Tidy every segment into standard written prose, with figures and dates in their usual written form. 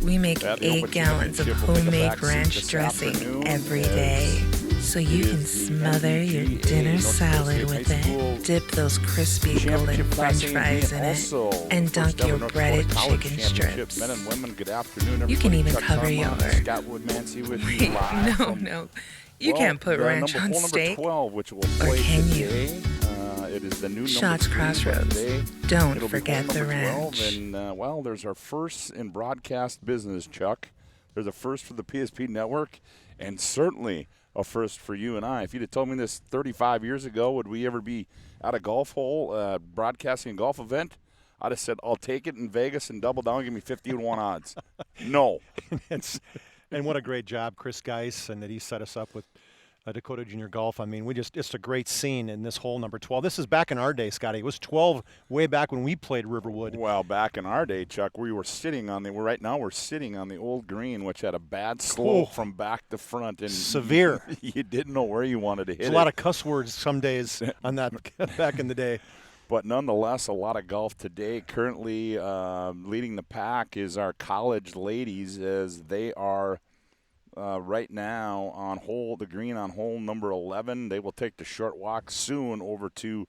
We make Yeah, the 8 Open gallons of Championship will take a homemade backseat ranch this dressing afternoon every as day, so you it can is the smother your NDGA dinner North Dakota salad State with High School it, dip those crispy golden Championship french Class A and B, fries and in also it, and the dunk first ever your North breaded Dakota College chicken Championship. strips. Men and women, good afternoon, You can everybody. even Chuck cover Clairmont and your... Scott Woodmansee with you Wait, live no, from, no. You can't put the ranch on hole number steak. 12, which will Or play can you? today. It is the new Shots number 3, but Crossroads. today Don't it'll forget be hole the number 12, ranch. and well, there's our first in broadcast business, Chuck. There's a first for the PSP network, and certainly a first for you and I. If you'd have told me this 35 years ago, would we ever be at a golf hole broadcasting a golf event? I'd have said, I'll take it in Vegas and double down, give me 50-1 odds. No. And what a great job, Chris Geis, and that he set us up with Dakota Junior Golf. I mean, it's a great scene in this hole number 12. This is back in our day, Scotty. It was 12 way back when we played Riverwood. Well, back in our day, Chuck, we're sitting on the old green, which had a bad slope from back to front. And severe. You didn't know where you wanted to hit it. There's a lot of cuss words some days on that back in the day. But nonetheless, a lot of golf today. Currently leading the pack is our college ladies, as they are right now on the green on hole number 11. They will take the short walk soon over to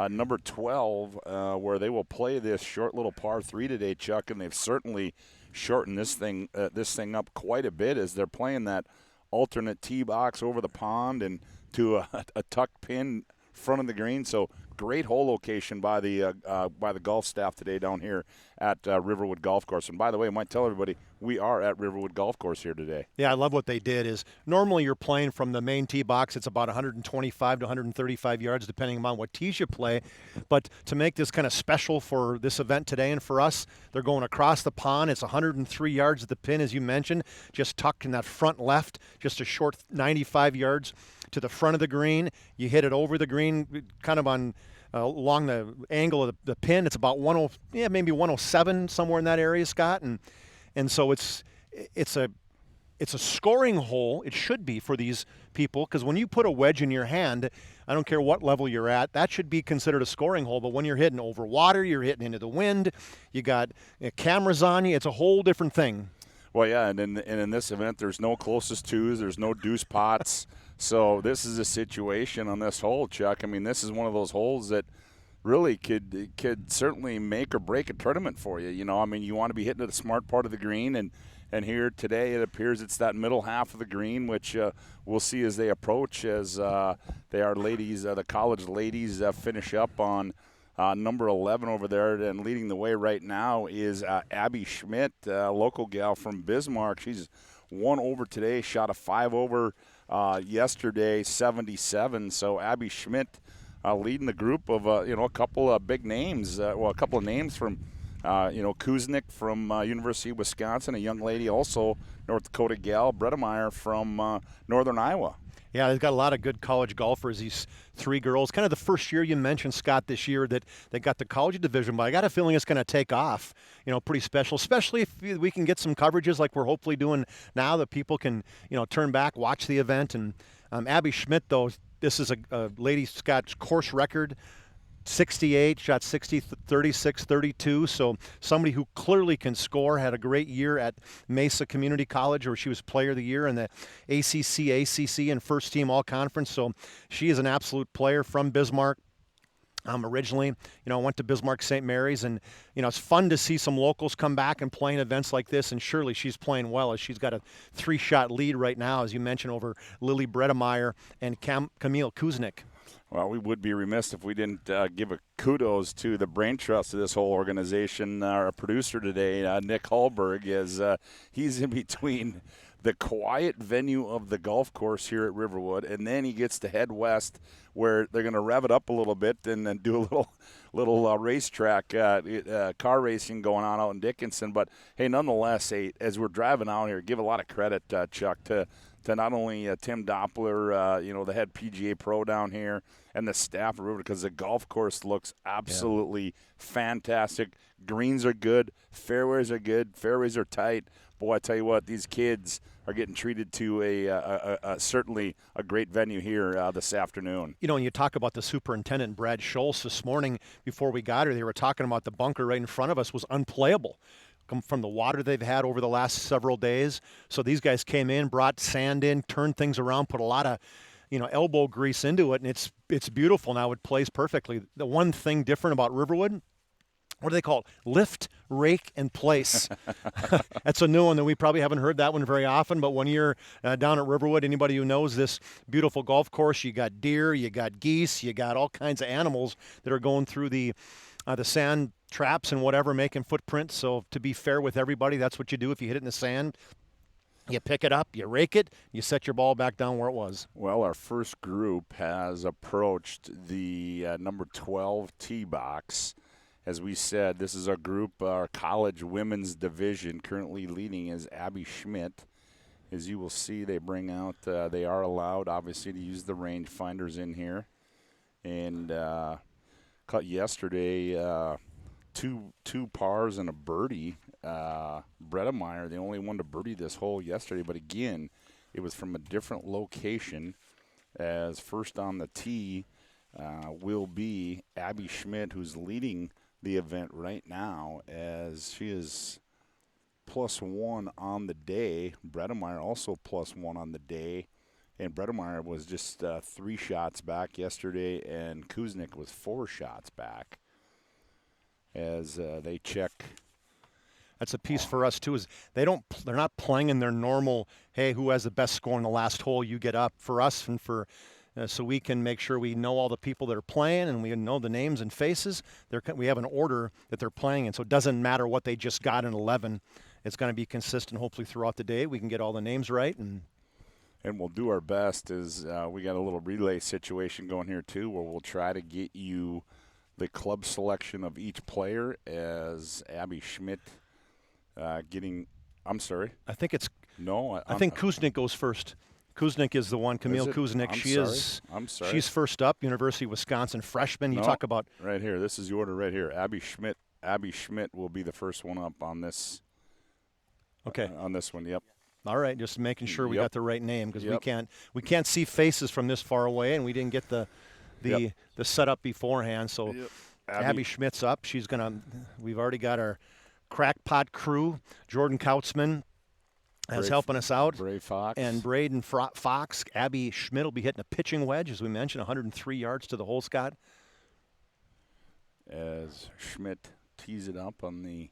number 12, where they will play this short little par 3 today, Chuck. And they've certainly shortened this thing up quite a bit, as they're playing that alternate tee box over the pond and to a tuck pin front of the green. So great hole location by the golf staff today down here at Riverwood Golf Course. And by the way, I might tell everybody, we are at Riverwood Golf Course here today. Yeah, I love what they did. Is normally you're playing from the main tee box. It's about 125 to 135 yards, depending on what tees you play. But to make this kind of special for this event today and for us, they're going across the pond. It's 103 yards at the pin, as you mentioned, just tucked in that front left, just a short 95 yards to the front of the green. You hit it over the green, kind of on along the angle of the pin. It's about maybe 107, somewhere in that area, Scott. And so it's a scoring hole. It should be for these people, because when you put a wedge in your hand, I don't care what level you're at, that should be considered a scoring hole. But when you're hitting over water, you're hitting into the wind, you got cameras on you, it's a whole different thing. Well, yeah, and in this event, there's no closest twos, there's no deuce pots. So this is a situation on this hole, Chuck. I mean, this is one of those holes that really could certainly make or break a tournament for you. You know, I mean, you want to be hitting at a smart part of the green, and here today it appears it's that middle half of the green, which we'll see as they approach, as they are ladies, the college ladies finish up on number 11 over there. And leading the way right now is Abby Schmidt, local gal from Bismarck. She's 1 over today, shot a 5 over yesterday, 77. So Abby Schmidt leading the group of a couple of big names. A couple of names from Kuznick from University of Wisconsin, a young lady also North Dakota gal, Bredemeyer from Northern Iowa. Yeah, they've got a lot of good college golfers, these 3 girls. Kind of the first year you mentioned, Scott, this year that they got the college division, but I got a feeling it's going to take off, pretty special, especially if we can get some coverages like we're hopefully doing now, that people can, turn back, watch the event. And Abby Schmidt, though, this is a lady, Scott's course record, 68, shot 60, 36, 32. So somebody who clearly can score, had a great year at Mesa Community College, where she was player of the year in the ACC, and first team all-conference. So she is an absolute player from Bismarck. Originally, went to Bismarck St. Mary's, and, it's fun to see some locals come back and play in events like this, and surely she's playing well, as she's got a 3-shot lead right now, as you mentioned, over Lily Bredemeyer and Camille Kuznick. Well, we would be remiss if we didn't give a kudos to the brain trust of this whole organization. Our producer today, Nick Hallberg, is he's in between the quiet venue of the golf course here at Riverwood, and then he gets to head west, where they're going to rev it up a little bit and then do a little racetrack car racing going on out in Dickinson. But hey, nonetheless, as we're driving out here, give a lot of credit, Chuck, to not only Tim Doppler, the head PGA pro down here, and the staff of Riverwood, because the golf course looks absolutely fantastic. Greens are good, fairways are good, fairways are tight. Boy, I tell you what, these kids are getting treated to a certainly a great venue here this afternoon. When you talk about the superintendent, Brad Schultz, this morning before we got here, they were talking about the bunker right in front of us was unplayable. from the water they've had over the last several days. So these guys came in, brought sand in, turned things around, put a lot of elbow grease into it, and it's beautiful now. It plays perfectly. The one thing different about Riverwood, what do they call it? Lift, rake, and place. That's a new one that we probably haven't heard that one very often, but when you're down at Riverwood, anybody who knows this beautiful golf course, you got deer, you got geese, you got all kinds of animals that are going through the sand traps and whatever, making footprints. So to be fair with everybody, that's what you do if you hit it in the sand. You pick it up, you rake it, you set your ball back down where it was. Well, our first group has approached the number 12 tee box. As we said, this is our group, our college women's division. Currently leading is Abby Schmidt. As you will see, they bring out, they are allowed, obviously, to use the range finders in here. And caught yesterday two pars and a birdie. Bredemeyer, the only one to birdie this hole yesterday. But again, it was from a different location. As first on the tee will be Abby Schmidt, who's leading the event right now, as she is +1 on the day. Bredemeyer also +1 on the day. And Bredemeyer was just 3 shots back yesterday, and Kuznick was 4 shots back. As they check. That's a piece for us too. Is they're not playing in their normal. Hey, who has the best score in the last hole? You get up. For us and for. So we can make sure we know all the people that are playing and we know the names and faces. We have an order that they're playing in, so it doesn't matter what they just got in 11. It's going to be consistent, hopefully, throughout the day. We can get all the names right. And we'll do our best. As we got a little relay situation going here, too, where we'll try to get you the club selection of each player, as Abby Schmidt getting – I'm sorry. I think it's – No. I think Kuznick goes first. Kuznick is the one. Camille Kuznick. I'm sorry. She's first up. University of Wisconsin freshman. You talk about right here. This is the order right here. Abby Schmidt will be the first one up on this. Okay. On this one. Yep. All right. Just making sure we got the right name, because we can't see faces from this far away, and we didn't get the setup beforehand. So Abby Schmidt's up. She's gonna. We've already got our crackpot crew. Jordan Kautzman as helping us out. Bray Fox. And Braden Fox. Abby Schmidt will be hitting a pitching wedge, as we mentioned, 103 yards to the hole, Scott. As Schmidt tees it up on the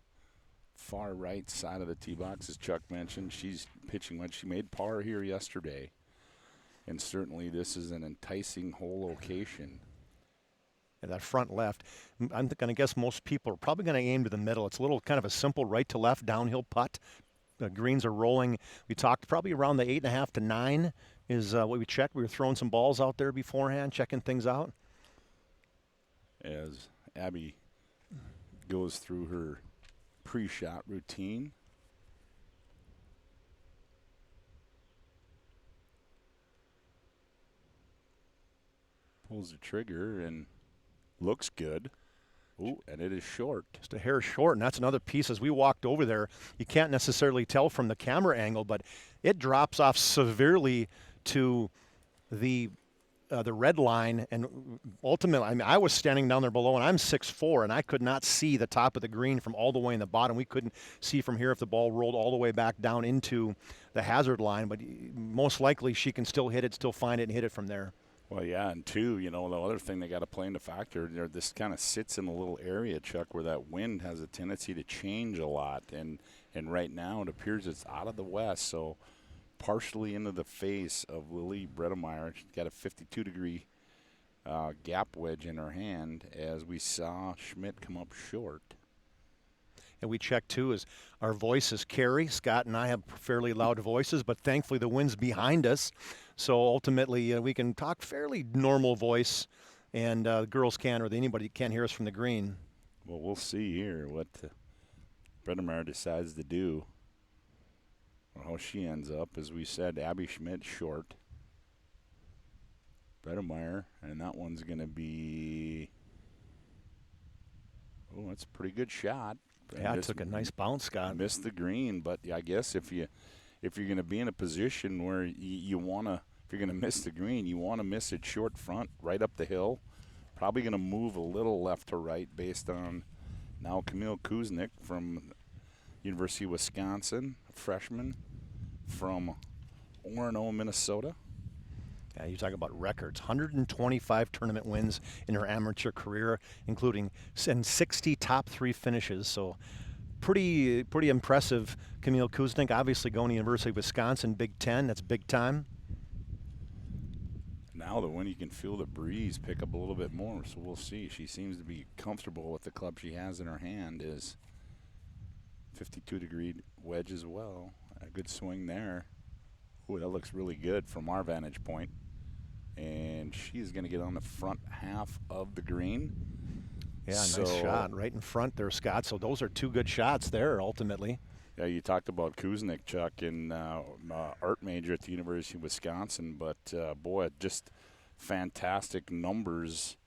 far right side of the tee box, as Chuck mentioned, she's pitching wedge. She made par here yesterday. And certainly this is an enticing hole location. And that front left, I'm going to guess most people are probably going to aim to the middle. It's a little kind of a simple right to left downhill putt. The greens are rolling. We talked probably around the 8.5 to 9 is what we checked. We were throwing some balls out there beforehand, checking things out. As Abby goes through her pre-shot routine. Pulls the trigger and looks good. Ooh, and it is short. Just a hair short, and that's another piece. As we walked over there, you can't necessarily tell from the camera angle, but it drops off severely to the red line. And ultimately, I mean, I was standing down there below, and I'm 6'4", and I could not see the top of the green from all the way in the bottom. We couldn't see from here if the ball rolled all the way back down into the hazard line, but most likely she can still hit it, still find it, and hit it from there. Well, yeah, and two, the other thing they got to play into factor, this kind of sits in a little area, Chuck, where that wind has a tendency to change a lot. And right now it appears it's out of the west, so partially into the face of Lily Bredemeyer. She's got a 52-degree gap wedge in her hand, as we saw Schmidt come up short. And we checked, too, as our voices carry. Scott and I have fairly loud voices, but thankfully the wind's behind us. So ultimately we can talk fairly normal voice, and the girls can, or anybody can hear us from the green. Well, we'll see here what Bredemeyer decides to do, or how she ends up. As we said, Abby Schmidt short. Bredemeyer, and that one's going to be – oh, that's a pretty good shot. Yeah, it took a nice bounce, Scott. Missed the green, but I guess if you're going to be in a position where you want to, if you're going to miss the green, you want to miss it short front, right up the hill. Probably going to move a little left to right based on now Camille Kuznick from University of Wisconsin, a freshman from Orono, Minnesota. Yeah, you talk about records. 125 tournament wins in her amateur career, including 60 top 3 finishes. So pretty impressive. Camille Kuznick, obviously going to University of Wisconsin, Big Ten. That's big time. Now the wind, you can feel the breeze pick up a little bit more, so we'll see. She seems to be comfortable with the club she has in her hand. Is 52-degree wedge as well. A good swing there. Ooh, that looks really good from our vantage point. And she's going to get on the front half of the green. Yeah, nice shot right in front there, Scott. So those are 2 good shots there, ultimately. Yeah, you talked about Kuznick, Chuck, in art major at the University of Wisconsin, but boy, just fantastic numbers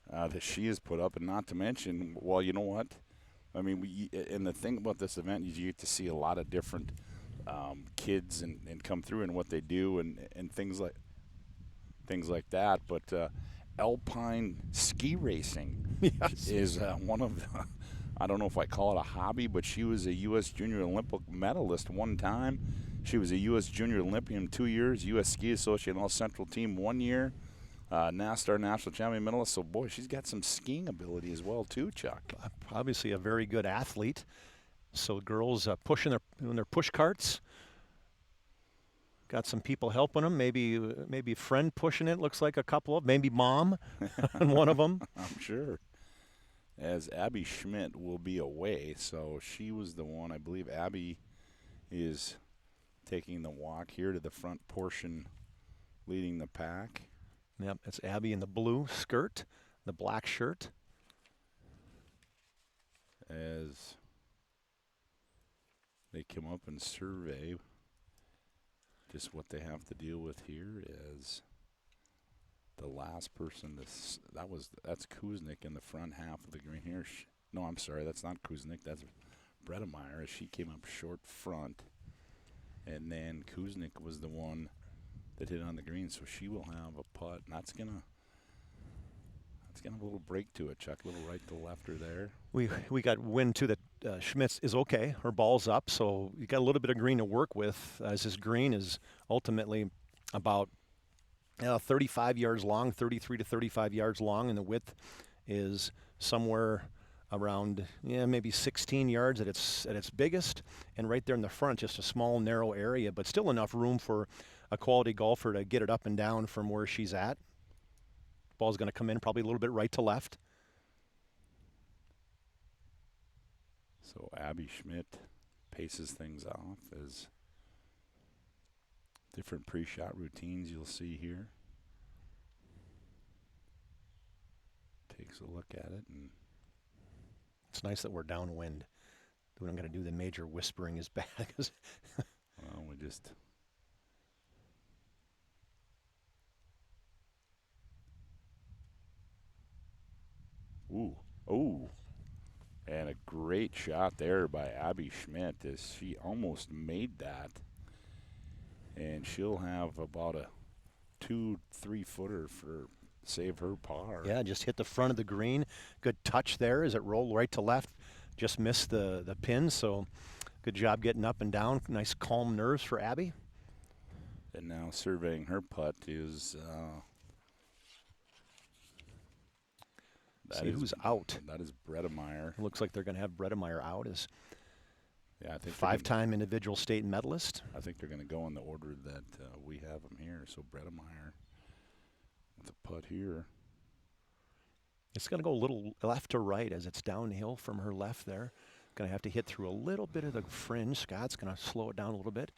that she has put up, and not to mention, well, you know what? I mean, and the thing about this event is you get to see a lot of different kids and come through and what they do and things like that. But alpine ski racing is one of the, I don't know if I call it a hobby, but she was a U.S. Junior Olympic medalist one time. She was a U.S. Junior Olympian 2 years, U.S. Ski Association All-Central Team 1 year, NASTAR National Champion medalist. So, boy, she's got some skiing ability as well, too, Chuck. Obviously a very good athlete. So girls pushing their push carts. Got some people helping them. Maybe a friend pushing it. Looks like a couple of, maybe mom on one of them. I'm sure. As Abby Schmidt will be away, so she was the one. I believe Abby is taking the walk here to the front portion, leading the pack. Yep, it's Abby in the blue skirt, the black shirt. As they come up and survey just what they have to deal with here is the last person that's Kuznick in the front half of the green here. No, I'm sorry, that's not Kuznick. That's Bredemeyer as she came up short front. And then Kuznick was the one that hit on the green, so she will have a putt. And that's gonna have a little break to it, Chuck. A little right to lefter there. We got wind too that Schmitz is okay. Her ball's up, so you got a little bit of green to work with. As this green is ultimately about 35 yards long, 33 to 35 yards long, and the width is somewhere around maybe 16 yards at its biggest, and right there in the front, just a small narrow area, but still enough room for a quality golfer to get it up and down from where she's at. Ball's going to come in probably a little bit right to left. So Abby Schmidt paces things off as different pre-shot routines you'll see here. Takes a look at it, and it's nice that we're downwind. I'm going to do the major whispering is bad. Well, we just ooh, and a great shot there by Abby Schmidt as she almost made that, and she'll have about a 2-3 footer for save her par. Yeah, just hit the front of the green. Good touch there as it rolled right to left. Just missed the pin, so good job getting up and down. Nice calm nerves for Abby. And now surveying her putt is who's out. That is Bredemeyer. It looks like they're going to have Bredemeyer out as I think five-time individual state medalist. I think they're going to go in the order that we have them here. So Bredemeyer with the putt here. It's going to go a little left to right as it's downhill from her left there. Going to have to hit through a little bit of the fringe. Scott's going to slow it down a little bit.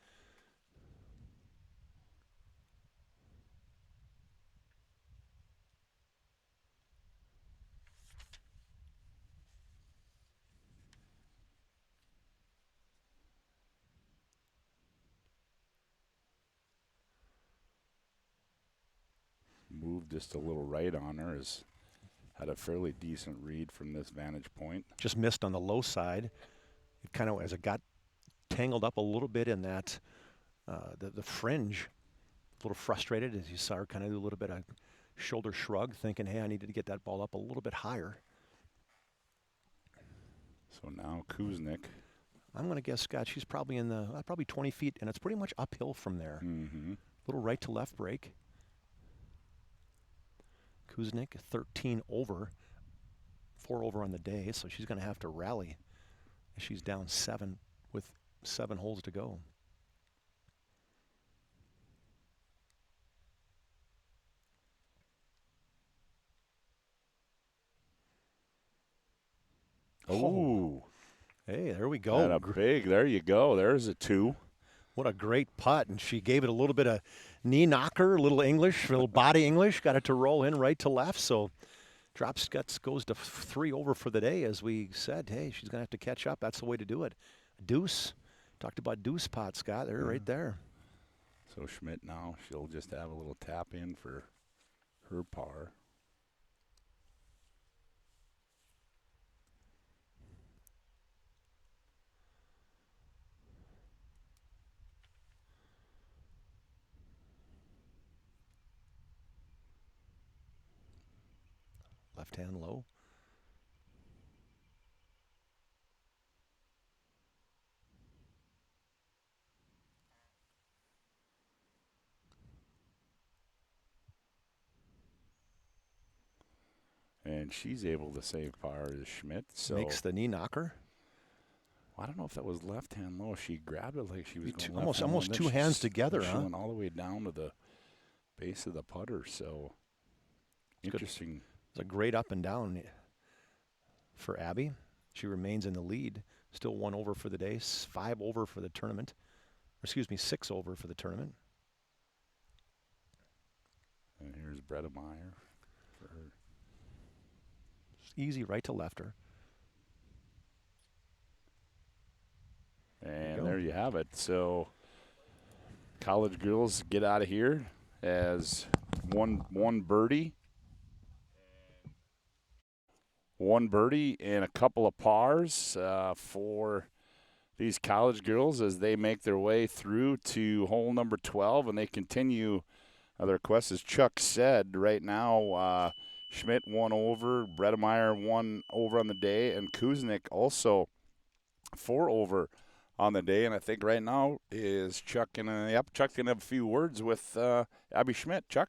Moved just a little right on her. Had a fairly decent read from this vantage point. Just missed on the low side. It kind of, as it got tangled up a little bit in that, the fringe, a little frustrated as you saw her kind of do a little bit of shoulder shrug, thinking, hey, I needed to get that ball up a little bit higher. So now Kuznick. I'm going to guess, Scott, she's probably in the, probably 20 feet, and it's pretty much uphill from there. Mm-hmm. Little right to left break. Kuznick, 13 over, 4 over on the day, so she's going to have to rally. She's down 7 with 7 holes to go. Oh. Hey, there we go. And a big, there you go. There's a 2. What a great putt. And she gave it a little bit of knee knocker, a little English, a little body English, got it to roll in right to left. So drops, goes to 3 over for the day. As we said, hey, she's going to have to catch up. That's the way to do it. Deuce. Talked about deuce pot, Scott. They're right there. So Schmidt now, she'll just have a little tap in for her par. Left hand low. And she's able to save par as Schmidt. So Makes the knee knocker. I don't know if that was left hand low. She grabbed it like she was going almost two hands together, she huh? went all the way down to the base of the putter. So interesting. It's a great up and down for Abby. She remains in the lead. Still 1 over for the day, 5 over for the tournament. Or excuse me, 6 over for the tournament. And here's Bredemeyer for her. Easy right to lefter. And there you have it. So college girls get out of here as one birdie. One birdie and a couple of pars for these college girls as they make their way through to hole number 12, and they continue their quest. As Chuck said, right now Schmidt 1 over, Bredemeyer 1 over on the day, and Kuznick also 4 over on the day. And I think right now is Chuck's gonna have a few words with Abby Schmidt. Chuck,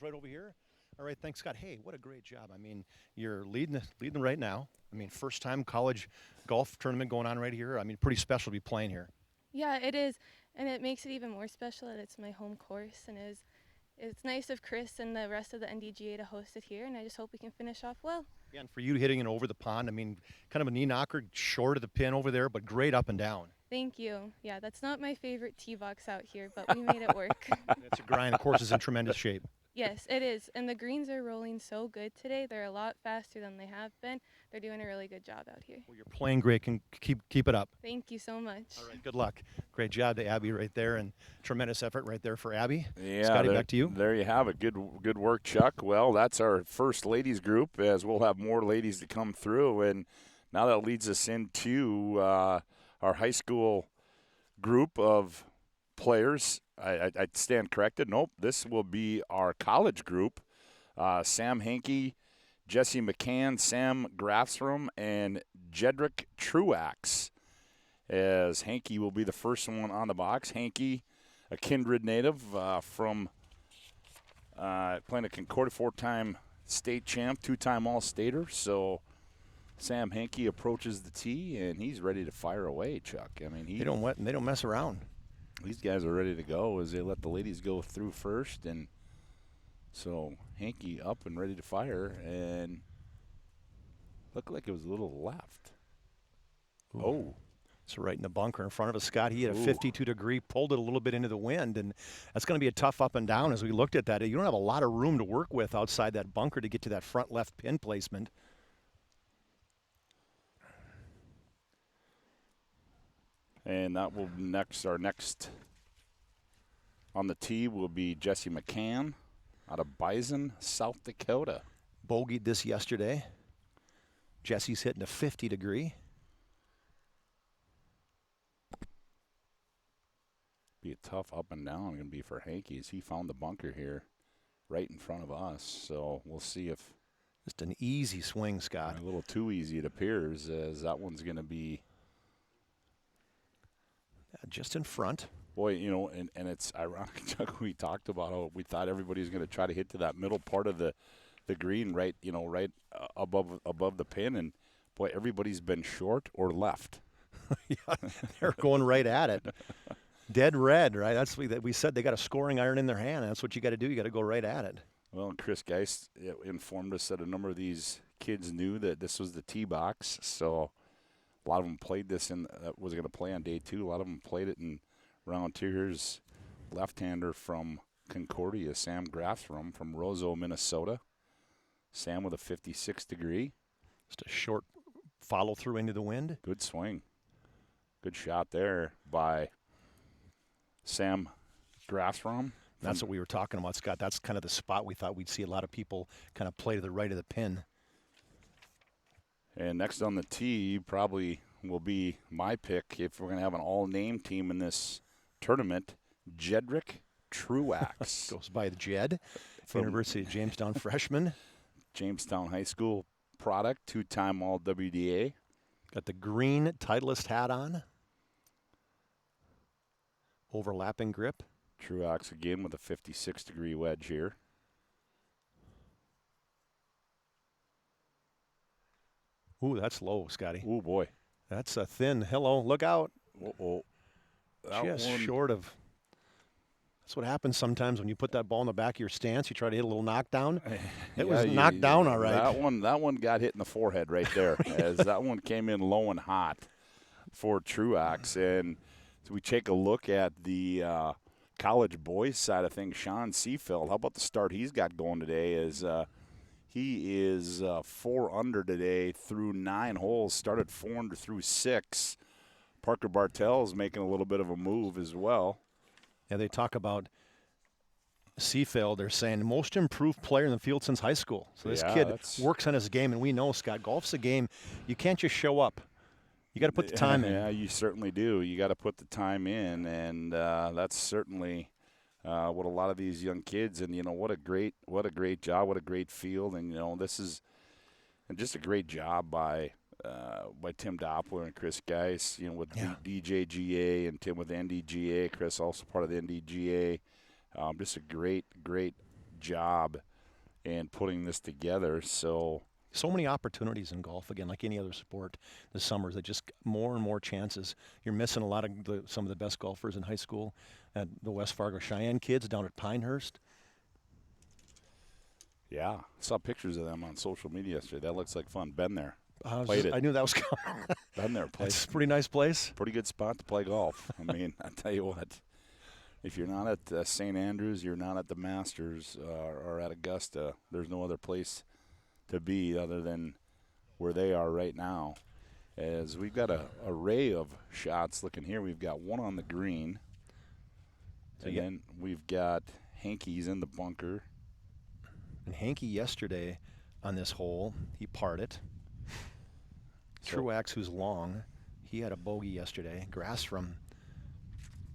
right over here. All right, thanks, Scott. Hey, what a great job. I mean, you're leading right now. I mean, first time college golf tournament going on right here. I mean, pretty special to be playing here. Yeah, it is, and it makes it even more special that it's my home course, and it's nice of Chris and the rest of the Ndga to host it here, and I just hope we can finish off well. Yeah, and for you hitting it over the pond, I mean, kind of a knee knocker, short of the pin over there, but great up and down. Thank you. Yeah, that's not my favorite tee box out here, but we made it work. It's a grind. The course is in tremendous shape. Yes, it is, and the greens are rolling so good today. They're a lot faster than they have been. They're doing a really good job out here. Well, you're playing great. Can keep it up. Thank you so much. All right, good luck. Great job to Abby right there, and tremendous effort right there for Abby. yeah, Scotty, back to you. There you have it. Good work, Chuck. Well, that's our first ladies group, as we'll have more ladies to come through, and now that leads us into our high school group of players. I stand corrected. Nope, this will be our college group. Sam Hankey, Jesse McCann, Sam Grafsrum, and Jedrick Truax. As Hankey will be the first one on the box. Hankey, a Kindred native from playing at Concordia, 4-time state champ, 2-time All-Stater. So Sam Hankey approaches the tee, and he's ready to fire away, Chuck. I mean, They don't mess around. These guys are ready to go as they let the ladies go through first. And so Hankey up and ready to fire, and looked like it was a little left. Ooh. Oh. So right in the bunker in front of us, Scott. He had a 52-degree, pulled it a little bit into the wind, and that's going to be a tough up and down as we looked at that. You don't have a lot of room to work with outside that bunker to get to that front left pin placement. And that will our next on the tee will be Jesse McCann out of Bison, South Dakota. Bogeyed this yesterday. Jesse's hitting a 50-degree. Be a tough up and down going to be for Hankey as he found the bunker here right in front of us. So we'll see if just an easy swing, Scott. A little too easy it appears, as that one's going to be Just in front. Boy, you know, and it's ironic, Chuck, we talked about how we thought everybody was going to try to hit to that middle part of the green, right, you know, right above the pin, and boy, everybody's been short or left. Yeah, they're going right at it. Dead red, right? That's we said they got a scoring iron in their hand. That's what you got to do. You got to go right at it. Well, Chris Geist informed us that a number of these kids knew that this was the tee box, so a lot of them played this was going to play on day 2. A lot of them played it in round 2. Here's left-hander from Concordia, Sam Grathram from Roseau, Minnesota. Sam with a 56 degree. Just a short follow-through into the wind. Good swing. Good shot there by Sam Grathram. That's what we were talking about, Scott. That's kind of the spot we thought we'd see a lot of people kind of play to the right of the pin. And next on the tee probably will be my pick if we're going to have an all-name team in this tournament, Jedrick Truax. Goes by the Jed, University of Jamestown freshman. Jamestown High School product, 2-time All-WDA. Got the green Titleist hat on. Overlapping grip. Truax again with a 56-degree wedge here. Ooh, that's low, Scotty. Ooh, boy. That's a thin. Hello, look out. Uh-oh. Just short of. That's what happens sometimes when you put that ball in the back of your stance. You try to hit a little knockdown. It was knocked down all right. That one got hit in the forehead right there, as that one came in low and hot for Truax. And so we take a look at the college boys side of things. Sean Seafeld, how about the start he's got going today? He is 4 under today through 9 holes. Started 4 under through 6. Parker Bartell's making a little bit of a move as well. Yeah, they talk about Seafeld. They're saying the most improved player in the field since high school. So this kid works on his game, and we know, Scott, golf's a game. You can't just show up. You got to put the time in. Yeah, you certainly do. You got to put the time in, and that's certainly what a lot of these young kids. And you know, what a great job, what a great field, and you know, this is just a great job by Tim Doppler and Chris Geist, you know, with DJGA and Tim with Ndga. Chris also part of the Ndga. Just a great job in putting this together. So many opportunities in golf, again, like any other sport this summer, that just more and more chances. You're missing a lot of some of the best golfers in high school, and the West Fargo Cheyenne kids down at Pinehurst. Yeah, I saw pictures of them on social media yesterday. That looks like fun. Been there. I knew that was coming. Been there. It's a pretty nice place. Pretty good spot to play golf. I mean, I tell you what, if you're not at St. Andrews, you're not at the Masters or at Augusta, there's no other place to be other than where they are right now. As we've got an array of shots looking here. We've got one on the green. And then we've got Hankey's in the bunker. And Hankey yesterday on this hole, he parred it. Truax, who's long, he had a bogey yesterday. Grassram,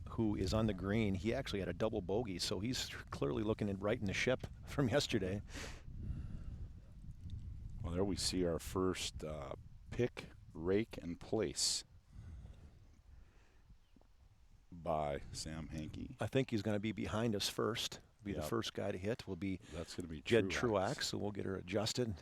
who is on the green, he actually had a double bogey, so he's clearly looking at right in the ship from yesterday. Well, there we see our first pick, rake, and place by Sam Hankey. I think he's going to be behind us first. Be the first guy to hit. Will be that's going to be Jed Truax, so we'll get her adjusted.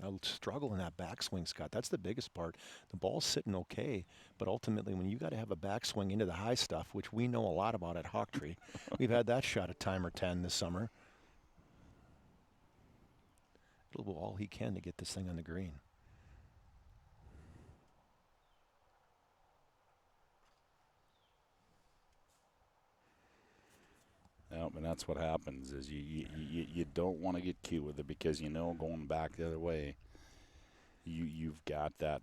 I'll struggle in that backswing, Scott. That's the biggest part. The ball's sitting okay, but ultimately when you got to have a backswing into the high stuff, which we know a lot about at Hawktree, we've had that shot a time or 10 this summer. He'll do all he can to get this thing on the green. Yep, and that's what happens is you don't want to get cute with it because you know going back the other way, you've got that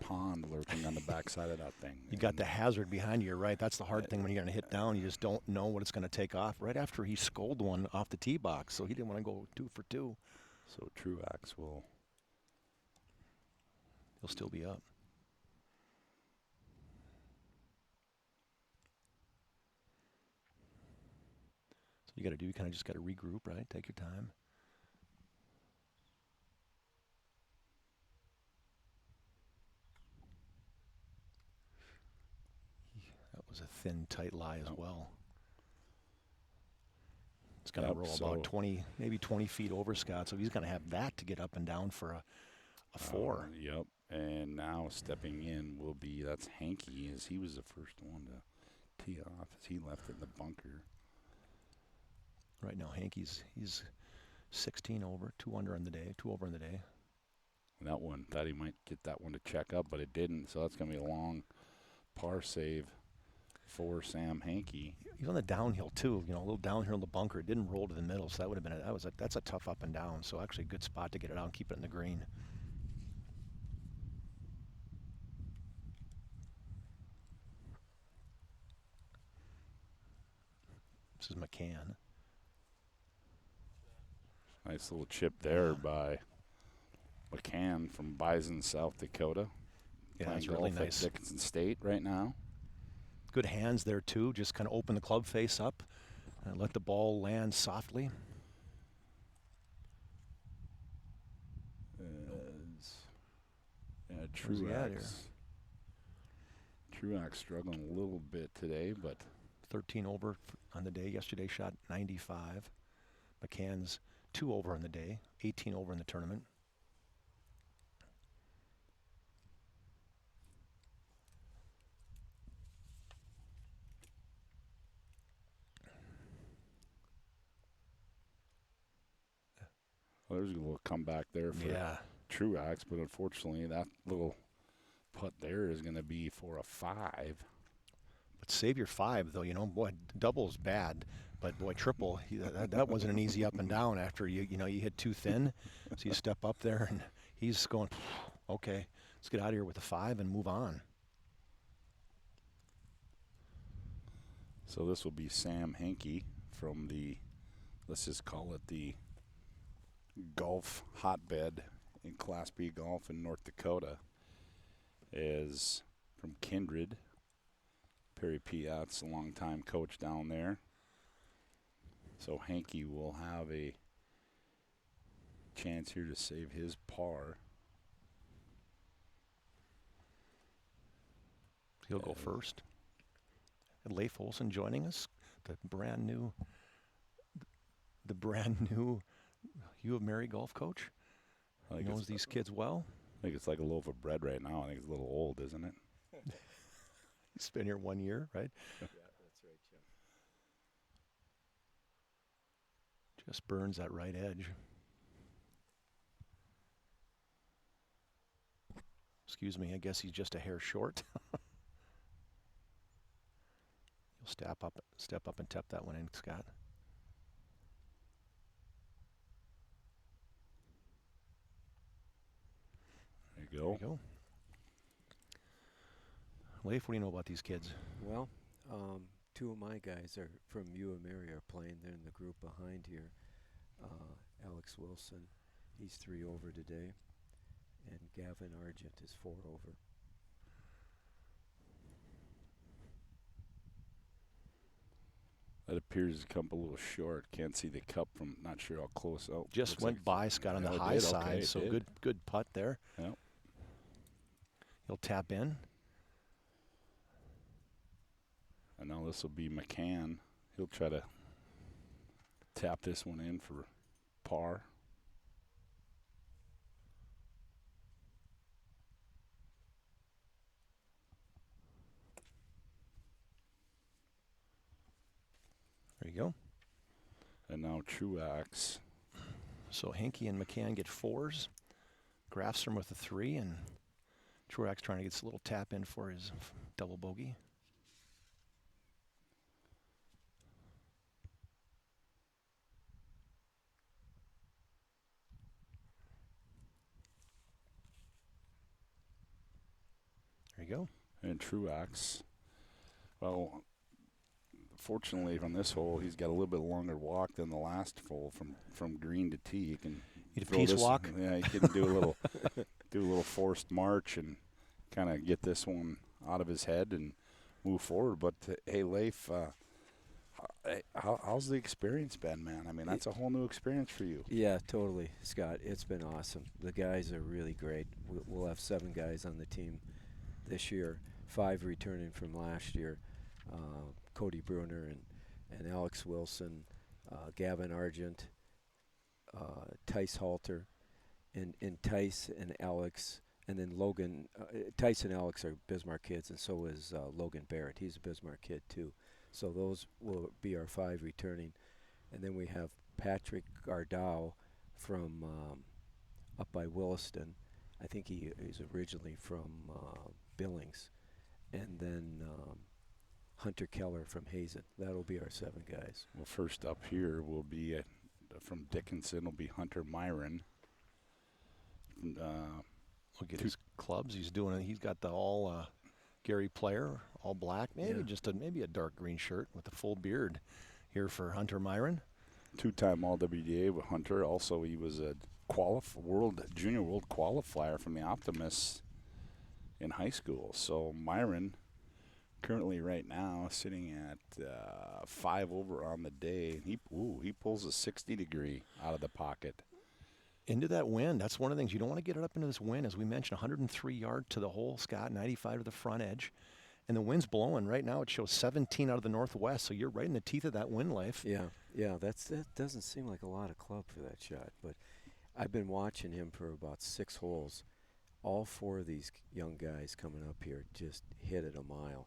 pond lurking on the backside of that thing. You got the hazard behind you, right? That's the hard thing when you're going to hit down. You just don't know what it's going to take off. Right after he scolded one off the tee box, so he didn't want to go 2 for 2. So Truax he'll still be up. You got to do, you kind of just got to regroup, right? Take your time. That was a thin, tight lie as well. It's going to Yep, roll so- about 20, maybe 20 feet over, Scott. So he's going to have that to get up and down for a 4. Yep. And now stepping in will be, that's Hankey, as he was the first one to tee off as he left it in the bunker. Right now, he's 16 over, 2 under on the day, 2 over on the day. And that one, thought he might get that one to check up, but it didn't. So that's going to be a long par save for Sam Hankey. He's on the downhill too, a little downhill in the bunker. It didn't roll to the middle, so that would have been that's a tough up and down. So actually a good spot to get it out and keep it in the green. This is McCann. Nice little chip there by McCann from Bison, South Dakota. Yeah, Playing that's really golf at nice. Dickinson State right now. Good hands there too. Just kind of open the club face up and let the ball land softly. Yeah, Where's he at here? Truax struggling a little bit today, but 13 over on the day. Yesterday shot 95. McCann's 2 over on the day, 18 over in the tournament. well, there's a little comeback there for Yeah. Truax, but unfortunately that little putt there is going to be for a 5. But save your 5, though. Boy, double's bad, but boy, triple, that wasn't an easy up and down after you hit too thin. So you step up there, and he's going, okay, let's get out of here with a 5 and move on. So this will be Sam Hankey from the, let's just call it the golf hotbed in Class B golf in North Dakota, is from Kindred. Perry Piat's a longtime coach down there. So Hankey will have a chance here to save his par. He'll go first. And Leif Olson joining us, the brand new U of Mary golf coach. I He think, knows it's, these kids well. I think it's like a loaf of bread right now. I think it's a little old, isn't it? He's been here 1 year, right? Yeah, that's right, Jim. Just burns that right edge. Excuse me, I guess he's just a hair short. You'll step up and tap that one in, Scott. There you There go. you go. Leif, what do you know about these kids? Well, 2 of my guys are from U of Mary are playing. They're in the group behind here. Alex Wilson, he's 3 over today. And Gavin Argent is 4 over. That appears to come up a little short. Can't see the cup from, not sure how close. Oh, Just looks went like- by, Scott, on the Oh, it high did? side, Okay, it so did. good putt there. Yep. He'll tap in. And now this will be McCann. He'll try to tap this one in for par. There you go. And now Truax. So Hankey and McCann get 4s. Grafstrom with a 3, and Truax trying to get a little tap in for his double bogey. There you go. And Truax, well, fortunately from this hole, he's got a little bit longer walk than the last hole from green to tee. He can He did throw peace this- walk? Yeah, he can do a little forced march and kind of get this one out of his head and move forward. But hey, Leif, how's the experience been, man? I mean, that's a whole new experience for you. Yeah, totally, Scott. It's been awesome. The guys are really great. We'll have 7 guys on the team this year, 5 returning from last year. Cody Bruner and Alex Wilson, Gavin Argent, Tice Halter, and Tice and Alex, and then Logan. Tice and Alex are Bismarck kids, and so is Logan Barrett. He's a Bismarck kid too. So those will be our 5 returning. And then we have Patrick Gardau from up by Williston. I think he's originally from Billings. And then Hunter Keller from Hazen. That'll be our 7 guys. Well, first up here will be from Dickinson will be Hunter Myron. Look at his clubs. He's got the all Gary player, all black, maybe just maybe a dark green shirt with a full beard here for Hunter Myron. 2-time All-WDA with Hunter. Also, he was a junior world qualifier from the Optimists in high school. So Myron, currently right now, sitting at 5 over on the day. He pulls a 60 degree out of the pocket. Into that wind. That's one of the things. You don't want to get it up into this wind. As we mentioned, 103 yard to the hole, Scott, 95 to the front edge. And the wind's blowing. Right now it shows 17 out of the northwest, so you're right in the teeth of that wind life. Yeah, that doesn't seem like a lot of club for that shot. But I've been watching him for about 6 holes. All 4 of these young guys coming up here just hit it a mile.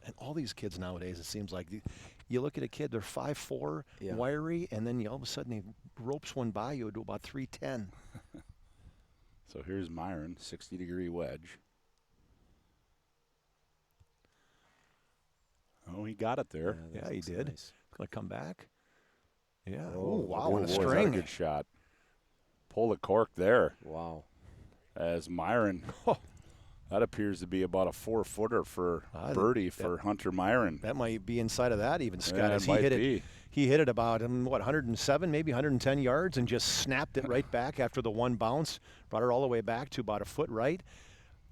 And all these kids nowadays, it seems like you look at a kid, they're 5'4", Yeah. wiry, and then all of a sudden he ropes one by you to about 310. So here's Myron, 60 degree wedge. Oh, he got it there. Yeah, he did. Nice. Going to come back. Yeah. Oh, wow, Oh, on a boy, is that string. good shot. Pull the cork there Wow. as Myron. That appears to be about a 4-footer for birdie for Hunter Myron. That might be inside of that even, Scott. Yeah, as it he might hit be. it. He hit it about 107, maybe 110 yards, and just snapped it right back after the one bounce. Brought it all the way back to about a foot right.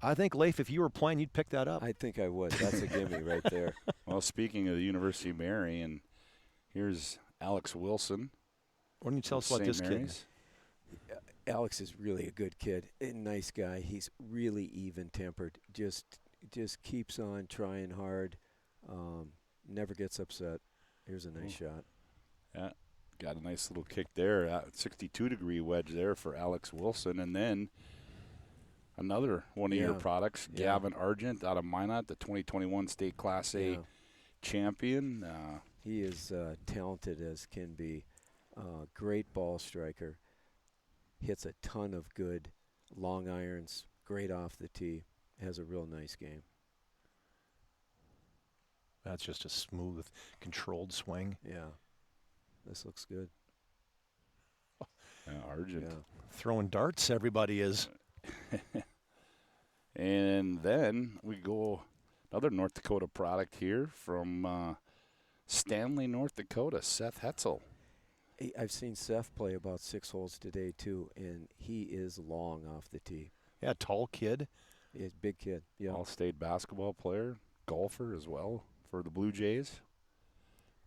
I think, Leif, if you were playing, you'd pick that up. I think I would. That's a gimme right there. Well, speaking of the University of Mary, and here's Alex Wilson. Why don't you tell us about St. this Mary's. kid? Alex is really a good kid, a nice guy. He's really even-tempered. Just keeps on trying hard. Never gets upset. Here's a nice shot. Yeah, got a nice little kick there. 62 degree wedge there for Alex Wilson, and then another one of your products, Gavin Argent out of Minot, the 2021 State Class A champion. He is talented as can be. Great ball striker. Hits a ton of good long irons. Great off the tee. Has a real nice game. That's just a smooth, controlled swing. Yeah. This looks good. Argent. Yeah. Throwing darts, everybody is. And then we go another North Dakota product here from Stanley, North Dakota, Seth Hetzel. I've seen Seth play about 6 holes today, too, and he is long off the tee. Yeah, tall kid. He's a big kid. Yeah. All-state basketball player, golfer as well for the Blue Jays.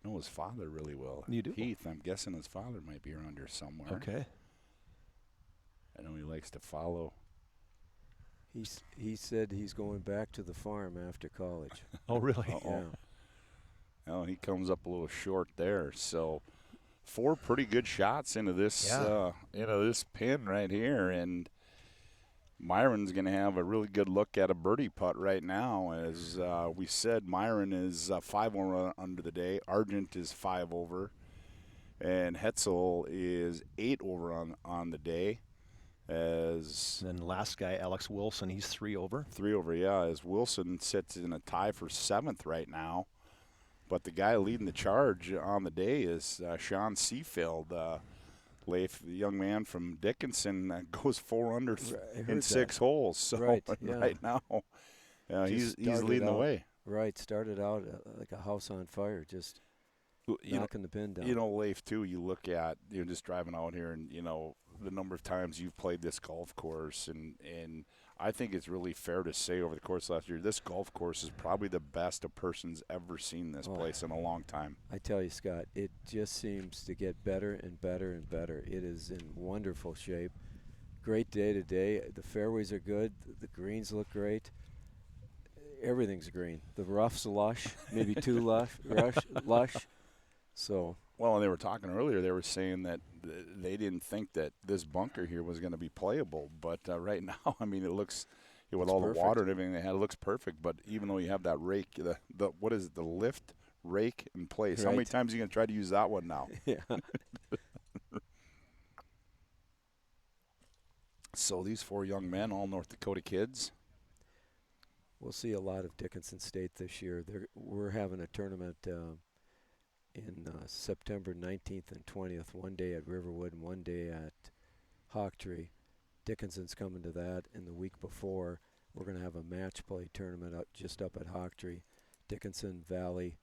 Know his father really well. You do? Heath, I'm guessing his father might be around here somewhere. Okay. I know he likes to follow. He said he's going back to the farm after college. Oh, really? Yeah. Oh, he comes up a little short there. So 4 pretty good shots into this this pin right here, and Myron's going to have a really good look at a birdie putt right now. As we said, Myron is 5 over under the day. Argent is 5 over, and Hetzel is 8 over on the day. As And then last guy, Alex Wilson, he's 3 over. 3 over, yeah. As Wilson sits in a tie for 7th right now. But the guy leading the charge on the day is Sean Seafield. Leif, the young man from Dickinson, goes 4 under in 6 holes. So right now, he's leading the way. Right, started out like a house on fire, just knocking the pin down. You know, Leif, too, you look at, just driving out here and, the number of times you've played this golf course, and I think it's really fair to say over the course of last year, this golf course is probably the best a person's ever seen this place in a long time. I tell you, Scott, it just seems to get better and better and better. It is in wonderful shape. Great day today. The fairways are good. The greens look great. Everything's green. The rough's lush, maybe too lush. So. Well, and they were talking earlier. They were saying that they didn't think that this bunker here was going to be playable. But right now, I mean, it looks with all perfect. the water and everything they had, it looks perfect. But even though you have that rake, the what is it, the lift rake in place? Right. How many times are you going to try to use that one now? Yeah. So these 4 young men, all North Dakota kids. We'll see a lot of Dickinson State this year. We're having a tournament in September 19th and 20th, one day at Riverwood and one day at Hawktree. Dickinson's coming to that, and the week before we're going to have a match play tournament just up at Hawktree. Dickinson, Valley,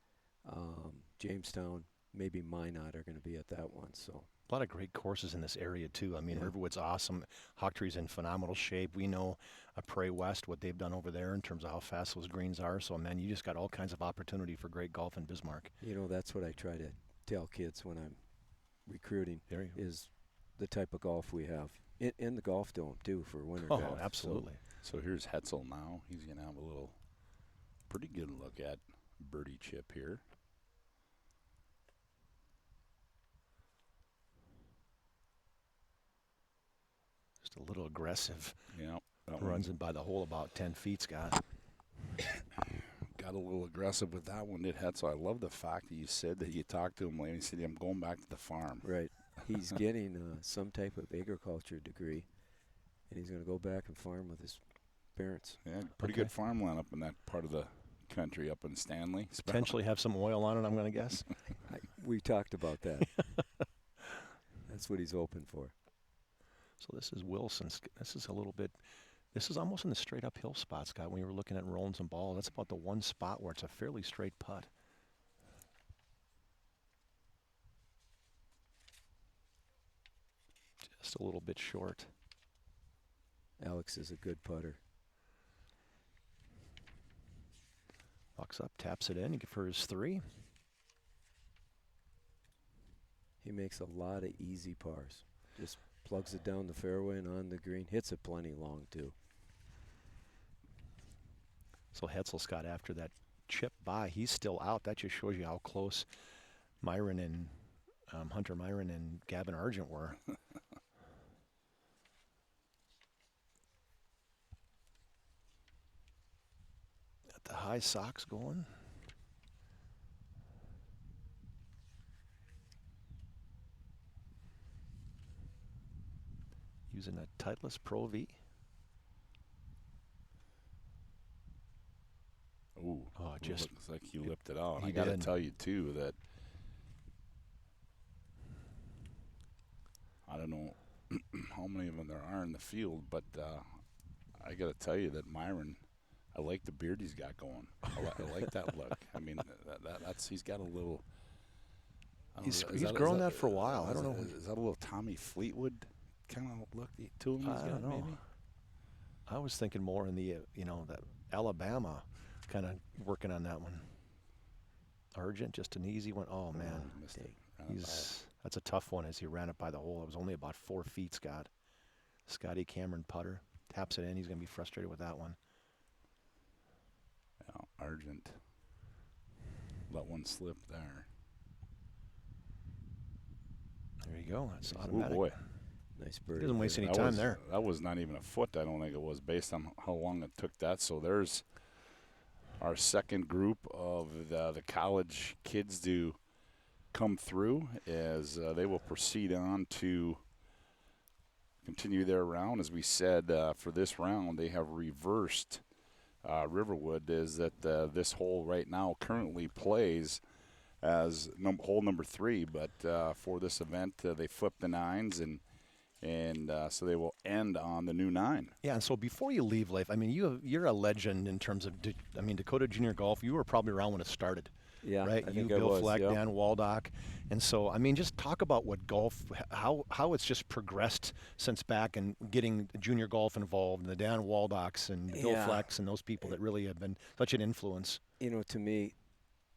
Jamestown, maybe Minot are going to be at that one. So A lot of great courses in this area, too. I mean, Yeah. Riverwood's awesome. Hawktree's in phenomenal shape. We know Prairie West, what they've done over there in terms of how fast those greens are. So, man, you just got all kinds of opportunity for great golf in Bismarck. You know, that's what I try to tell kids when I'm recruiting There you go. is the type of golf we have in the golf dome too for winter Oh, golf. absolutely. So here's Hetzel now. He's going to have a little pretty good look at birdie chip here. Just a little aggressive. Yeah. That Runs one's in by the hole about 10 feet, Scott. got a little aggressive with that one, did Hetzel. I love the fact that you said that you talked to him later. He said, I'm going back to the farm. Right. He's getting some type of agriculture degree, and he's going to go back and farm with his parents. Yeah, pretty good farmland up in that part of the country, up in Stanley. Potentially have some oil on it, I'm going to guess. We talked about that. That's what he's hoping for. So this is Wilson's. This is a little bit. This is almost in the straight uphill spot, Scott. When you were looking at rolling some ball, that's about the one spot where it's a fairly straight putt. Just a little bit short. Alex is a good putter. Walks up, taps it in for his 3. He makes a lot of easy pars. Just plugs it down the fairway and on the green. Hits it plenty long, too. So Hetzel, Scott, after that chip by, he's still out. That just shows you how close Myron and Hunter Myron and Gavin Argent were. Got the high socks going. Using a Titleist Pro V. Ooh, Oh, just looks like he lipped it out. he I got got to in. tell you, too, that I don't know how many of them there are in the field, but I got to tell you that Myron, I like the beard he's got going. I like that look. I mean, that's he's got a little. I don't He's know, is grown that for a while. I don't know. Is that a little Tommy Fleetwood kind of look to him? I don't know. Maybe? I was thinking more in the, that Alabama kind of working on that one. Argent, just an easy one. Oh, man. Missed it. Ran it That's a tough one as he ran it by the hole. It was only about 4 feet, Scott. Scotty Cameron putter. Taps it in. He's going to be frustrated with that one. by. Yeah, Argent. Let one slip there. There you go. That's Oh, automatic. boy. Nice He bird. doesn't waste any That time was- there. That was not even a foot, I don't think it was, based on how long it took that. So there's our second group of the college kids to come through as they will proceed on to continue their round. As we said, for this round, they have reversed Riverwood, is that this hole right now currently plays as hole number 3, but for this event, they flipped the 9s, and so they will end on the new 9. Yeah, and so before you leave, Leif, I mean, you're a legend in terms of, Dakota Junior Golf. You were probably around when it started. Yeah, Right, I you, think I Bill was, Fleck, yeah. Dan Waldock, and so just talk about what golf, how it's just progressed since back and getting junior golf involved, and the Dan Waldocks and Bill Yeah. Flecks and those people that really have been such an influence. To me,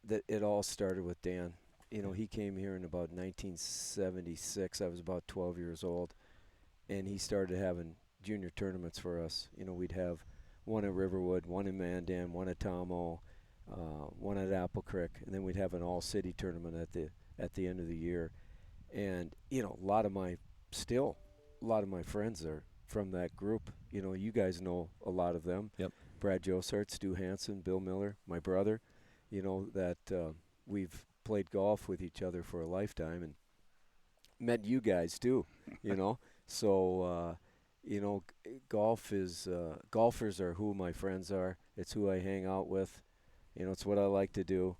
that it all started with Dan. He came here in about 1976. I was about 12 years old, and he started having junior tournaments for us. We'd have one at Riverwood, one in Mandan, one at Tomo, one at Apple Creek, and then we'd have an all-city tournament at the end of the year. And a lot of my friends are from that group. You guys know a lot of them. Yep. Brad Josart, Stu Hansen, Bill Miller, my brother. That we've played golf with each other for a lifetime and met you guys too. So golf is golfers are who my friends are. It's who I hang out with. It's what I like to do.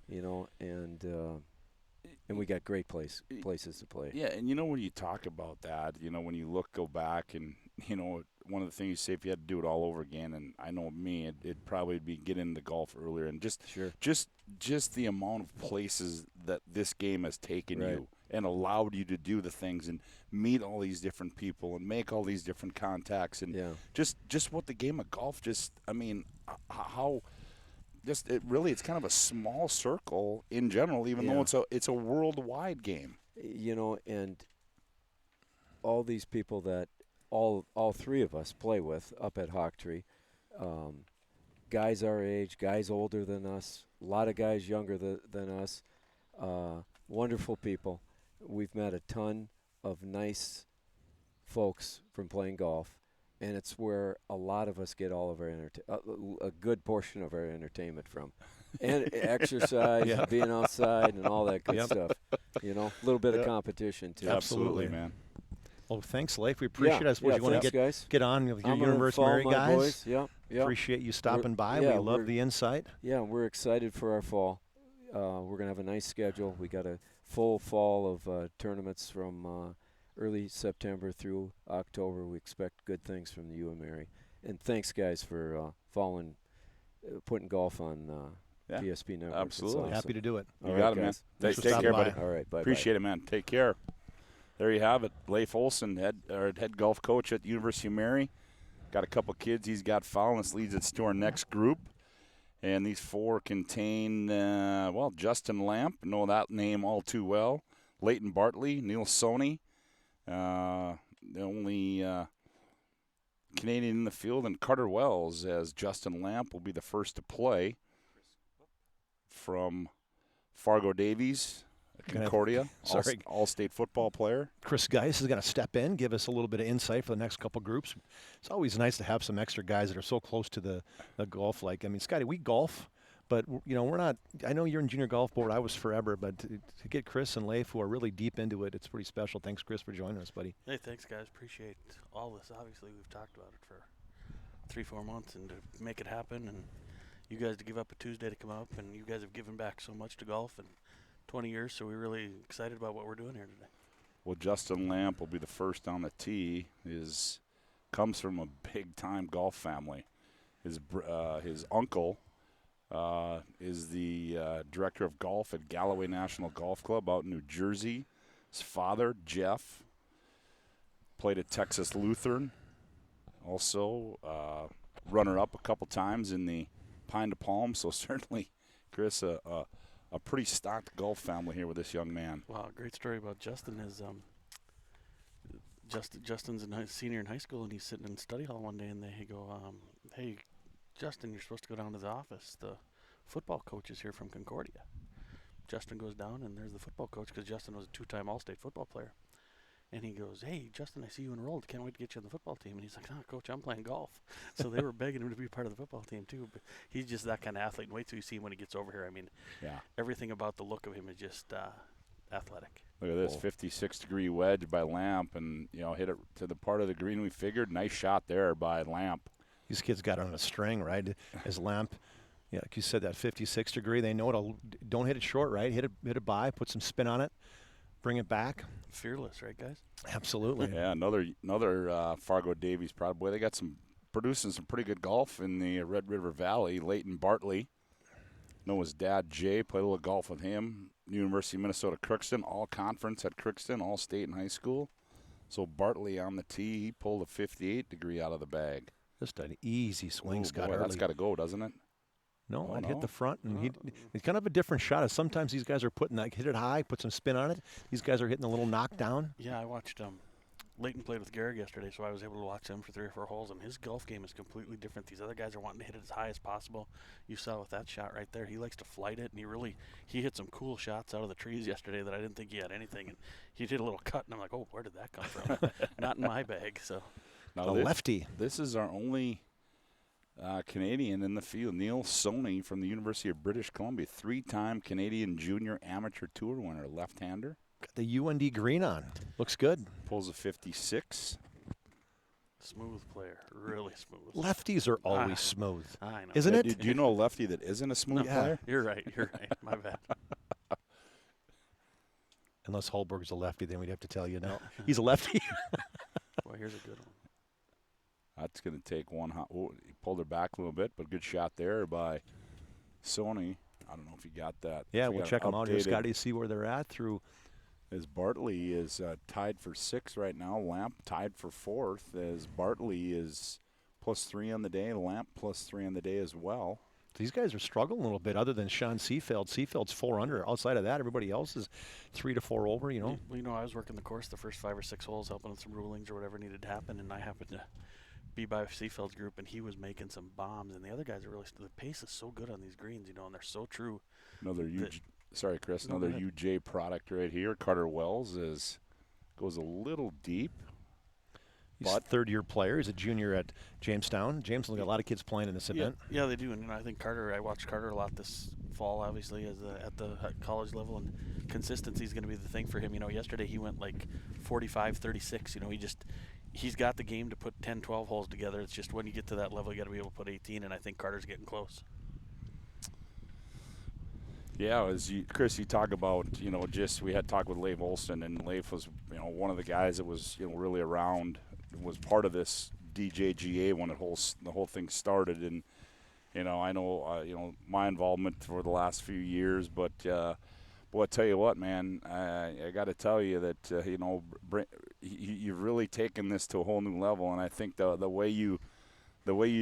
And we got great places to play. Yeah, and when you talk about that, when you go back and, one of the things you say if you had to do it all over again, and I know me, it'd probably be get into golf earlier and just the amount of places that this game has taken you and allowed you to do the things and meet all these different people and make all these different contacts and just what the game of golf how – it's kind of a small circle in general, even though it's a worldwide game. And all these people that all three of us play with up at Hawktree, guys our age, guys older than us, a lot of guys younger than us, wonderful people. We've met a ton of nice folks from playing golf. And it's where a lot of us get all of our a good portion of our entertainment from, and exercise, being outside, and all that good stuff. A little bit of competition too. Absolutely, man. Well, thanks, Leif. We appreciate it. I suppose you want to get on with your University Mary guys. Boys. Yeah. Appreciate you stopping by. We love the insight. Yeah, we're excited for our fall. We're gonna have a nice schedule. We got a full fall of tournaments from early September through October. We expect good things from the U of Mary. And thanks, guys, for putting golf on PSP Network. Absolutely. Awesome. Happy to do it. You got it, man. Take care, buddy. All right, bye. Appreciate it, man. Take care. There you have it. Leif Olson, head golf coach at the University of Mary. Got a couple kids he's got following. This leads us to our next group. And these four contain, Justin Lamp. Know that name all too well. Leighton Bartley, Neil Soney. The only Canadian in the field, and Carter Wells, as Justin Lamp will be the first to play from Fargo Davies, Concordia, all-state football player. Chris Geis is going to step in, give us a little bit of insight for the next couple groups. It's always nice to have some extra guys that are so close to the golf. Scotty, we golf. But, we're not – I know you're in junior golf board. I was forever. But to get Chris and Leif, who are really deep into it, it's pretty special. Thanks, Chris, for joining us, buddy. Hey, thanks, guys. Appreciate all this. Obviously, we've talked about it for 3-4 months, and to make it happen, and you guys to give up a Tuesday to come up, and you guys have given back so much to golf in 20 years, so we're really excited about what we're doing here today. Well, Justin Lamp will be the first on the tee. Comes from a big-time golf family. His uncle – is the director of golf at Galloway National Golf Club out in New Jersey. His father, Jeff, played at Texas Lutheran. Also, runner-up a couple times in the Pine to Palm. So certainly, Chris, a pretty stocked golf family here with this young man. Wow, great story about Justin is Justin's a senior in high school, and he's sitting in study hall one day, and they go, hey, Justin, you're supposed to go down to the office. The football coach is here from Concordia. Justin goes down, and there's the football coach, because Justin was a 2-time All-State football player. And he goes, hey, Justin, I see you enrolled. Can't wait to get you on the football team. And he's like, Coach, I'm playing golf. So they were begging him to be part of the football team, too. But he's just that kind of athlete. And wait till you see him when he gets over here. Everything about the look of him is just athletic. Look at this 56-degree wedge by Lamp, and, hit it to the part of the green we figured. Nice shot there by Lamp. These kids got on a string, right? As Lamp, like you said, that 56 degree, they know don't hit it short, right? Hit it by, put some spin on it, bring it back. Fearless, right, guys? Absolutely. Yeah, another Fargo Davies product. Boy, they got producing some pretty good golf in the Red River Valley. Leighton Bartley, know his dad Jay, played a little golf with him. University of Minnesota Crookston, all conference at Crookston, all state in high school. So Bartley on the tee, he pulled a 58 degree out of the bag. Just an easy swing, Scott. That's got to go, doesn't it? No, I'd hit the front, and it's kind of a different shot. Sometimes these guys are hit it high, put some spin on it. These guys are hitting a little knockdown. Yeah, I watched Leighton played with Garrick yesterday, so I was able to watch him for 3 or 4 holes, and his golf game is completely different. These other guys are wanting to hit it as high as possible. You saw with that shot right there, he likes to flight it, and he hit some cool shots out of the trees yesterday that I didn't think he had anything, and he did a little cut, and I'm like, oh, where did that come from? Not in my bag. So Now A lefty. This is our only Canadian in the field. Neil Soney from the University of British Columbia, 3-time Canadian Junior Amateur Tour winner, left-hander. Got the UND green on. Looks good. Pulls a 56. smooth player, really smooth. Lefties are always smooth, I know. isn't it? Do you know a lefty that isn't a smooth Yeah. player? You're right. My bad. Unless Holberg's a lefty, then we'd have to tell you no. He's a lefty. Boy, here's a good one. That's going to take one. Oh, he pulled her back a little bit, but good shot there by Sony. I don't know if he got that. Yeah, If he we'll got check them out here, updated. Scotty, see where they're at through. As Bartley is tied for 6th right now. Lamp tied for 4th as Bartley is +3 on the day. Lamp +3 on the day as well. These guys are struggling a little bit other than Sean Seafeld. Seafeld's 4 under. Outside of that, everybody else is 3 to 4 over, you know. Well, I was working the course the first 5 or 6 holes, helping with some rulings or whatever needed to happen, and I happened to be by Seafeld's group, and he was making some bombs, and the other guys are really, the pace is so good on these greens, and they're so true. Another huge, sorry, Chris, No, another go ahead. UJ product right here. Carter Wells goes a little deep. He's a third-year player. He's a junior at Jamestown. Jamestown's got a lot of kids playing in this event. Yeah, they do, and I think I watched Carter a lot this fall, obviously, at the college level, and consistency is going to be the thing for him. Yesterday he went like 45, 36. He's got the game to put 10, 12 holes together. It's just when you get to that level, you got to be able to put 18, and I think Carter's getting close. Yeah, Chris, you talk about, we had talked with Leif Olson, and Leif was, one of the guys that was, really around, was part of this DJGA when the whole thing started. And, I know, my involvement for the last few years, but, boy, I tell you what, man, I got to tell you that, you've really taken this to a whole new level. And I think the way you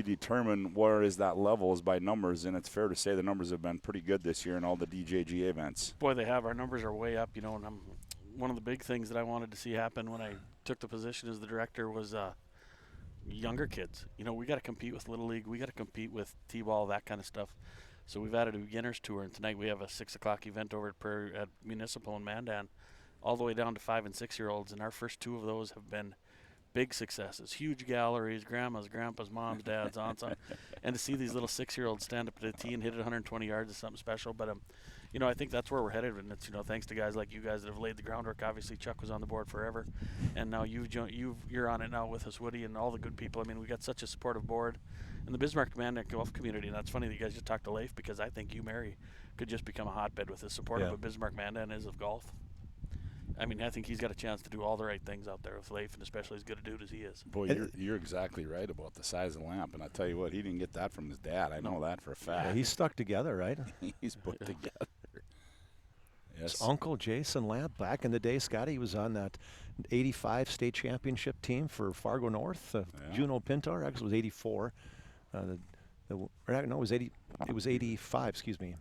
determine where is that level is by numbers, and it's fair to say the numbers have been pretty good this year in all the DJGA events. Boy, they have. Our numbers are way up, and one of the big things that I wanted to see happen when I took the position as the director was younger kids. We got to compete with Little League. We got to compete with T-ball, that kind of stuff. So we've added a beginner's tour, and tonight we have a 6 o'clock event over at Municipal in Mandan, all the way down to 5- and 6-year-olds, and our first 2 of those have been big successes, huge galleries, grandmas, grandpas, moms, dads, aunts, and to see these little 6-year-olds stand up at a tee and hit it 120 yards is something special. But I think that's where we're headed, and it's thanks to guys like you guys that have laid the groundwork. Obviously, Chuck was on the board forever, and now you're on it now with us, Woody, and all the good people. We got such a supportive board, and the Bismarck Mandan golf community. And that's funny that you guys just talked to Leif, because I think Mary could just become a hotbed with as supportive of Bismarck Mandan is of golf. I think he's got a chance to do all the right things out there with Leif, and especially as good a dude as he is. Boy, you're exactly right about the size of the lamp, and I tell you what, he didn't get that from his dad. I know that for a fact. Yeah, he's stuck together, right? He's put together. Yes. His uncle Jason Lamp, back in the day, Scotty, he was on that 85 state championship team for Fargo North. Juno Pintar, actually, was 84. It was 80. It was 85. Excuse me.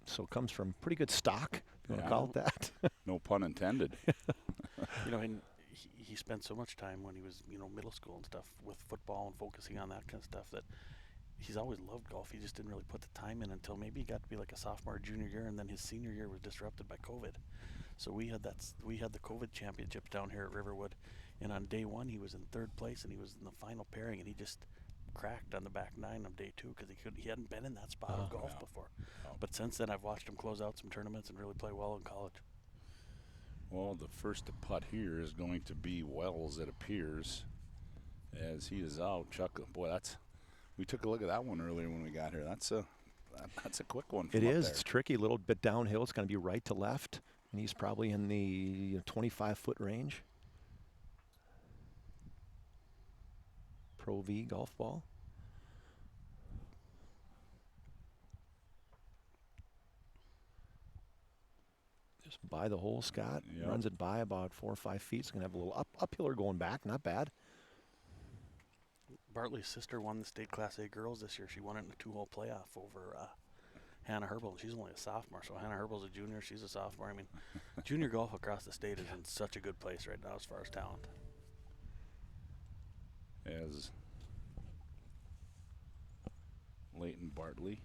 So it comes from pretty good stock. You want to call it that? No pun intended. And he spent so much time when he was, middle school and stuff with football and focusing on that kind of stuff that he's always loved golf. He just didn't really put the time in until maybe he got to be like a sophomore, junior year, and then his senior year was disrupted by COVID. So we had the COVID championships down here at Riverwood, and on day 1 he was in 3rd place, and he was in the final pairing, and he just cracked on the back 9 of day 2 because he hadn't been in that spot of golf before. But since then, I've watched him close out some tournaments and really play well in college. Well, the first to putt here is going to be Wells, it appears, as he is out. Chuck, boy, we took a look at that one earlier when we got here. That's a quick one. It is. It's tricky. A little bit downhill. It's going to be right to left, and he's probably in the 25-foot range. Pro V golf ball. Just by the hole, Scott. Yep. Runs it by about 4 or 5 feet. It's going to have a little uphill going back. Not bad. Bartley's sister won the state Class A girls this year. She won it in a 2-hole playoff over Hannah Herbal. She's only a sophomore, so Hannah Herbal's a junior. She's a sophomore. I mean, junior golf across the state is in such a good place right now as far as talent. As Leighton Bartley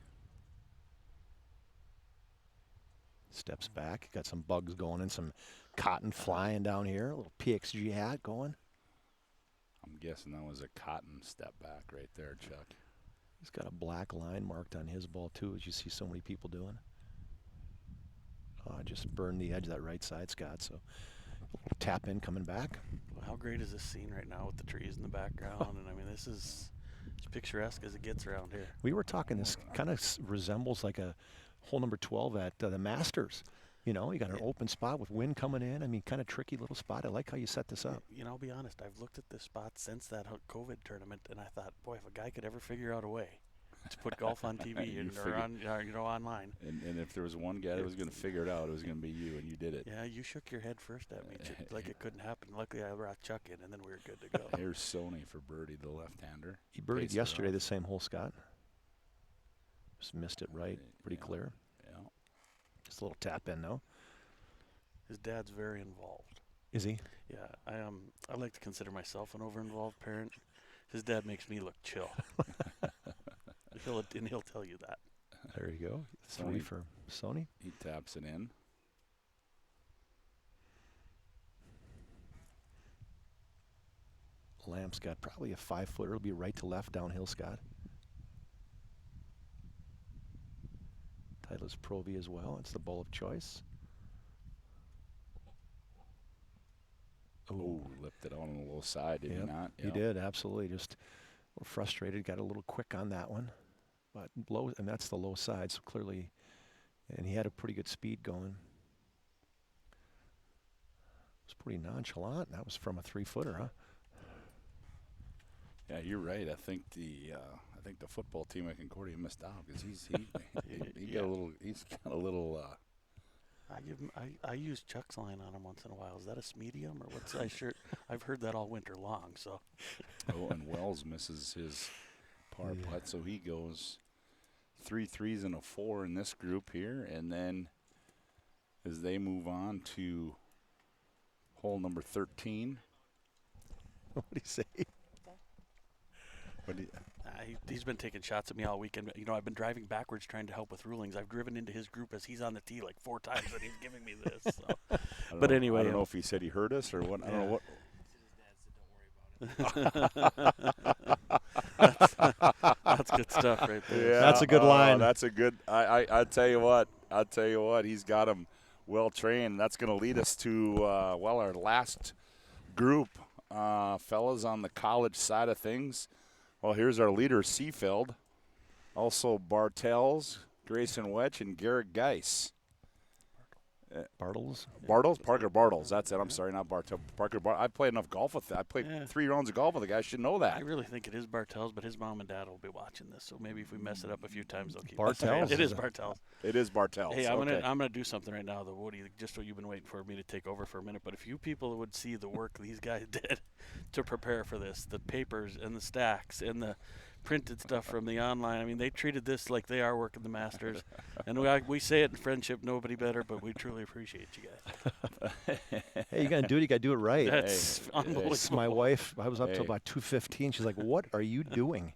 Steps back, got some bugs going and some cotton flying down here. A little PXG hat going. I'm guessing that was a cotton step back right there, Chuck. He's got a black line marked on his ball too, as you see so many people doing. Just burned the edge of that right side, Scott. So tap in coming back. Well, how great is this scene right now with the trees in the background? And I mean, this is as picturesque as it gets around here. We were talking, this kind of resembles like a hole number 12 at the Masters. You know, you got an open spot with wind coming in. I mean, kind of tricky little spot. I like how you set this up. You know, I'll be honest. I've looked at this spot since that COVID tournament, and I thought, boy, if a guy could ever figure out a way to put golf on TV or on, online. And if there was one guy that was going to figure it out, it was going to be you, and you did it. Yeah, you shook your head first at me, like it couldn't happen. Luckily, I brought Chuck in, and then we were good to go. Here's Sony for birdie, the left-hander. He birdied Pacer yesterday off. the same hole, Scott. Just missed it right, pretty clear. Yeah. Just a little tap in, though. His dad's very involved. Is he? Yeah, I like to consider myself an over-involved parent. His dad makes me look chill. He'll tell you that. There you go. 3 for Sony. He taps it in. Lamp's got probably a 5-footer. It'll be right to left downhill, Scott. Titleist Pro V as well. It's the ball of choice. Oh, lipped it on the low side, did he not? He did, absolutely. Just a little frustrated. Got a little quick on that one. But low, and that's the low side, so clearly, and he had a pretty good speed going. It was pretty nonchalant. That was from a 3-footer, huh? Yeah, you're right. I think the football team at Concordia missed out because he's got a little. I use Chuck's line on him once in a while. Is that a medium or what's I sure I've heard that all winter long. So. Oh, and Wells misses his par putt, so he goes 3 3s and a 4 in this group here, and then as they move on to hole number 13. What do you say? He's been taking shots at me all weekend. You know, I've been driving backwards trying to help with rulings. I've driven into his group as he's on the tee like 4 times, and he's giving me this. So. But anyway, I don't know if he said he heard us or what. Yeah. I don't know what. That's good stuff right there. Yeah, that's a good line. That's a good. I tell you what. He's got him well trained. That's going to lead us to our last group, fellas, on the college side of things. Well, here's our leader, Seafeld. Also Bartels, Grayson Wetch, and Garrett Geis. Bartles? Parker Bartles. That's it. I'm sorry, not Bartels. Parker Bartles. I played enough golf with that. I played 3 rounds of golf with the guy. I should know that. I really think it is Bartels, but his mom and dad will be watching this, so maybe if we mess it up a few times, they'll keep Bartels? It is Bartels. It is Bartels. Hey, I'm gonna do something right now, though, Woody. Just so you've been waiting for me to take over for a minute, but if you people would see the work these guys did to prepare for this, the papers and the stacks and the printed stuff from the online. I mean, they treated this like they are working the Masters. And we say it in friendship, nobody better, but we truly appreciate you guys. Hey, you got to do it. You got to do it right. That's unbelievable. It's my wife. I was up till about 2:15. She's like, what are you doing?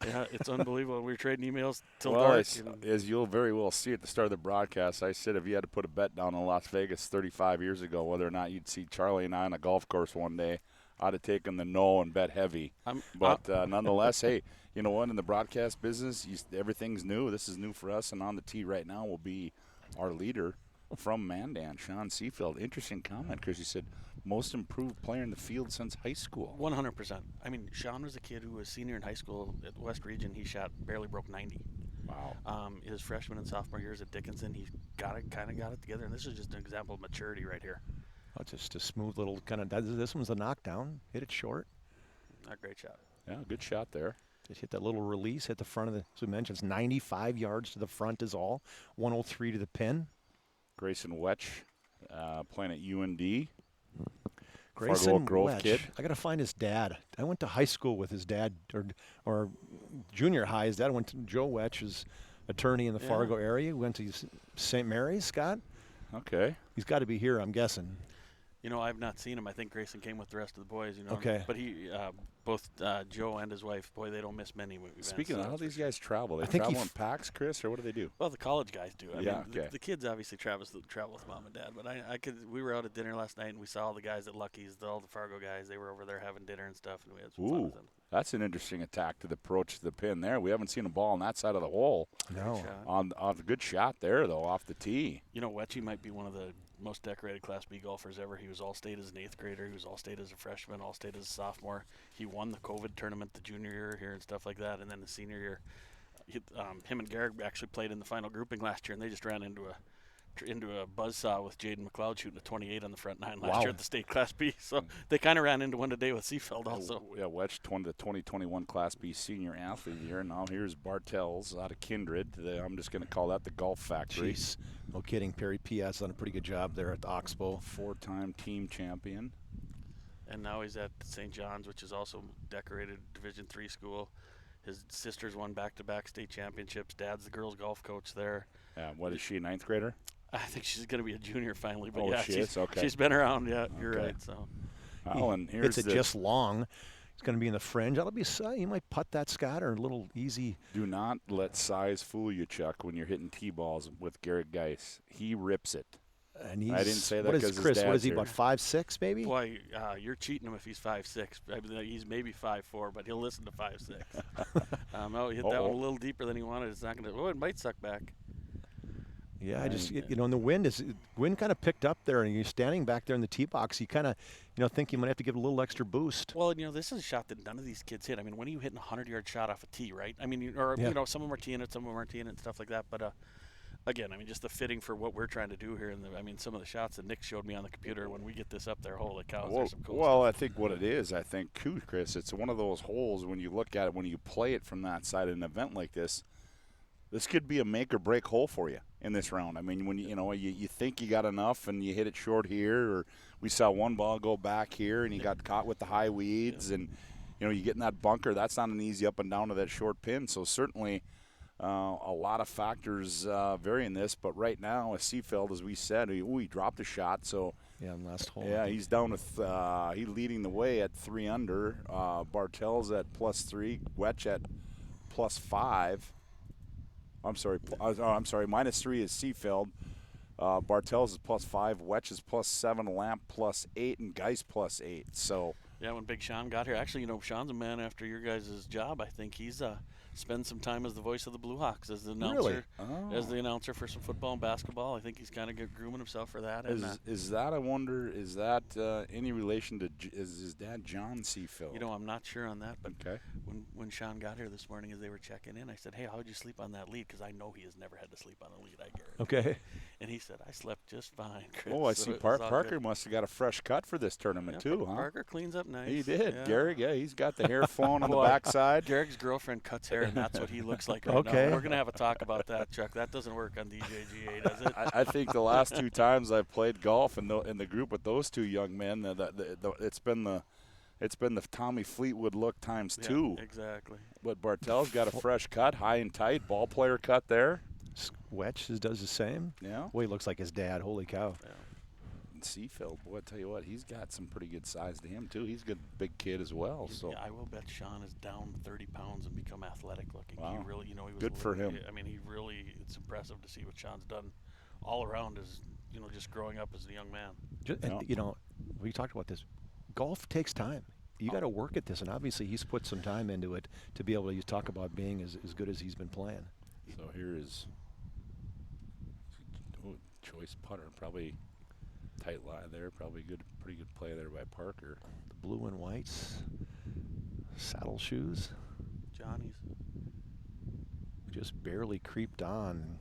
Yeah, it's unbelievable. We were trading emails till Well, dark. as you'll very well see at the start of the broadcast, I said if you had to put a bet down in Las Vegas 35 years ago, whether or not you'd see Charlie and I on a golf course one day, I'd have taken the no and bet heavy. But nonetheless, hey, you know what? In the broadcast business, everything's new. This is new for us. And on the tee right now will be our leader from Mandan, Sean Seafeld. Interesting comment because you said most improved player in the field since high school. 100%. I mean, Sean was a kid who was senior in high school at West Region. He barely broke 90. Wow. His freshman and sophomore years at Dickinson, he kind of got it together. And this is just an example of maturity right here. Oh, just a smooth little kind of. This one's a knockdown. Hit it short. A great shot. Yeah, good shot there. Just hit that little release, hit the front of the. As we mentioned, it's 95 yards to the front is all. 103 to the pin. Grayson Wetch playing at UND. Grayson Grove Wetch. kid. I got to find his dad. I went to high school with his dad, or junior high. His dad went to Joe Wetch, his attorney in the Fargo area. Went to St. Mary's, Scott. Okay. He's got to be here, I'm guessing. You know, I've not seen him. I think Grayson came with the rest of the boys, you know. Okay. But he, both Joe and his wife, boy, they don't miss many events. Speaking of how these guys travel, they I think travel in packs, Chris, or what do they do? Well, the college guys do. I Yeah, mean, okay. the kids obviously travel with mom and dad. But we were out at dinner last night, and we saw all the guys at Lucky's, all the Fargo guys. They were over there having dinner and stuff, and we had some fun with them. That's an interesting attack to the approach to the pin there. We haven't seen a ball on that side of the hole. No. On a good shot there, though, off the tee. You know, Wetchy might be one of the most decorated Class B golfers ever. He was All-State as an 8th grader. He was All-State as a freshman, All-State as a sophomore. He won the COVID tournament the junior year here and stuff like that. And then the senior year, him and Garrick actually played in the final grouping last year, and they just ran into a buzzsaw with Jaden McLeod shooting a 28 on the front nine last year at the state Class B. So they kind of ran into one today with Seafeld also. Yeah, Wetch won the 2021 Class B Senior Athlete of the Year. Now here's Bartels out of Kindred. I'm just going to call that the Golf Factory. Jeez. No kidding. Perry P.S. done a pretty good job there at the Oxbow. 4-time team champion. And now he's at St. John's, which is also decorated Division III school. His sister's won back-to-back state championships. Dad's the girls' golf coach there. What is she, a 9th grader? I think she's going to be a junior finally, but she's been around. Yeah, you're right. So, and here's hits it just long. It's going to be in the fringe. That'll be you might putt that, Scott, or a little easy. Do not let size fool you, Chuck, when you're hitting tee balls with Garrett Geis. He rips it. And I didn't say that what because is Chris? What is he, here. about 5'6", maybe? boy, you're cheating him if he's 5'6". I mean, he's maybe 5'4", but he'll listen to 5'6". He hit that one a little deeper than he wanted. It's not going to. Oh, it might suck back. Yeah, and the wind kind of picked up there, and you're standing back there in the tee box. You kind of, think you might have to give it a little extra boost. Well, this is a shot that none of these kids hit. I mean, when are you hitting a 100-yard shot off a tee, right? I mean, some of them are teeing it, some of them aren't teeing it, and stuff like that. But again, I mean, just the fitting for what we're trying to do here. And some of the shots that Nick showed me on the computer when we get this up there, holy cow, there's some cool stuff. I think what it is, too, Chris, it's one of those holes when you look at it, when you play it from that side of an event like this. This could be a make or break hole for you in this round. I mean, when you think you got enough and you hit it short here, or we saw one ball go back here and you got caught with the high weeds, and you get in that bunker. That's not an easy up and down to that short pin. So certainly a lot of factors vary in this. But right now, Seafeld, as we said, he dropped a shot. So last hole. Yeah, he's down with he's leading the way at 3 under. Bartels at +3, Wetch at +5. I'm sorry, -3 is Seafeld. Bartels is +5, Wetch is +7, Lamp +8, and Geis +8. So yeah, when Big Sean got here, actually, Sean's a man after your guys' job. I think he's spend some time as the voice of the Blue Hawks, as the announcer, as the announcer for some football and basketball. I think he's kind of grooming himself for that. Is that, I wonder, is that any relation to his dad, John Seafield? I'm not sure on that, but okay. when Sean got here this morning as they were checking in, I said, hey, how'd you sleep on that lead? Because I know he has never had to sleep on a lead, I guarantee. Okay. And he said, I slept just fine, Chris. Oh, I see. Parker must have got a fresh cut for this tournament, too, huh? Parker cleans up nice. He did. Yeah. Garrick, he's got the hair flowing on the backside. Garrick's girlfriend cuts hair, and that's what he looks like right now. We're going to have a talk about that, Chuck. That doesn't work on DJGA, does it? I think the last 2 times I've played golf in the group with those 2 young men, it's been the Tommy Fleetwood look times 2. Exactly. But Bartel's got a fresh cut, high and tight, ball player cut there. Wetch does the same. Yeah. Well, he looks like his dad. Holy cow. Yeah. And Seafield, boy, I tell you what, he's got some pretty good size to him too. He's a good big kid as well. So I will bet Sean is down 30 pounds and become athletic looking. Wow. He really, he was good for him. I mean, it's impressive to see what Sean's done all around as just growing up as a young man. We talked about this. Golf takes time. You got to work at this, and obviously he's put some time into it to be able to talk about being as good as he's been playing. So here is choice putter, probably tight lie there, probably pretty good play there by Parker. The blue and whites, saddle shoes. Johnny's. Just barely creeped on.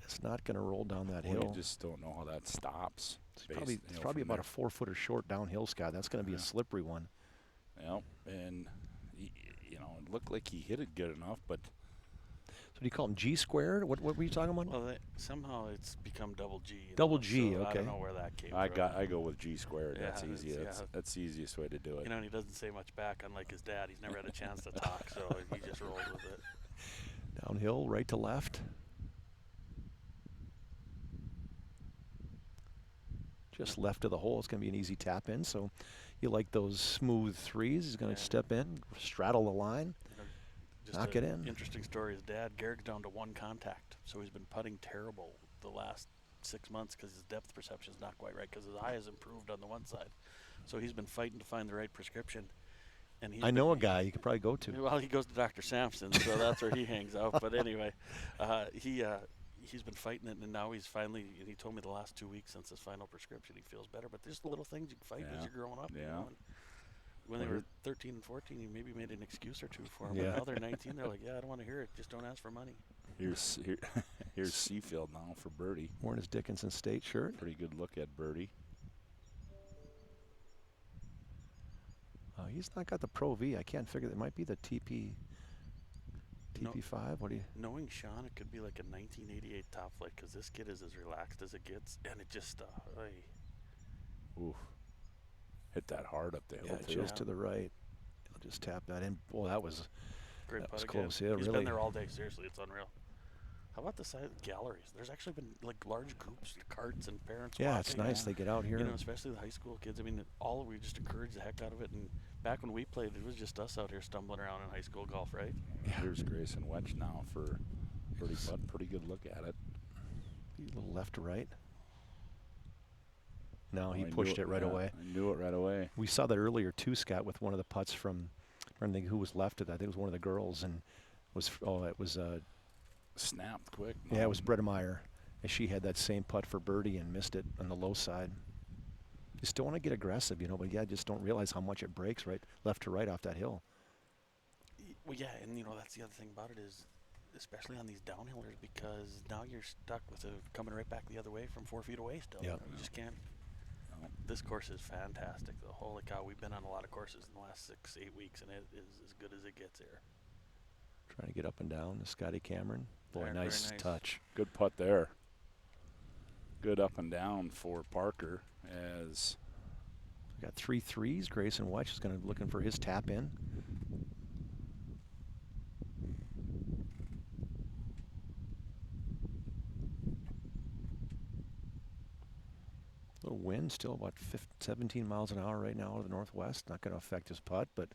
It's not going to roll down that hill. You just don't know how that stops. It's probably about a 4-footer short downhill, Scott. That's going to be a slippery one. Yep, and it looked like he hit it good enough, but. So do you call him G squared? What were you talking about? Well, somehow it's become double G. Double G, so okay. I don't know where that came from. I go with G squared. Yeah, that's easy. That's the easiest way to do it. And he doesn't say much back, unlike his dad. He's never had a chance to talk, so he just rolls with it. Downhill, right to left. Just left of the hole. It's going to be an easy tap in. So you like those smooth threes. He's going to step in, straddle the line, Just knock it in. Interesting story. His dad, Garrick's down to one contact, so he's been putting terrible the last 6 months because his depth perception is not quite right because his eye has improved on the one side. So he's been fighting to find the right prescription. And I know a guy you could probably go to. Well, he goes to Dr. Sampson, so that's where he hangs out. But anyway, he's been fighting it, and now he's finally. And he told me the last 2 weeks since his final prescription, he feels better. But there's the little things you can fight as you're growing up. Yeah. You know, and when they were 13 and 14, he maybe made an excuse or two for him. Yeah. But now they're 19. They're like, yeah, I don't want to hear it. Just don't ask for money. Here's Seafield now for birdie. Wearing his Dickinson State shirt. Pretty good look at birdie. He's not got the Pro V. I can't figure. It might be the TP5. What do you? Knowing Sean, it could be like a 1988 Top Flight because this kid is as relaxed as it gets, and it just Oof. Hit that hard up the hill, Yeah, too. just to the right. He'll just tap that in. Well, that was great that was putt again. close. Yeah, He's really. been there all day. Seriously, it's unreal. How about the side of the galleries? There's actually been like large groups, carts, and parents. Yeah, it's walking. nice. They get out here. You know, especially the high school kids. I mean, we just encourage the heck out of it. And back when we played, it was just us out here stumbling around in high school golf, right? Here's Grayson Wedge now for birdie putt. Pretty good look at it. A little left to right. No, he I pushed knew it right away. I knew it right away. We saw that earlier too, Scott, with one of the putts from. I don't think who was left of that. I think it was one of the girls, and it was Snapped quick. yeah, it was Bretta Meyer, and she had that same putt for birdie and missed it on the low side. You still want to get aggressive, you know, but yeah, just don't realize how much it breaks right left to right off that hill. Well, yeah, and you know that's the other thing about it is, especially on these downhillers, because now you're stuck with it coming right back the other way from 4 feet away still. Yeah. You just can't. This course is fantastic. Though. Holy cow, we've been on a lot of courses in the last 6-8 weeks, and it is as good as it gets here. Trying to get up and down to Scotty Cameron. Boy, Very nice nice. touch. Good putt there. Good up and down for Parker as We got 3 threes. Grayson Wedge is going to looking for his tap in. Little wind, still about 17 miles an hour right now out of the northwest. Not going to affect his putt, but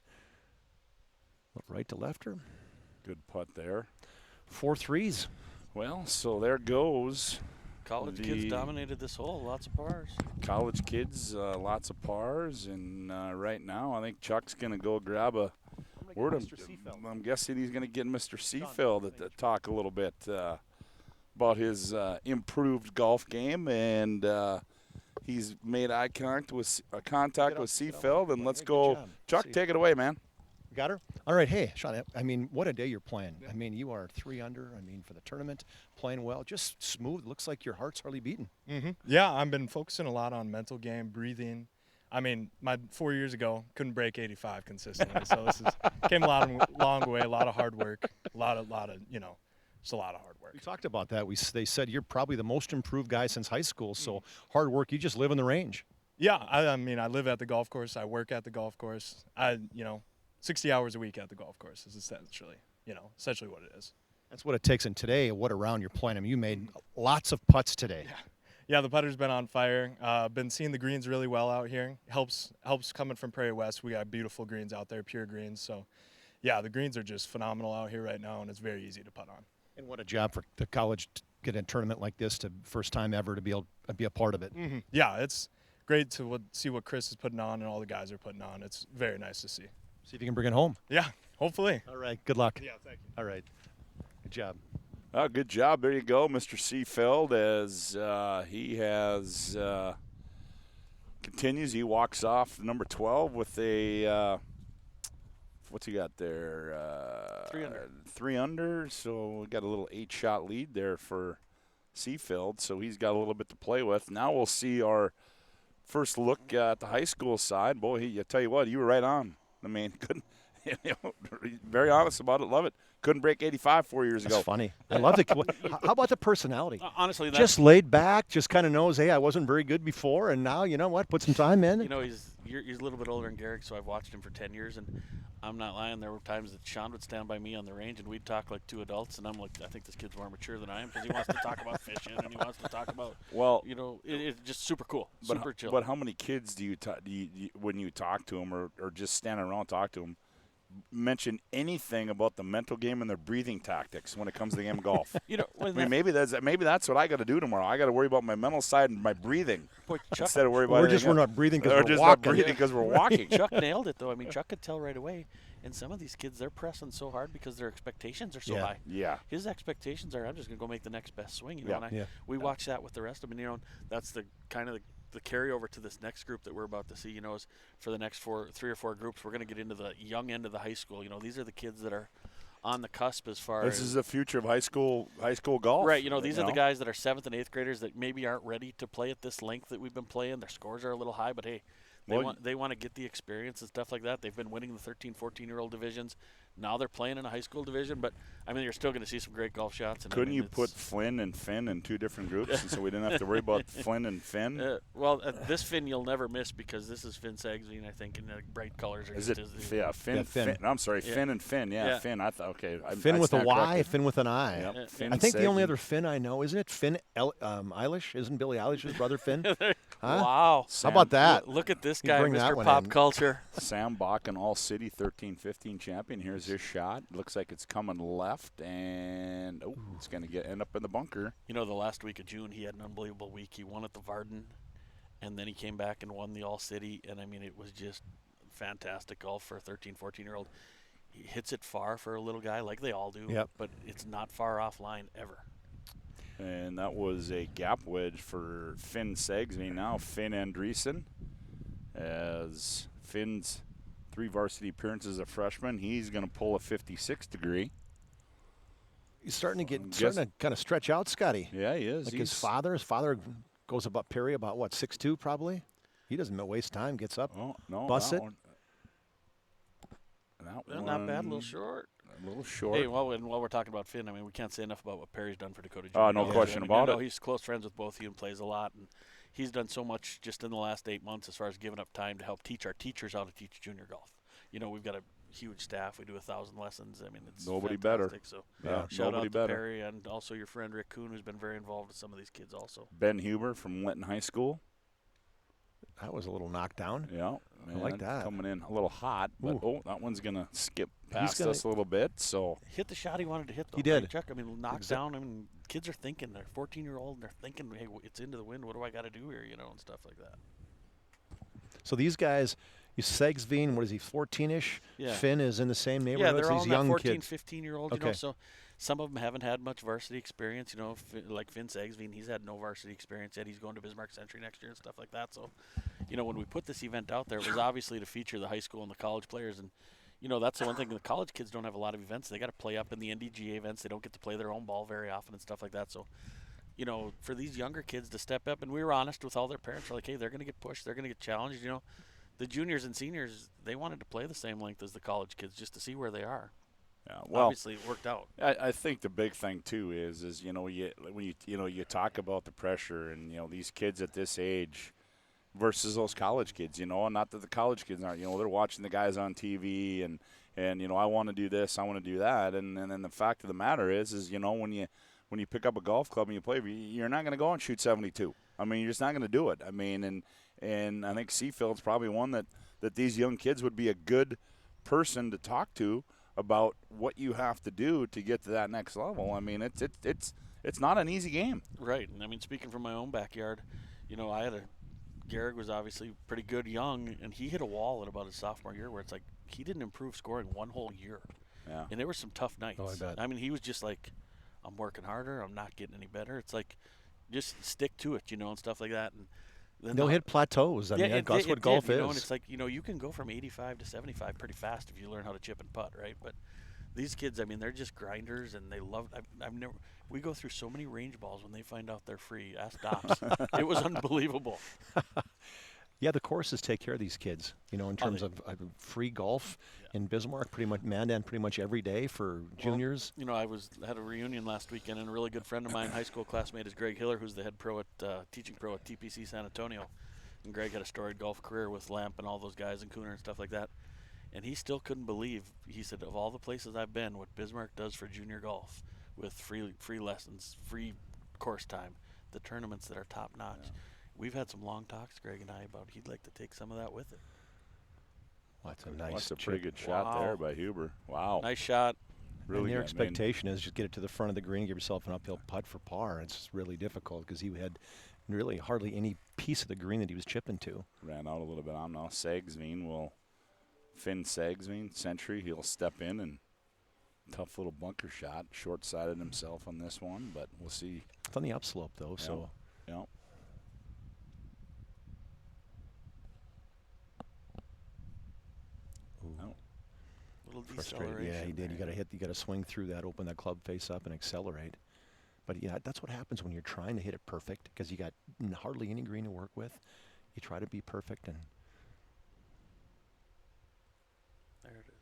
right to lefter. good putt there. 4 threes. Well, so there goes. College kids The- dominated this hole. Lots of pars. College kids, lots of pars, and right now I think Chuck's going to go grab a word. I'm guessing he's going to get Mr. Seafield to talk a little bit about his improved golf game, and he's made eye contact with Seafield, and let's go. Chuck, take it away, man. Got her? All right. Hey, Sean, I mean, what a day you're playing. I mean, you are 3 under. I mean, for the tournament, playing well. Just smooth. Looks like your heart's hardly beating. Yeah, I've been focusing a lot on mental game, breathing. I mean, my 4 years ago, couldn't break 85 consistently. So this came a long way, a lot of hard work, a lot of, just a lot of hard work. We talked about that. They said you're probably the most improved guy since high school. So hard work. You just live in the range. Yeah, I mean, I live at the golf course. I work at the golf course. 60 hours a week at the golf course is essentially what it is. That's what it takes. And today, what a round you're playing. I mean, you made lots of putts today. Yeah, the putter's been on fire. Been seeing the greens really well out here. Helps coming from Prairie West. We got beautiful greens out there, pure greens. So, yeah, the greens are just phenomenal out here right now, and it's very easy to putt on. And what a job for the college to get a tournament like this, to first time ever to be able to be a part of it. Yeah, it's great to see what Chris is putting on and all the guys are putting on. It's very nice to see. See if you can bring it home. Yeah, hopefully. All right. Good luck. Yeah, thank you. All right. Good job. Good job. There you go, Mr. Seafield, as he has continues. He walks off number 12 with a what's he got there? 3 under. 3 under. So we got a little 8-shot lead there for Seafield. So he's got a little bit to play with. Now we'll see our first look at the high school side. Boy, I tell you what, you were right on. I mean, very honest about it. Love it. Couldn't break 85 4 years That's ago. funny. I love the. How about the personality? Honestly, that's, Just laid back, just kind of knows, hey, I wasn't very good before, and now, you know what, put some time in. you know, he's a little bit older than Garrick, so I've watched him for 10 years, and I'm not lying. There were times that Sean would stand by me on the range, and we'd talk like two adults, and I'm like, I think this kid's more mature than I am because he wants to talk about fishing and he wants to talk about, you know, it's just super cool, super chill. But how many kids do you when you talk to them or just standing around talk to them, mention anything about the mental game and their breathing tactics when it comes to the game of golf? You know, I mean, maybe that's what I got to do tomorrow. I got to worry about my mental side and my breathing Boy, instead of worry about. We're not breathing because we're just walking. not breathing because we're walking. Chuck nailed it, though. I mean, Chuck could tell right away. And some of these kids, they're pressing so hard because their expectations are so high. Yeah. His expectations are, I'm just going to go make the next best swing. You know, Yeah. and we watch that with the rest of them. And, you know, that's the kind of the carryover to this next group that we're about to see. You know, is for the next 3 or 4 groups, we're going to get into the young end of the high school. You know, these are the kids that are on the cusp as far as this is the future of high school golf. Right, you know, these are the guys that are 7th and 8th graders that maybe aren't ready to play at this length that we've been playing. Their scores are a little high, but hey, they want to get the experience and stuff like that. They've been winning the 13, 14-year-old divisions. Now they're playing in a high school division, but I mean, you're still going to see some great golf shots. And Couldn't you put Flynn and Finn in 2 different groups, and so we didn't have to worry about Flynn and Finn? This Finn you'll never miss because this is Finn Sagsveen, I think, in the bright colors. Is it? Yeah, Finn. Finn. I'm sorry, Finn and Finn. Yeah, Finn. I thought Finn with a Y, corrected. Finn with an I. Yep. Finn I think the only Sagsveen. other Finn I know, isn't it Finn Eilish? Isn't Billie Eilish's brother Finn? Huh? Wow. How about that? Look at this You guy, bring that Mr. one Pop in. Culture. Sam Bakken, All-City 13-15 champion. Here's his shot. Looks like it's coming left, and it's going to end up in the bunker. You know, the last week of June, he had an unbelievable week. He won at the Varden, and then he came back and won the All-City, and, I mean, it was just fantastic golf for a 13, 14-year-old. He hits it far for a little guy, like they all do, but it's not far offline ever. And that was a gap wedge for Finn Sagsveen. Now Finn Andreessen, as Finn's 3 varsity appearances as a freshman, he's going to pull a 56 degree. He's starting to kind of stretch out, Scotty. Yeah, he is. Like his father goes about Perry about what, 6'2" probably. He doesn't waste time. Gets up, busts it. Not bad, a little short. A little short. Hey, while we're talking about Finn, I mean, we can't say enough about what Perry's done for Dakota Junior. Oh, no question about it. He's close friends with both of you and plays a lot, and he's done so much just in the last 8 months as far as giving up time to help teach our teachers how to teach junior golf. You know, we've got a huge staff. We do 1,000 lessons. I mean, it's nobody fantastic. better. So shout out to better. Perry and also your friend Rick Kuhn, who's been very involved with some of these kids also. Ben Huber from Linton High School. That was a little knockdown. Yeah, I like that. Coming in a little hot, but that one's gonna skip past gonna us a little bit. So hit the shot he wanted to hit. Though. He did. Right, Chuck. I mean, knocked down. I mean, kids are thinking. They're 14-year-old, and they're thinking, "Hey, it's into the wind. What do I got to do here?" You know, and stuff like that. So these guys, Sagsveen, what is he, 14-ish? Yeah. Finn is in the same neighborhood. Yeah, they're all these in that young 14, kids. 15-year-old. You know, so some of them haven't had much varsity experience. You know, like Finn Sagsveen, he's had no varsity experience yet. He's going to Bismarck Century next year and stuff like that. So, you know, when we put this event out there, it was obviously to feature the high school and the college players. And, you know, that's the one thing. The college kids don't have a lot of events. They got to play up in the Ndga events. They don't get to play their own ball very often and stuff like that. So, you know, for these younger kids to step up, and we were honest with all their parents. We're like, hey, they're going to get pushed. They're going to get challenged. You know, the juniors and seniors, they wanted to play the same length as the college kids just to see where they are. Yeah, well, obviously it worked out. I think the big thing too is you know when you talk about the pressure and you know these kids at this age versus those college kids, you know, and not that the college kids aren't, you know, they're watching the guys on TV and you know I want to do this, I want to do that, and then the fact of the matter is you know when you pick up a golf club and you play, you're not going to go and shoot 72. I mean, you're just not going to do it. I mean, and I think Seafield's probably one that these young kids would be a good person to talk to about what you have to do to get to that next level. I mean, it's not an easy game. Right. And I mean, speaking from my own backyard, you know, Garrick was obviously pretty good young, and he hit a wall at about his sophomore year where it's like he didn't improve scoring one whole year. Yeah. And there were some tough nights. Oh, I bet. I mean, he was just like, I'm working harder. I'm not getting any better. It's like, just stick to it, you know, and stuff like that. And then they'll hit plateaus. I mean, that's what golf is. You know, and it's like, you know, you can go from 85 to 75 pretty fast if you learn how to chip and putt, right? But these kids, I mean, they're just grinders, and they love. We go through so many range balls when they find out they're free. Ask Dops. It was unbelievable. Yeah, the courses take care of these kids, in terms of free golf in Bismarck, Mandan pretty much every day for juniors. I had a reunion last weekend, and a really good friend of mine, high school classmate, is Greg Hiller, who's the head pro at teaching pro at TPC San Antonio. And Greg had a storied golf career with Lamp and all those guys and Cooner and stuff like that. And he still couldn't believe, he said, of all the places I've been, what Bismarck does for junior golf with free lessons, free course time, the tournaments that are top notch. Yeah. We've had some long talks, Greg and I, about he'd like to take some of that with it. That's a pretty good shot there by Huber. Wow. Nice shot. Really, and your expectation is just get it to the front of the green, give yourself an uphill putt for par. It's really difficult because he had really hardly any piece of the green that he was chipping to. Ran out a little bit on now. Finn Sagsveen, Century, he'll step in and tough little bunker shot. Short-sided himself on this one, but we'll see. It's on the upslope, though, so. Yeah. Little deceleration. Yeah, he did. You got to swing through that, open that club face up, and accelerate. But yeah, that's what happens when you're trying to hit it perfect because you got hardly any green to work with. You try to be perfect, and there it is.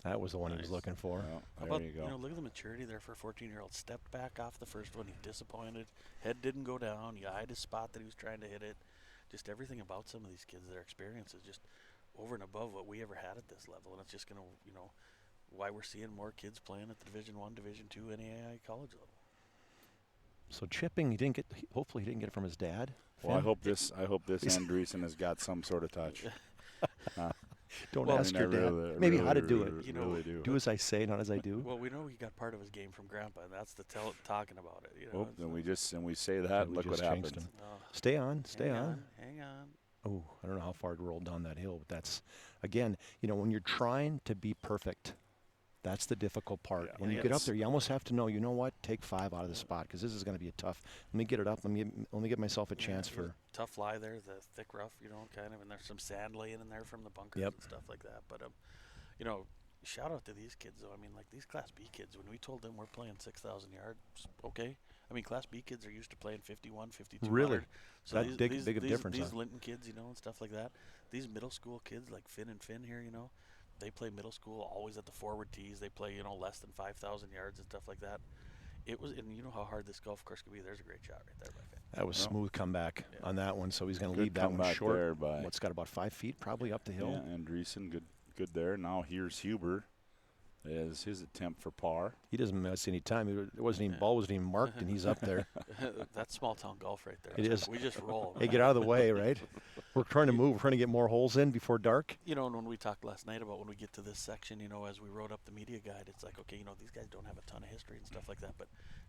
That was the one he was looking for. Well, there you go. Look at the maturity there for a 14-year-old. Stepped back off the first one. He's disappointed. Head didn't go down. He eyed his spot that he was trying to hit it. Just everything about some of these kids, their experience is just over and above what we ever had at this level. And it's just going to, why we're seeing more kids playing at the Division I, Division II, NAIA college level. So chipping, hopefully he didn't get it from his dad. Well, I hope this Andreessen has got some sort of touch. Don't ask your dad. Maybe how to do it. Do as I say, not as I do. Well, we know he got part of his game from Grandpa, and that's talking about it. And we say that, and look what happens. Stay on. Hang on. Oh, I don't know how far it rolled down that hill, but that's, again, when you're trying to be perfect, that's the difficult part. Yeah, when you get up there, you almost have to know, you know what, take 5 out of the spot because this is going to be a tough. Let me get it up. Let me give myself a chance for. Tough lie there, the thick rough, kind of, and there's some sand laying in there from the bunkers and stuff like that. But, shout out to these kids, though. I mean, like these Class B kids, when we told them we're playing 6,000 yards, okay. I mean, Class B kids are used to playing 51, 52. Really? So that big of difference. These Linton kids, and stuff like that. These middle school kids like Finn here, they play middle school always at the forward tees. They play, less than 5,000 yards and stuff like that. It was, and you know how hard this golf course could be. There's a great shot right there by Finn. That was smooth comeback on that one. So he's going to leave that one short. There by what's got about 5 feet probably up the hill. Yeah, Andreessen, good there. Now here's Huber. Is his attempt for par. He doesn't miss any time. Ball wasn't even marked, and he's up there. That's small town golf right there. It is. We just roll. Hey, get out of the way, right? We're trying to move. We're trying to get more holes in before dark. And when we talked last night about when we get to this section, as we wrote up the media guide, it's like, okay, these guys don't have a ton of history and stuff like that, but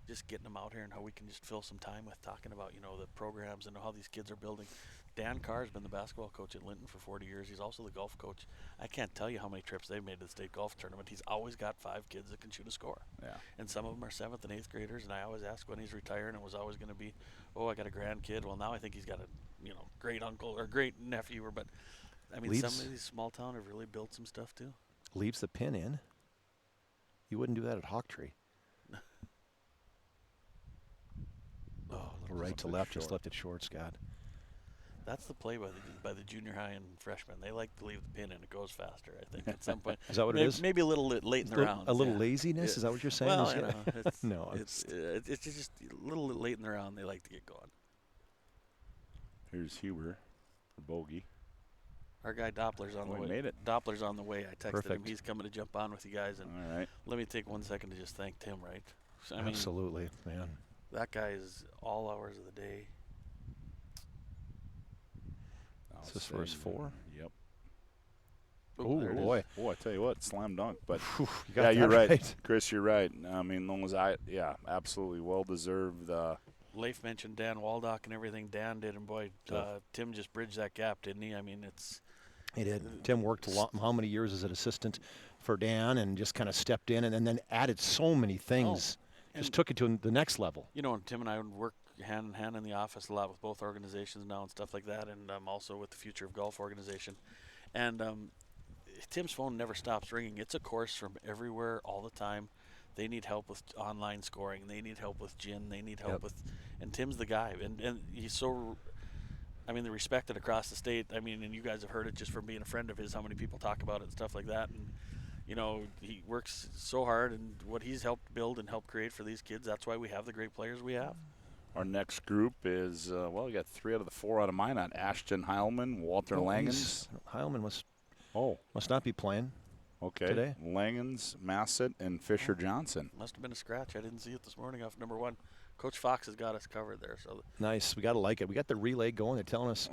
just getting them out here and how we can just fill some time with talking about, the programs and how these kids are building. Dan Carr's been the basketball coach at Linton for 40 years. He's also the golf coach. I can't tell you how many trips they've made to the state golf tournament. He's always got 5 kids that can shoot a score. Yeah. And some of them are 7th and 8th graders, and I always ask when he's retiring. It was always going to be, I got a grandkid. Well, now I think he's got a, great uncle or great nephew. But, I mean, some of these small town have really built some stuff, too. Leaves the pin in. You wouldn't do that at Hawktree. Right to left, just left it short, Scott. That's the play by the junior high and freshmen. They like to leave the pin and it goes faster, I think, at some point. Is that what it is? Maybe a little late in the round. A little laziness? Is that what you're saying? Well, it's, no. It's just a little late in the round. They like to get going. Here's Huber for bogey. Our guy Doppler's on the way. Made it. Doppler's on the way. I texted him. Perfect. He's coming to jump on with you guys. And all right. Let me take 1 second to just thank Tim, right? Absolutely, man. That guy is all hours of the day. Is this first 4? Yep. Oh, boy. Oh, I tell you what, slam dunk. But yeah, you're right. Chris, you're right. I mean, absolutely well-deserved. Leif mentioned Dan Waldock and everything Dan did, and boy, Tim just bridged that gap, didn't he? I mean, He did. Tim worked a lot. How many years as an assistant for Dan and just kind of stepped in and then added so many things. Just took it to the next level. And Tim and I would work hand in hand in the office a lot with both organizations now and stuff like that, and also with the Future of Golf organization. And Tim's phone never stops ringing. It's a course from everywhere all the time. They need help with online scoring. They need help with gin. They need help with – and Tim's the guy. And he's so I mean, they're respected across the state. I mean, and you guys have heard it just from being a friend of his, how many people talk about it and stuff like that. And, you know, he works so hard, and what he's helped build and help create for these kids, that's why we have the great players we have. Our next group is, well, we got 3 out of the 4 out of Minot. Ashton Heilman, Walter Langens. Heilman must not be playing today. Langens, Massett, and Fisher Johnson. Must have been a scratch. I didn't see it this morning off number 1. Coach Fox has got us covered there. So nice. We got to like it. We got the relay going. They're telling us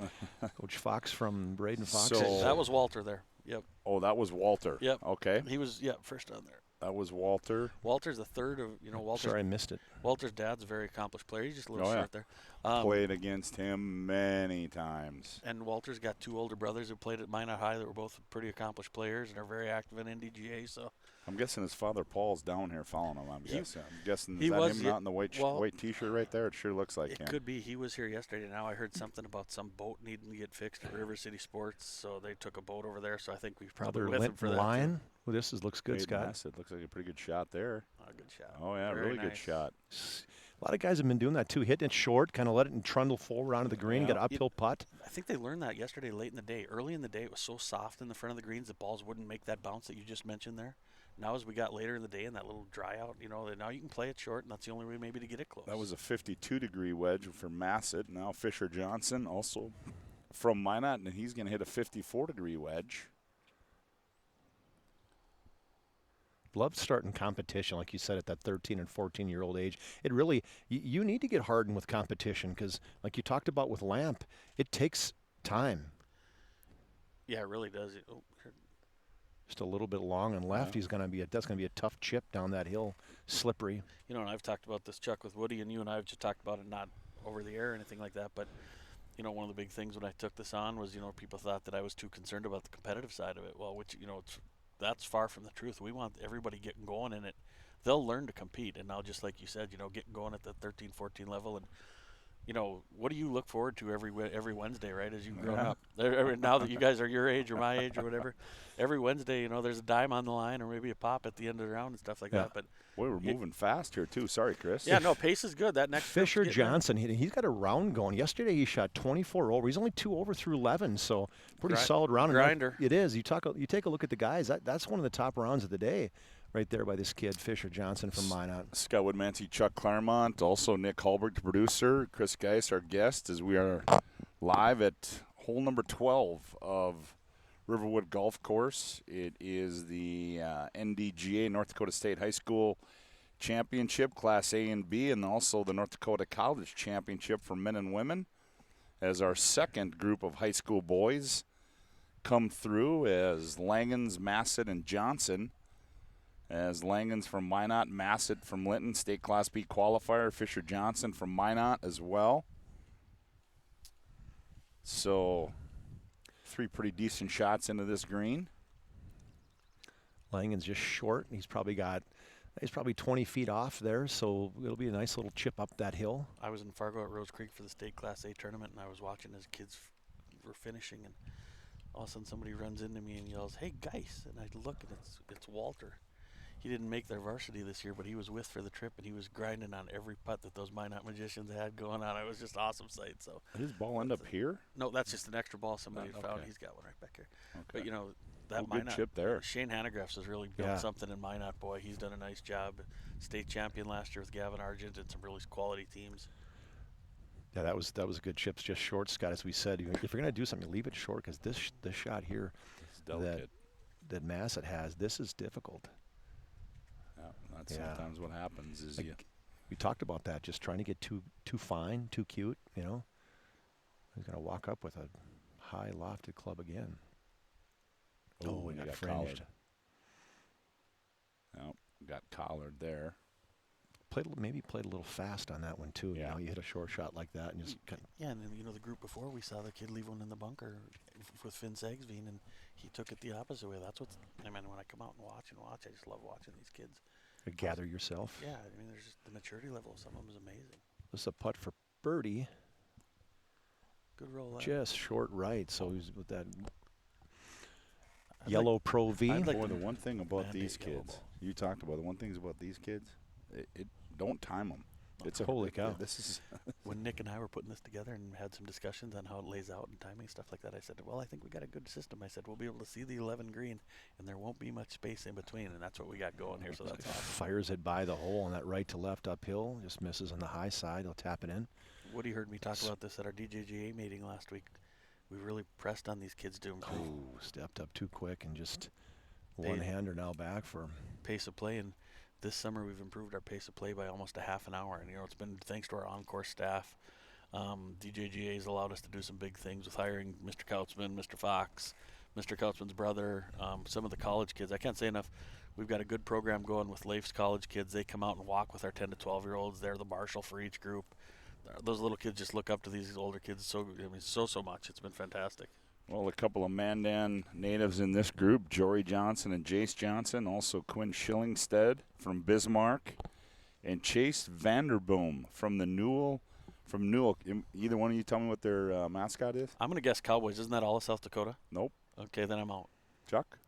Coach Fox from Braden Fox. So that was Walter there. Yep. Oh, that was Walter. Yep. Okay. He was, first on there. That was Walter. Walter's the third of, Walter's. Sorry, I missed it. Walter's dad's a very accomplished player. He's just a little short there. Played against him many times. And Walter's got 2 older brothers who played at Minot High that were both pretty accomplished players and are very active in Ndga. So I'm guessing his father Paul's down here following him. I'm guessing he is that was, him not in the white T-shirt right there? It sure looks like him. It could be. He was here yesterday. Now I heard something about some boat needing to get fixed at River City Sports, so they took a boat over there. So I think we've probably with him for that. Lion. Well, this looks good, Scott. It looks like a pretty good shot there. A good shot. Oh yeah, Very really nice. good shot. A lot of guys have been doing that too, hitting it short, kind of let it trundle forward onto the green, get an uphill putt. I think they learned that yesterday late in the day. Early in the day, it was so soft in the front of the greens that balls wouldn't make that bounce that you just mentioned there. Now as we got later in the day and that little dry out, now you can play it short, and that's the only way maybe to get it close. That was a 52-degree wedge for Massett. Now Fisher Johnson, also from Minot, and he's going to hit a 54-degree wedge. Love starting competition, like you said, at that 13 and 14-year-old age. It really, you need to get hardened with competition because, like you talked about with Lamp, it takes time. Yeah, it really does. Just a little bit long and left. That's going to be a tough chip down that hill, slippery. And I've talked about this, Chuck, with Woody, and you and I have just talked about it, not over the air or anything like that. But one of the big things when I took this on was people thought that I was too concerned about the competitive side of it. Well, that's far from the truth. We want everybody getting going in it. They'll learn to compete. And now, just like you said, getting going at the 13, 14 level. And, what do you look forward to every Wednesday, right, as you've grown up? Now that you guys are your age or my age or whatever, every Wednesday, there's a dime on the line or maybe a pop at the end of the round and stuff like that. But boy, we're moving fast here, too. Sorry, Chris. Yeah, no, pace is good. That next Fisher Johnson, he's got a round going. Yesterday he shot 24 over. He's only 2 over through 11, so pretty solid round. Grinder. It is. You take a look at the guys. That's one of the top rounds of the day. Right there by this kid, Fisher Johnson from Minot. Scott Woodmansee, Chuck Clairmont, also Nick Hulberg, the producer, Chris Geis, our guest, as we are live at hole number 12 of Riverwood Golf Course. It is the Ndga, North Dakota State High School Championship, Class A and B, and also the North Dakota College Championship for men and women, as our second group of high school boys come through as Langens, Massett, and Johnson. As Langens from Minot, Massett from Linton, State Class B qualifier, Fisher Johnson from Minot as well. So 3 pretty decent shots into this green. Langens just short. He's probably 20 feet off there, so it'll be a nice little chip up that hill. I was in Fargo at Rose Creek for the State Class A tournament, and I was watching as kids were finishing, and all of a sudden somebody runs into me and yells, "Hey, Geis!" And I look, and it's Walter. He didn't make their varsity this year, but he was with for the trip, and he was grinding on every putt that those Minot magicians had going on. It was just awesome sight. So did his ball end up here? No, that's just an extra ball somebody found. Okay. He's got one right back here. Okay. But that good Minot chip there. Shane Hanegraaffs has really built something in Minot. Boy, he's done a nice job. State champion last year with Gavin Argent and some really quality teams. Yeah, that was a good chip, just short, Scott. As we said, if you're going to do something, leave it short because this shot here that Massett has, this is difficult. That's sometimes what happens is we talked about that, just trying to get too fine, too cute, He's going to walk up with a high lofted club again. Oh, he got fringed. collared. No, got collared there. Maybe played a little fast on that one too. Yeah. You hit a short shot like that and just kind of. Yeah, and then the group before we saw the kid leave one in the bunker with Finn Sagsveen, and he took it the opposite way. That's when I come out and watch, I just love watching these kids. Gather yourself. Yeah, there's just the maturity level of some of them is amazing. This is a putt for birdie. Good roll there. Just short right, so he's with that yellow Pro V. The one thing about these kids, you talked about the one things about these kids, it don't time them. It's a Holy cow. This is When Nick and I were putting this together and had some discussions on how it lays out and timing, stuff like that, I said, well, I think we got a good system. I said, we'll be able to see the 11 green, and there won't be much space in between, and that's what we got going here, so that's awesome. Fires it by the hole on that right to left uphill. Just misses on the high side. He'll tap it in. Woody heard me talk about this at our DJGA meeting last week. We really pressed on these kids to improve Stepped up too quick and just one-hander now back for him. pace of play, and this summer we've improved our pace of play by almost a half an hour, and it's been thanks to our on-course staff. DJGA has allowed us to do some big things with hiring Mr. Kautzman, Mr. Fox, Mr. Kautzman's brother, some of the college kids. I can't say enough. We've got a good program going with Leif's college kids. They come out and walk with our 10 to 12-year-olds. They're the marshal for each group. Those little kids just look up to these older kids so much. It's been fantastic. well, a couple of Mandan natives in this group, Jory Johnson and Jace Johnson, also Quinn Schillingstead from Bismarck, and Chase Vanderboom from the Newell. From Newell. Either one of you tell me what their mascot is? I'm going to guess Cowboys. Isn't that all of South Dakota? Nope. Okay, then I'm out. Chuck?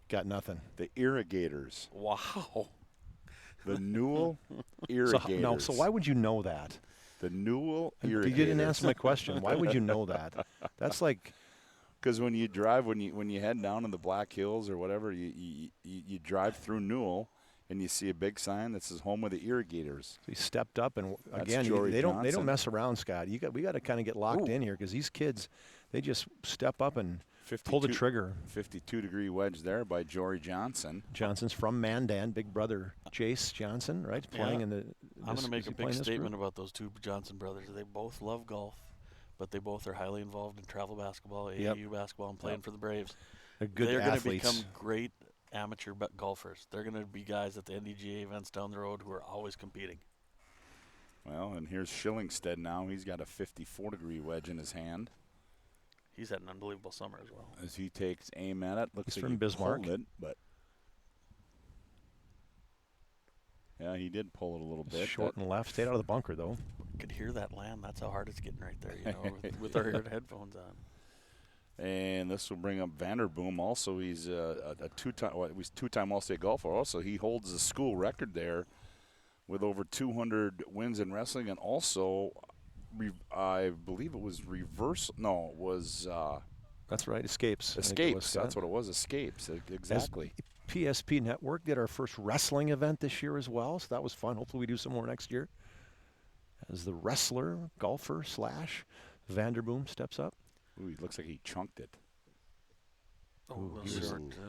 Got nothing. The Irrigators. Wow. The Newell Irrigators. So why would you know that? The Newell You Irrigators. didn't answer my question. Why would you know that? That's like Because when you drive, when you head down in the Black Hills or whatever, you drive through Newell and you see a big sign that says "Home of the Irrigators." he stepped up, and That's again, Jory they don't Johnson. mess around, Scott. We got to kind of get locked in here because these kids, they just step up and pull the trigger. 52-degree wedge there by Jory Johnson. Johnson's from Mandan, big brother Jace Johnson, right? Playing in the. I'm going to make is he a big playing this statement group? about those two Johnson brothers. They both love golf, but they both are highly involved in travel basketball, AAU basketball, and playing for the Braves. They're good They're going to athletes. become great amateur golfers. They're going to be guys at the NDGA events down the road who are always competing. Well, and here's Schillingstead now. He's got a 54-degree wedge in his hand He's had an unbelievable summer as well. as he takes aim at it. Looks He's like from he Bismarck. pulled it, but yeah, he did pull it a little bit. Short and left. Stayed out of the bunker, though. Could hear that land. That's how hard it's getting right there, with our headphones on. And this will bring up Vanderboom. Also, he's a two-time All-State golfer. Also, he holds the school record there with over 200 wins in wrestling, and also, I believe it was reverse. No, it was That's right. Escapes. I think it escapes. was, That's what it was. Escapes. Exactly. PSP Network did our first wrestling event this year as well, so that was fun. Hopefully we do some more next year. As the wrestler, golfer / Vanderboom steps up. Ooh, he looks like he chunked it.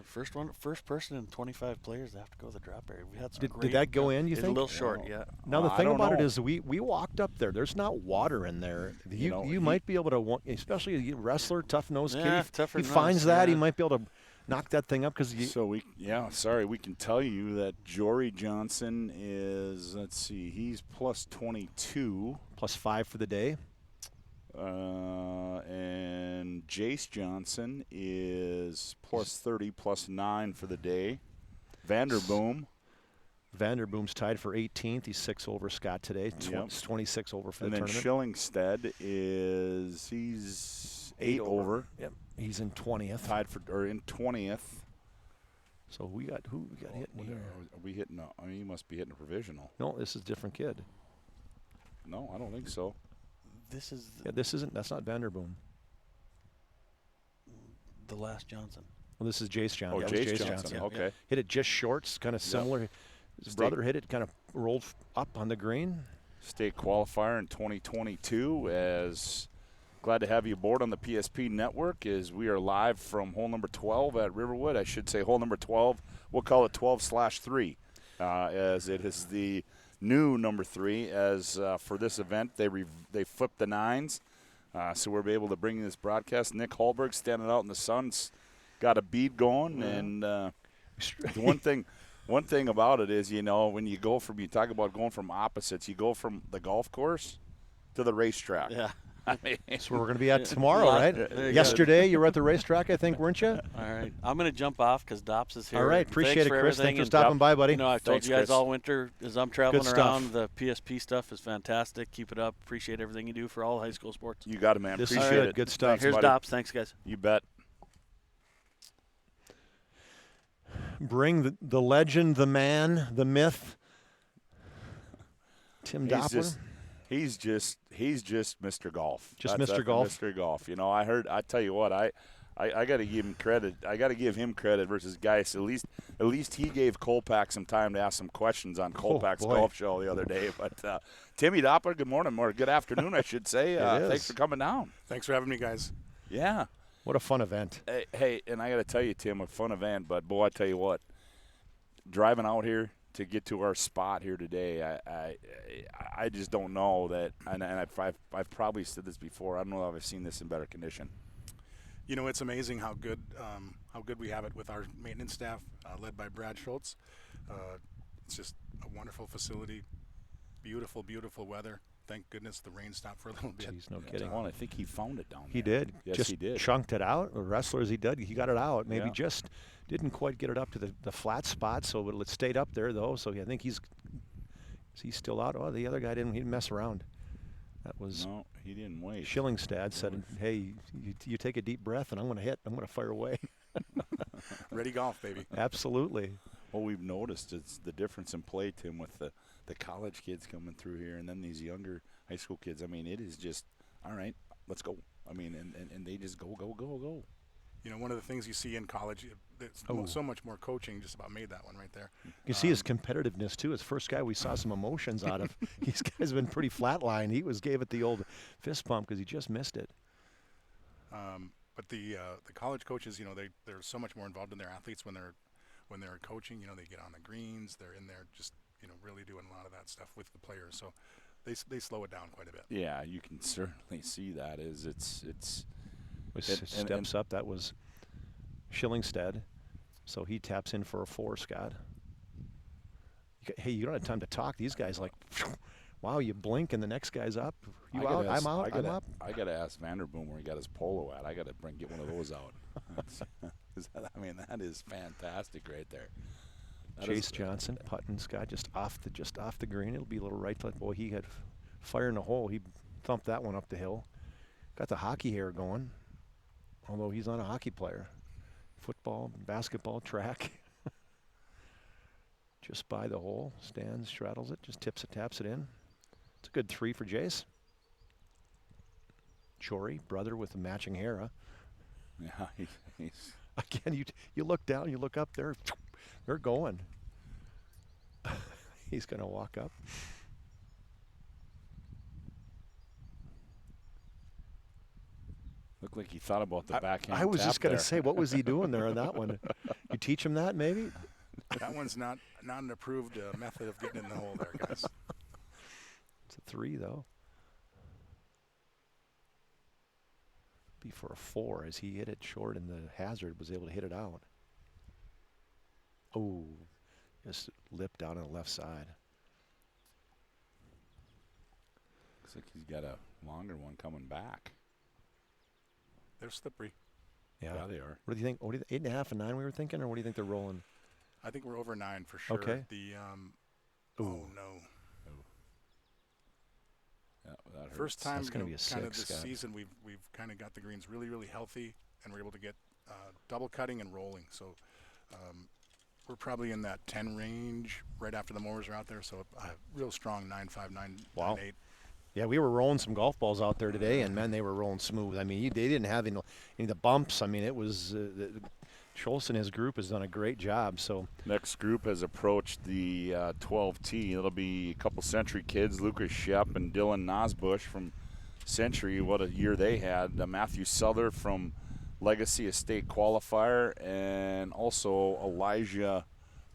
First person in 25 players to have to go to the drop area. We had some Did that go in, you it's think? a little short, yeah. Now the I thing don't about it know. is we walked up there. There's not water in there. You know, You might be able to, especially a wrestler, tough-nosed Yeah, kid. tougher He finds nose, that, he yeah. might be able to knock that thing up because So we can tell you that Jory Johnson is, let's see, he's plus 22. +5 for the day. And Jace Johnson is plus 30, plus 9 for the day. Vanderboom. Vanderboom's tied for 18th. He's 6 over Scott today. Yep. 26 over for And the then tournament. Schillingstead he's 8 over. Yep. He's in 20th. Tied for, in 20th. So we got hitting here? Are we hitting he must be hitting a provisional. No, this is a different kid. No, I don't think so. This is Yeah, that's not Vanderboom. the last Johnson. Well, this is Jace Johnson. Oh, That was Jace Jace Johnson. Yeah, Okay. Hit it just shorts, kind of similar. His brother hit it, kind of rolled up on the green. State qualifier in 2022. As glad to have you aboard on the PSP network as we are live from hole number 12 at Riverwood. I should say hole number 12. We'll call it 12/3 as it is the new number 3 as for this event they flipped the 9s. So we'll be able to bring you this broadcast. Nick Hallberg standing out in the sun's got a bead going. And the one thing about it is, when you talk about going from opposites, you go from the golf course to the racetrack. Yeah. I mean, That's where we're going to be at tomorrow, Yeah, right? there you go. Yesterday, you were at the racetrack, I think, weren't you? All right. I'm going to jump off because Dops is here. All right. And Appreciate thanks it, for Chris. everything. Thanks for And, stopping by, buddy. I've told Thanks, you guys Chris. all winter as I'm traveling Good stuff. around, the PSP stuff is fantastic. Keep it up. Appreciate everything you do for all high school sports. you got it, man. This is Appreciate good. it. Good stuff. Here's buddy. Dops. Thanks, guys. You bet. bring the legend, the man, the myth, Tim Doppler. He's just Mr. Golf. Just That's Mr. Golf? Mr. Golf. You know, I tell you what, I got to give him credit. I got to give him credit versus Geis. At least he gave Kolpak some time to ask some questions on Kolpak's golf show the other day. But Timmy Doppler, good morning, or good afternoon, I should say. Thanks for coming down. Thanks for having me, guys. Yeah. What a fun event. Hey, and I got to tell you, Tim, a fun event. But boy, I tell you what, driving out here to get to our spot here today, I just don't know that. And I've probably said this before. I don't know if I've seen this in better condition. You know, it's amazing how good we have it with our maintenance staff, led by Brad Schultz. It's just a wonderful facility, beautiful, beautiful weather. Thank goodness the rain stopped for a little bit. Jeez, no kidding. I think he found it down there. He did. Yes, just he did. chunked it out. The wrestlers he did. He got it out. Maybe Yeah. just didn't quite get it up to the flat spot, so it stayed up there, though. So I think he's still out. Oh, the other guy didn't mess around. That was No, he didn't wait. Schillingstad said, hey, you take a deep breath, and I'm going to hit. I'm going to fire away. Ready golf, baby. Absolutely. Well, we've noticed it's the difference in play, Tim, with the college kids coming through here and then these younger high school kids. I mean, it is just, all right, let's go. I mean, and they just go. You know, one of the things you see in college, there's so much more coaching. Just about made that one right there. You can see his competitiveness, too. His first guy we saw some emotions out of. These guys have been pretty flatline. He gave it the old fist pump because he just missed it. But the college coaches, you know, they're so much more involved in their athletes when they're coaching. You know, they get on the greens. They're in there just, you know, really doing a lot of that stuff with the players. So they slow it down quite a bit. Yeah, you can certainly see that. Steps up. That was Schillingstad. So he taps in for a 4, Scott. Hey, you don't have time to talk. These guys wow, you blink and the next guy's up. You out? I'm out. I'm up. I got to ask Vanderboom where he got his polo at. I got to get one of those out. I mean, that is fantastic right there. Chase Johnson putting Scott just off the green. It'll be a little right. Boy, he had fire in the hole. He thumped that one up the hill. Got the hockey hair going, although he's not a hockey player. Football, basketball, track. Just by the hole, stands, straddles it, just taps it in. It's a good 3 for Jace. Chory, brother with the matching hair, huh? Yeah, he's again. You look down, you look up there. They're going. He's going to walk up. looked like he thought about the backhand. I was tap just going there. to say, what was he doing there on that one? You teach him that, maybe? That one's not an approved method of getting in the hole there, guys. It's a 3, though. Be for a 4 as he hit it short and the hazard was able to hit it out. Oh, just lip down on the left side. Looks like he's got a longer one coming back. They're slippery. Yeah, they are. What do you think? 8.5 and 9 we were thinking, or what do you think they're rolling? I think we're over 9 for sure. Okay. Oh no. Yeah, that hurts. First time That's gonna be a kind of 6, this Scott. season we've kind of got the greens really, really healthy, and we're able to get double cutting and rolling. So we're probably in that 10 range right after the mowers are out there. So real strong 9.5, 9.8. Yeah, we were rolling some golf balls out there today, and man, they were rolling smooth. I mean, they didn't have any of the bumps. I mean, it was Schultz and his group has done a great job. So next group has approached the 12T. It'll be a couple Century kids, Lucas Shep and Dylan Nosbush from Century. What a year they had. Matthew Souther from Legacy Estate Qualifier, and also Elijah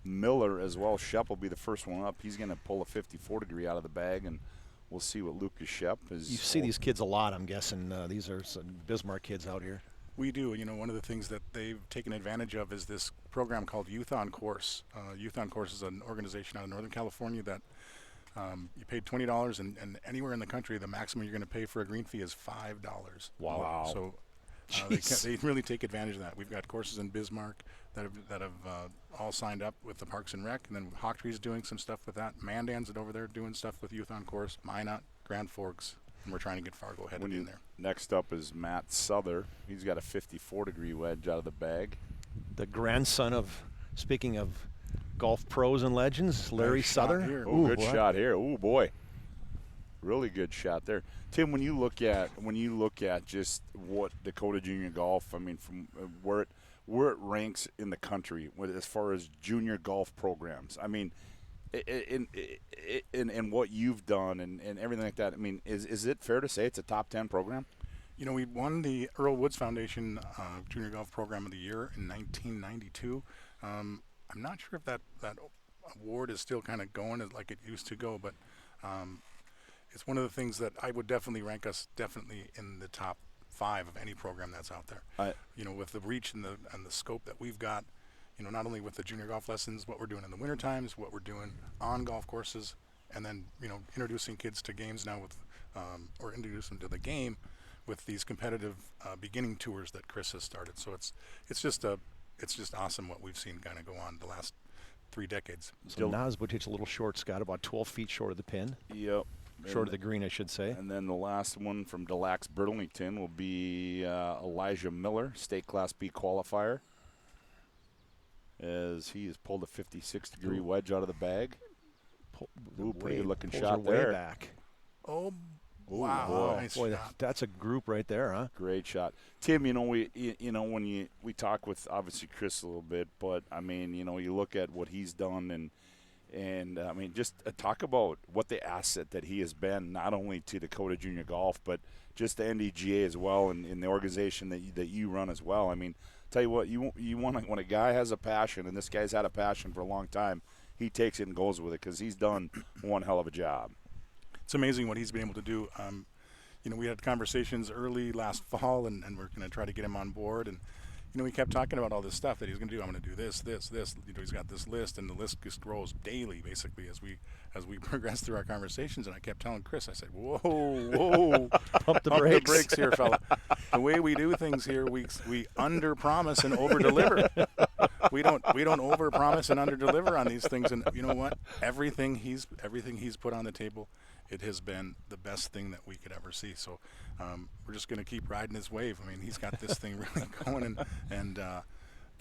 Miller as well. Shep will be the first one up. He's going to pull a 54 degree out of the bag, and we'll see what Lucas Shep is. you see these kids a lot, I'm guessing. These are some Bismarck kids out here. We do. You know, one of the things that they've taken advantage of is this program called Youth on Course. Youth on Course is an organization out of Northern California that you paid $20, and anywhere in the country, the maximum you're going to pay for a green fee is $5. Wow. So they really take advantage of that. We've got courses in Bismarck that have all signed up with the Parks and Rec, and then Hawktree's doing some stuff with that. Mandan's over there doing stuff with Youth on Course. Minot, Grand Forks, and we're trying to get Fargo headed in there. Next up is Matt Souther. He's got a 54 degree wedge out of the bag. The grandson of Speaking of golf pros and legends, Larry Nice shot Souther. here. Oh, good boy. shot here. Oh boy, really good shot there, Tim. When you look at just what Dakota Junior Golf, I mean, from where it ranks in the country as far as junior golf programs, I mean, in what you've done and everything like that. I mean, is it fair to say it's a top 10 program? You know, we won the Earl Woods Foundation Junior Golf Program of the Year in 1992. I'm not sure if that award is still kind of going like it used to go, but it's one of the things that I would definitely rank us in the top 5 of any program that's out there. You know, with the reach and the scope that we've got, you know, not only with the junior golf lessons, what we're doing in the winter times, what we're doing on golf courses, and then, you know, introducing kids to games now with, or introduce them to the game with these competitive beginning tours that Chris has started. So it's just awesome what we've seen kind of go on the last 3 decades. So Nosbush hits a little short, Scott, about 12 feet short of the pin. Yep. Short of the green, I should say. And then the last one from Delax Burlington will be Elijah Miller, state Class B qualifier, as he has pulled a 56-degree wedge out of the bag. Ooh, pretty good looking shot there. Way back. Oh, Ooh, wow. boy. Nice Boy, shot. that's a group right there, huh? Great shot, Tim. You know, when we talk with obviously Chris a little bit, but I mean, you know, you look at what he's done and I mean, just talk about what the asset that he has been, not only to Dakota Junior Golf, but just the NDGA as well, and in the organization that you run as well. I mean, tell you what, you want when a guy has a passion, and this guy's had a passion for a long time, he takes it and goes with it because he's done one hell of a job. It's amazing what he's been able to do. You know, we had conversations early last fall, and we're going to try to get him on board. And, you know, he kept talking about all this stuff that he's going to do. I'm going to do this. You know, he's got this list, and the list just grows daily, basically, as we progress through our conversations. And I kept telling Chris, I said, whoa, Pump the the brakes. brakes here, fella. The way we do things here, we under promise and over deliver. We don't over promise and under deliver on these things. And you know what? Everything he's put on the table, it has been the best thing that we could ever see. So we're just going to keep riding this wave. I mean, he's got this thing really going, and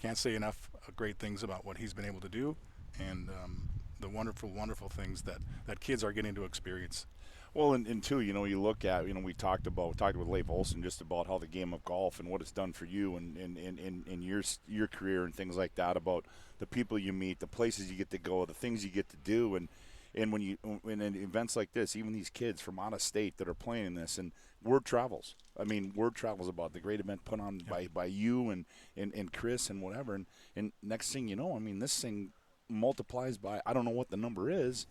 can't say enough great things about what he's been able to do, and the wonderful, wonderful things that kids are getting to experience. Well, and too, you know, you look at, you know, we talked with Leif Olson just about how the game of golf and what it's done for you and in your career and things like that, about the people you meet, the places you get to go, the things you get to do, and when in events like this, even these kids from out of state that are playing in this, and word travels. I mean, word travels about the great event put on by you and Chris and whatever, and next thing you know, I mean, this thing multiplies by, I don't know what the number is,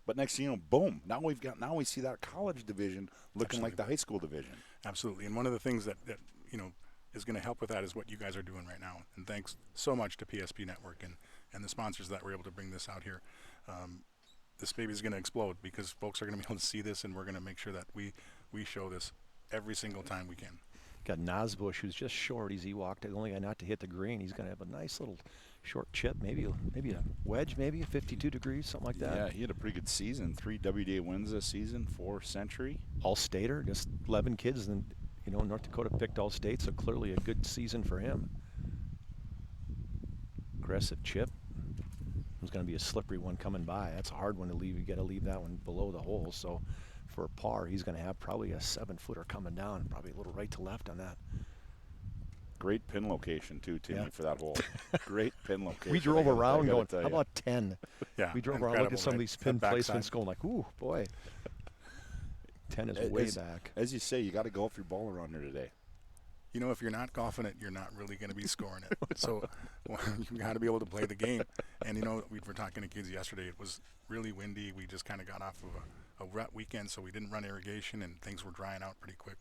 but next thing you know, boom, now we see that college division looking like the high school division. Absolutely. And one of the things that you know is going to help with that is what you guys are doing right now. And thanks so much to PSP Network and the sponsors that were able to bring this out here. This baby's going to explode because folks are going to be able to see this, and we're going to make sure that we show this every single time we can. Got Nosbush, who's just short. He walked, the only guy not to hit the green. He's going to have a nice little short chip, maybe a wedge, maybe 52 degrees, something like that. Yeah, he had a pretty good season. 3 WDA wins this season, 4 Century. All-stater, just 11 kids, and you know, North Dakota picked all-state, so clearly a good season for him. Aggressive chip. There's going to be a slippery one coming by. That's a hard one to leave. You got to leave that one below the hole. So for a par, he's going to have probably a 7-footer coming down, probably a little right to left on that. Great pin location too, Timmy, Yeah. for that hole. Great pin location. We drove around going, how you. about 10? Yeah, We drove around looking at some of these pin placements going like, ooh, boy. 10 is way back. As you say, you got to golf your ball around here today. You know, if you're not golfing it, you're not really going to be scoring it. So you got to be able to play the game. And, you know, we were talking to kids yesterday. It was really windy. We just kind of got off of a wet weekend, so we didn't run irrigation, and things were drying out pretty quick.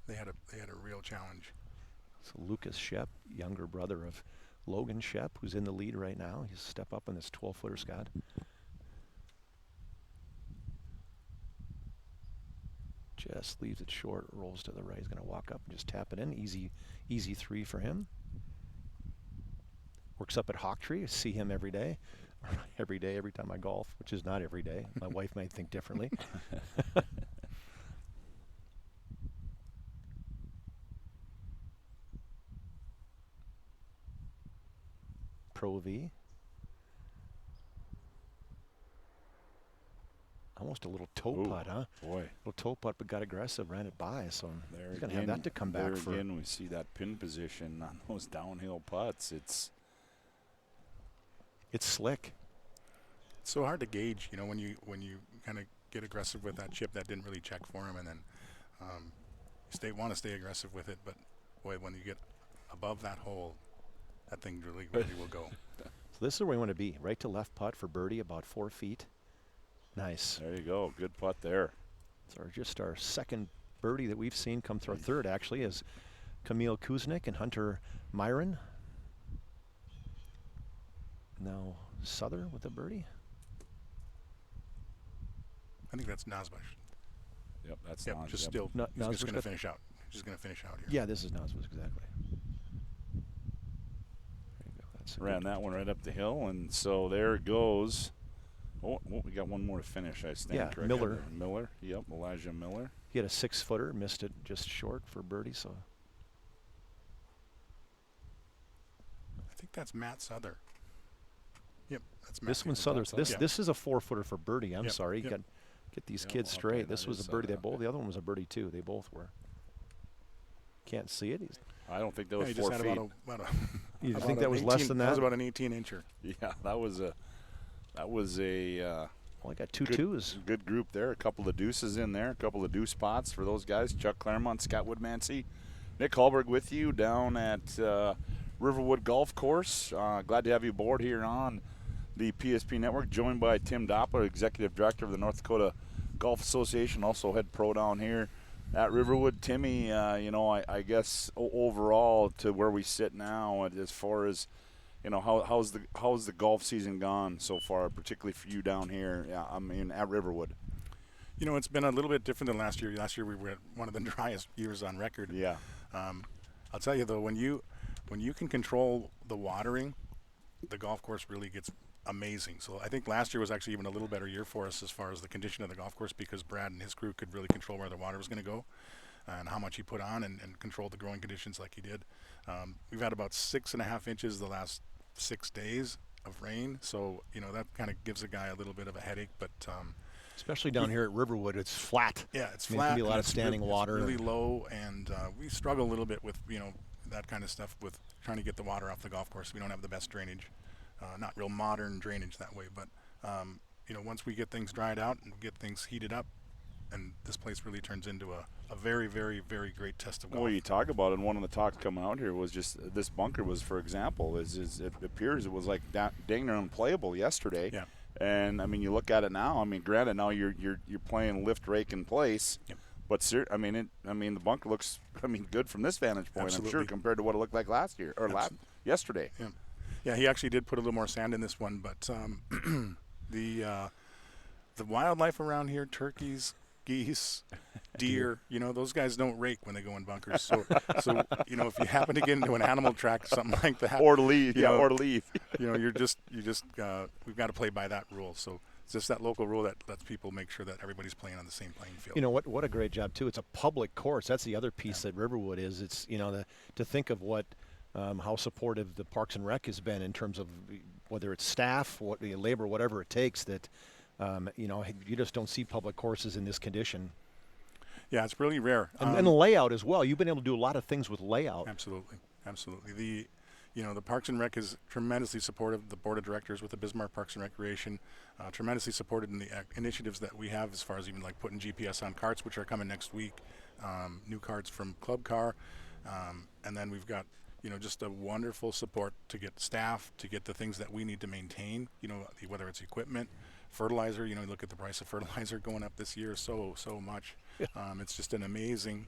They had a real challenge. So Lucas Shep, younger brother of Logan Shep, who's in the lead right now. He's step up on this 12-footer, Scott. Just leaves it short, rolls to the right. He's going to walk up and just tap it in. Easy 3 for him. Works up at Hawktree. I see him every day. Every time I golf, which is not every day. My wife might think differently. Pro V. Almost a little toe putt, huh? Boy. Little toe putt, but got aggressive, ran it by. So There he's going to have that to come back for. Again, we see that pin position on those downhill putts. It's slick. It's so hard to gauge, you know, when you kind of get aggressive with that chip that didn't really check for him, and then you want to stay aggressive with it. But boy, when you get above that hole, that thing really will go. So this is where we want to be, right to left putt for birdie, about 4 feet. Nice. There you go. Good putt there. So just our second birdie that we've seen come through. Our third, actually, is Camille Kuznick and Hunter Myron. Now Souther with a birdie. I think that's Nasbush. Yep, that's Yep, Nas. just Yep. still. No, He's just Nasbush going to got- finish out. Just going to finish out here. Yeah, this is Nasbush, exactly. There you go. That's a Ran good- that one right up the hill, and so there goes. Oh, we got one more to finish, I stand Yeah, corrected. Miller. Miller, yep, Elijah Miller. He had a 6-footer, missed it just short for birdie. So I think that's Matt Souther. Yep, that's Matt. this one's Souther. Souther's. This is a 4-footer for birdie. I'm Yep, sorry. You yep. got get these Yep, kids okay, straight. that This was is a birdie. They Souther, both. okay. The other one was a birdie too. They both were. Can't see it. I don't think that Yeah, was he 4 just feet. had about a You about think that an was less 18 than That that? was about an 18-incher. Yeah, that was a Well, I got two good, twos. good group there. A couple of deuces in there. A couple of deuce spots for those guys. Chuck Clairmont, Scott Woodmansee, Nick Hallberg with you down at Riverwood Golf Course. Glad to have you aboard here on the PSP Network, joined by Tim Doppler, Executive Director of the North Dakota Golf Association, also head pro down here at Riverwood. Timmy, I guess overall to where we sit now, as far as how's the golf season gone so far, particularly for you down here? Yeah, I mean at Riverwood. You know, it's been a little bit different than last year. Last year we were at one of the driest years on record. Yeah. I'll tell you though, when you can control the watering, the golf course really gets amazing. So I think last year was actually even a little better year for us as far as the condition of the golf course, because Brad and his crew could really control where the water was going to go and how much he put on and control the growing conditions like he did. We've had about 6.5 inches the last 6 days of rain, so that kind of gives a guy a little bit of a headache, but Especially down here at Riverwood, it's flat. yeah, it's I mean, flat. it can be a lot and of it's standing water. It's really low, and we struggle a little bit with that kind of stuff with trying to get the water off the golf course. We don't have the best drainage, not real modern drainage that way. But once we get things dried out and get things heated up, and this place really turns into a very, very, very great test of golf. Well, you talk about it, and one of the talks coming out here was just this bunker was, for example, it appears it was like dang near unplayable yesterday. Yeah. And I mean, you look at it now. I mean, granted, now you're playing lift rake in place. Yep. But the bunker looks, good from this vantage point. Absolutely. I'm sure compared to what it looked like last year or yesterday. Yeah. Yeah, he actually did put a little more sand in this one, but the wildlife around here, turkeys, geese, deer, those guys don't rake when they go in bunkers. So if you happen to get into an animal track, something like that, Or to leave, you or to leave. you're just we've got to play by that rule. So it's just that local rule that lets people make sure that everybody's playing on the same playing field. What a great job too. It's a public course. That's the other piece that Riverwood is. It's to think of what how supportive the Parks and Rec has been in terms of whether it's staff, labor, whatever it takes. That you just don't see public courses in this condition. Yeah, it's really rare. And the layout as well. You've been able to do a lot of things with layout. Absolutely. The Parks and Rec is tremendously supportive. The board of directors with the Bismarck Parks and Recreation, tremendously supported in the initiatives that we have as far as even like putting GPS on carts, which are coming next week, new carts from Club Car, and then we've got just a wonderful support to get staff, to get the things that we need to maintain, whether it's equipment, fertilizer, look at the price of fertilizer going up this year so much. It's just an amazing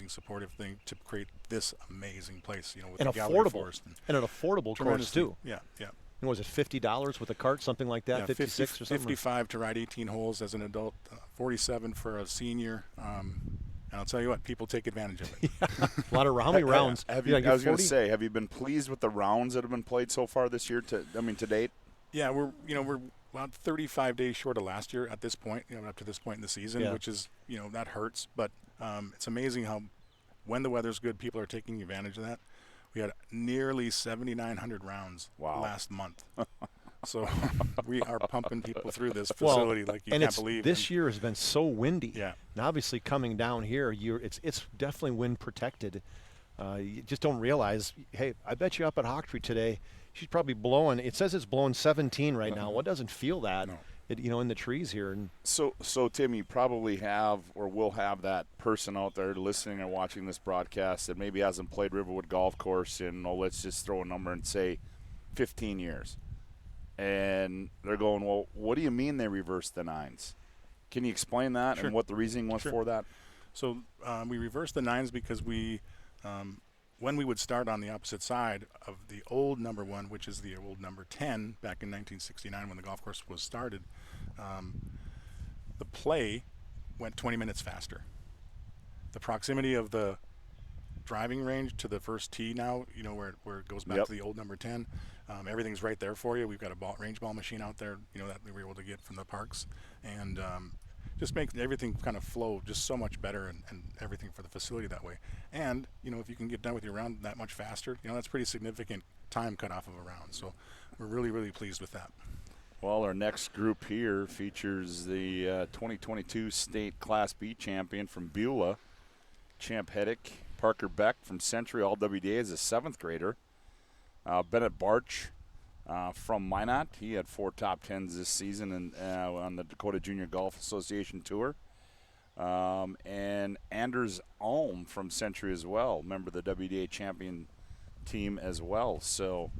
supportive thing to create this amazing place, with And the gallery affordable. forest. And an affordable course Tremendously. too. Yeah. And was it $50 with a cart, something like that? Yeah, 56 or something? 55 to ride 18 holes as an adult, 47 for a senior. And I'll tell you what, people take advantage of it. A lot of how many rounds? I You was going 40? to say, have you been pleased with the rounds that have been played so far this year? To date. Yeah, we're about 35 days short of last year at this point. Up to this point in the season, Yeah. which is that hurts. But it's amazing how when the weather's good, people are taking advantage of that. We had nearly 7,900 rounds last month. So we are pumping people through this facility like you can't believe. This year has been so windy. Yeah. And obviously coming down here, it's definitely wind protected. You just don't realize, hey, I bet you up at Hawktree today, she's probably blowing. It says it's blowing 17 right now. What doesn't feel that? No. In the trees here. And So Tim, you probably have or will have that person out there listening or watching this broadcast that maybe hasn't played Riverwood Golf Course in, let's just throw a number and say 15 years. And they're going, well, what do you mean they reversed the nines? Can you explain that and what the reasoning was for that? So we reversed the nines because we, when we would start on the opposite side of the old number 1, which is the old number 10, back in 1969 when the golf course was started, the play went 20 minutes faster. The proximity of the driving range to the first tee now, where it goes back to the old number 10, everything's right there for you. We've got a range ball machine out there, that we were able to get from the parks, and just makes everything kind of flow just so much better and everything for the facility that way. And, if you can get done with your round that much faster, that's pretty significant time cut off of a round. So we're really, really pleased with that. Well, our next group here features the 2022 state Class B champion from Beulah, Champ Heddick. Parker Beck from Century All-WDA is a 7th grader. Bennett Barch from Minot. He had 4 top 10s this season on the Dakota Junior Golf Association Tour. And Anders Alm from Century as well, member of the WDA champion team as well. So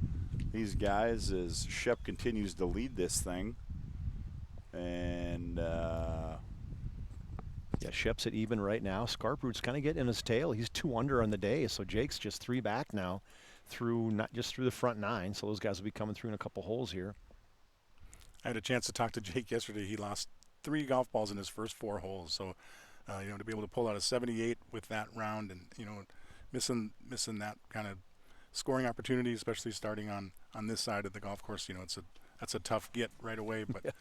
these guys, as Shep continues to lead this thing, and Shep's at even right now. Scarproot's kind of getting in his tail. He's 2 under on the day, so Jake's just 3 back now not just through the front 9. So those guys will be coming through in a couple holes here. I had a chance to talk to Jake yesterday. He lost 3 golf balls in his first 4 holes. So, to be able to pull out a 78 with that round and, missing that kind of scoring opportunity, especially starting on this side of the golf course, that's a tough get right away, but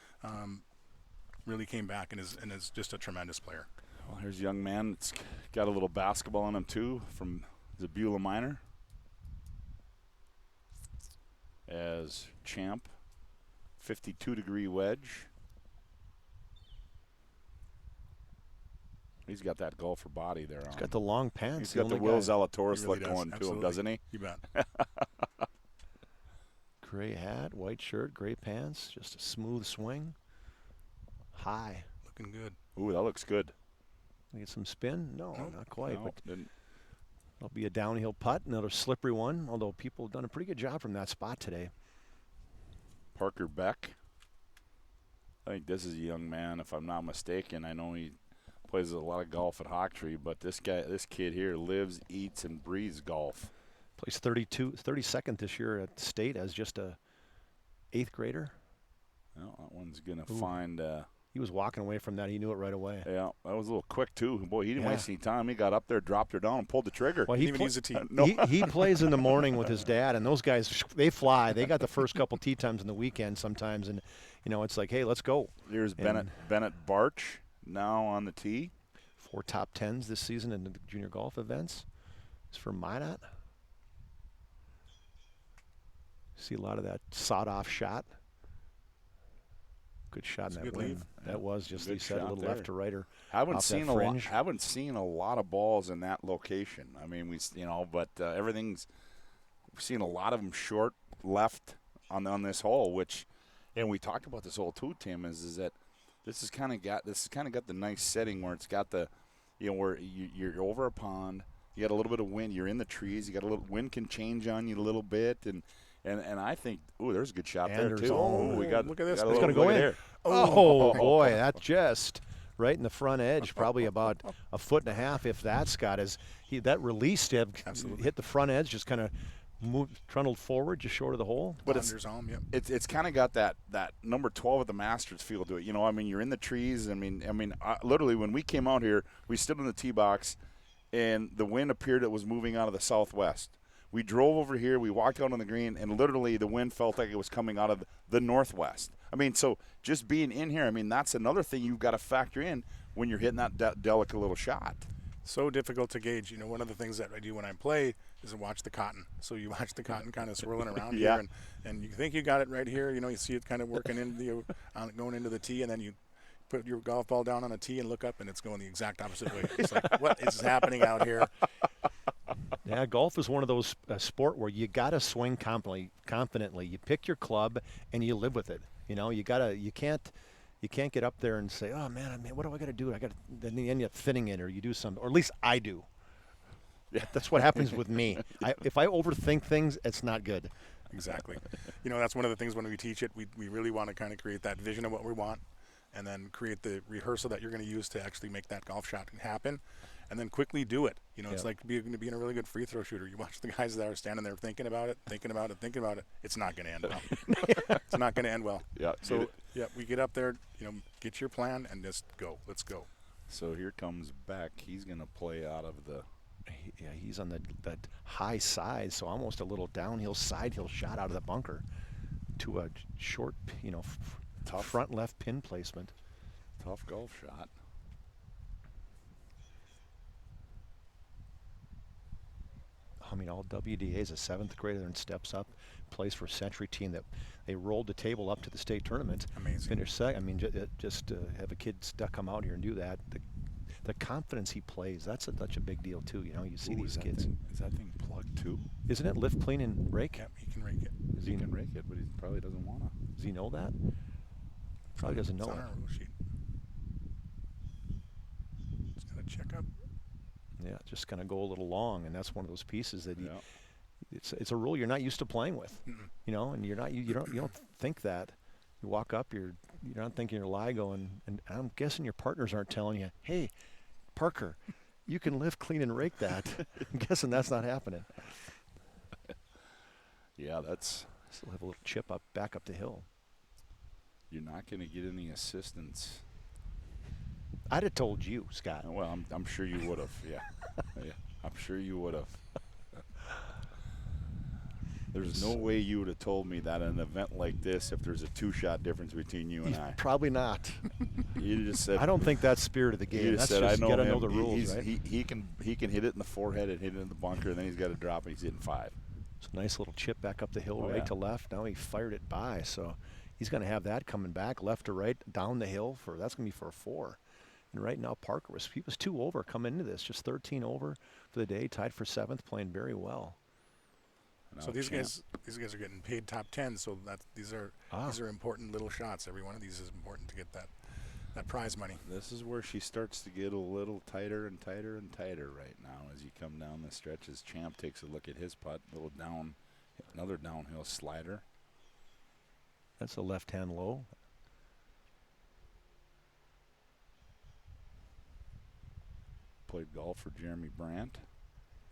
really came back and is just a tremendous player. Well, here's a young man that's got a little basketball in him too, from the Beulah Minor. As Champ, 52-degree wedge. He's got that golfer body there. He's got the long pants. He's got the Will Zalatoris look going to him, doesn't he? You bet. Gray hat, white shirt, gray pants, just a smooth swing. High. Looking good. Ooh, that looks good. Get some spin? No, not quite. No, but didn't. It'll be a downhill putt, another slippery one, although people have done a pretty good job from that spot today. Parker Beck. I think this is a young man, if I'm not mistaken. I know he plays a lot of golf at Hawktree, but this kid here lives, eats, and breathes golf. Plays 32nd this year at state as just a 8th grader. Well, that one's going to find he was walking away from that. He knew it right away. Yeah, that was a little quick, too. Boy, he didn't waste any time. He got up there, dropped her down, and pulled the trigger. Well, he didn't even use a tee. No. He plays in the morning with his dad, and those guys, they fly. They got the first couple tee times in the weekend sometimes, and, it's like, hey, let's go. Here's Bennett Barch now on the tee. 4 top 10s this season in the junior golf events. It's for Minot. See a lot of that sawed-off shot. Good shot in that wind. That was just, you said, a little left to right or haven't seen a lot of balls in that location. I mean, but everything's, we've seen a lot of them short left on this hole, which, and we talked about this hole too, Tim, is that this has kind of got the nice setting where it's got the, where you're over a pond, you got a little bit of wind, you're in the trees, you got a little wind can change on you a little bit, and I think, there's a good shot there too. Look at this. It's going to go in there. Oh, boy, that just right in the front edge, probably about 1.5 foot, if that, Scott. That release hit the front edge, just kind of trundled forward, just short of the hole. But it's kind of got that number 12 at the Masters feel to it. You're in the trees. Literally when we came out here, we stood in the tee box, and the wind appeared it was moving out of the southwest. We drove over here, we walked out on the green, and literally the wind felt like it was coming out of the northwest. So just being in here, that's another thing you've got to factor in when you're hitting that delicate little shot. So difficult to gauge. You know, one of the things that I do when I play is to watch the cotton. So you watch the cotton kind of swirling around Yeah. here, and you think you got it right here. You know, you see it kind of working into the going into the tee, and then you put your golf ball down on a tee and look up, and it's going the exact opposite way. It's like, what is happening out here? Yeah, golf is one of those sport where you gotta swing confidently. You pick your club and you live with it. You know, you can't get up there and say, oh man, what do I got to do? Then you end up thinning it, or you do something, or at least I do. Yeah, that's what happens with me. If I overthink things, it's not good. Exactly. You know, that's one of the things when we teach it. We really want to kind of create that vision of what we want, and then create the rehearsal that you're going to use to actually make that golf shot happen, and then quickly do it. You know, it's like being a really good free throw shooter. You watch the guys that are standing there thinking about it. It's not going to end well. It's not going to end well. Yeah. So, yeah, we get up there, you know, get your plan and just go. Let's go. So here comes Beck. He's going to play out of the. Yeah, he's on that high side, so almost a little downhill side-hill shot out of the bunker to a short, you know, Tough. front left pin placement. Tough golf shot. I mean, all WDA is a 7th grader and steps up, plays for a Century team that they rolled the table up to the state tournament. Amazing. Finished second. I mean, just have a kid come out here and do that. The confidence he plays, that's such a big deal too. You know, you see these kids. Is that thing plugged too? Isn't it lift, clean, and rake? Yeah, he can rake it. He can rake it, but he probably doesn't want to. Does he know that? Probably doesn't know It's on it. our rule sheet. Just got to check up. Yeah, just going to go a little long, and that's one of those pieces that Yeah. it's a rule you're not used to playing with. You know, and you don't think that. You walk up, you're not thinking your LIGO, and I'm guessing your partners aren't telling you, hey, Parker, you can lift, clean, and rake that. I'm guessing that's not happening. Yeah, that's. Still have a little chip back up the hill. You're not going to get any assistance. I'd have told you, Scott. Well, I'm sure you would have. Yeah. Yeah, I'm sure you would have. There's no way you would have told me that at an event like this, if there's a 2-shot difference between you and I. Probably not. You just said. I don't think that's spirit of the game. You That's just said, just I you know got to him. know the rules, right? He can hit it in the forehead and hit it in the bunker, and then he's got to drop it. He's hitting 5. It's a nice little chip back up the hill, Oh, right yeah. to left. Now he fired it by, so he's going to have that coming back left to right down the hill that's going to be for a 4. And right now Parker was 2 over coming into this, just 13 over for the day, tied for 7th, playing very well. So these guys are getting paid top 10. So these are important little shots. Every one of these is important to get that prize money. This is where she starts to get a little tighter and tighter and tighter right now as you come down the stretch. As Champ takes a look at his putt, another downhill slider. That's a left-hand low. Played golf for Jeremy Brandt.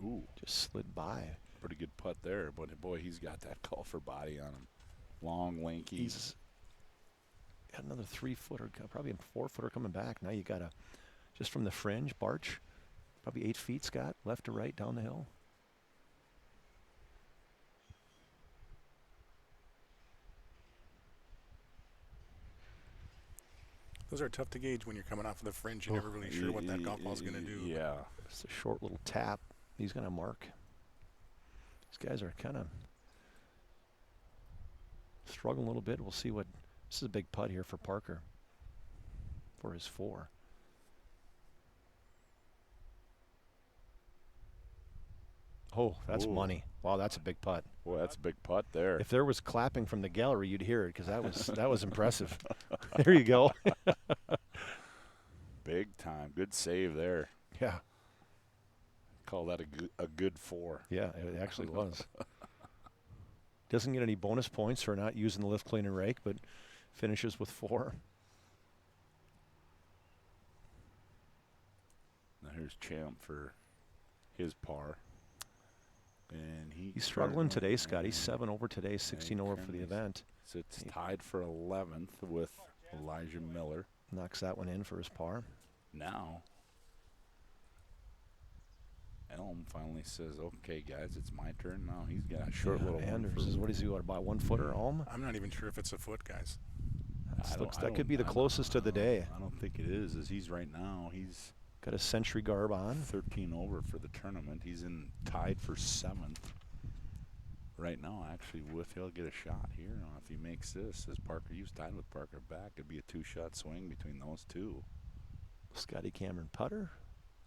Ooh, Just slid by. pretty good putt there, but boy, he's got that golfer body on him. Long, lanky. He's got another 3-footer, probably a 4-footer coming back. Now you got just from the fringe, Barch, probably 8 feet, Scott, left to right down the hill. Those are tough to gauge when you're coming off of the fringe. You're never really sure what that golf ball's going to do. Yeah. It's a short little tap. He's going to mark. These guys are kind of struggling a little bit. We'll see what. This is a big putt here for Parker for his 4. Oh, that's Ooh. money. Wow, that's a big putt. Boy, that's a big putt there. If there was clapping from the gallery, you'd hear it because that was impressive. There you go. Big time. Good save there. Yeah. Call that a good 4. Yeah, it actually was. Doesn't get any bonus points for not using the lift, clean, and rake, but finishes with 4. Now here's Champ for his par. And He's struggling today, Scott. He's 7 over today, 16 over for the event. So it's tied for 11th with Elijah Miller. Knocks that one in for his par. Now, Elm finally says, okay, guys, it's my turn now. He's got a short little Anders is, what is he, about 1-footer, Elm? I'm not even sure if it's a foot, guys. That could be the closest to the day. I don't think it is. As he's right now, he's Got a Century garb on. 13 over for the tournament. He's tied for 7th right now. Actually, he'll get a shot here. If he makes this, as Parker, he was tied with Parker back. It'd be a 2-shot swing between those two. Scotty Cameron putter.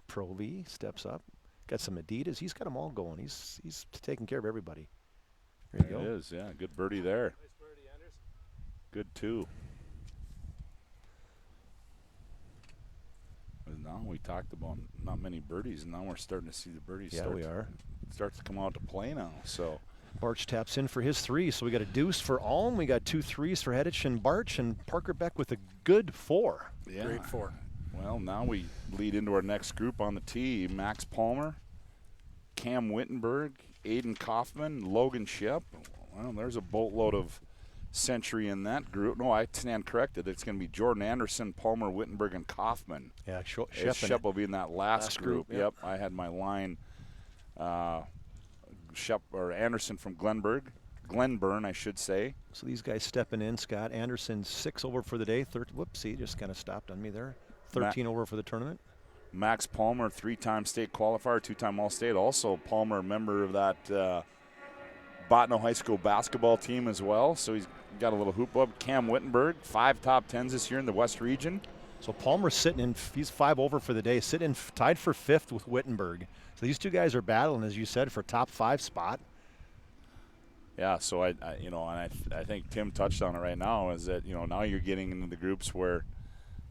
Pro V steps up. Got some Adidas. He's got them all going. He's taking care of everybody. There you go. It is, yeah. Good birdie there. Nice birdie, Anderson. Good, too. Now we talked about not many birdies, and now we're starting to see the birdies start to come out to play now. So Barch taps in for his 3. So we got a deuce for Alm. We got 2 3s for Hedich and Barch, and Parker Beck with a good 4. Yeah. Great 4. Well, now we lead into our next group on the tee. Max Palmer, Cam Wittenberg, Aiden Kaufman, Logan Shep. Well, there's a boatload of Century in that group. No, I stand corrected. It's going to be Jordan Anderson, Palmer, Wittenberg, and Kaufman. Yeah, Shep will be in that last group. Yep. I had my line. Shep or Anderson from Glenburn, I should say. So these guys stepping in. Scott Anderson 6 over for the day. Whoopsie, just kind of stopped on me there. 13 over for the tournament. Max Palmer, 3-time state qualifier, 2-time All-State. Also, Palmer, a member of that Botno High School basketball team as well. So he's got a little hoop up. Cam Wittenberg, 5 top 10s this year in the West Region. So Palmer's sitting in, he's 5 over for the day, tied for 5th with Wittenberg. So these two guys are battling, as you said, for top 5 spot. Yeah, so I think Tim touched on it right now, is that, now you're getting into the groups where,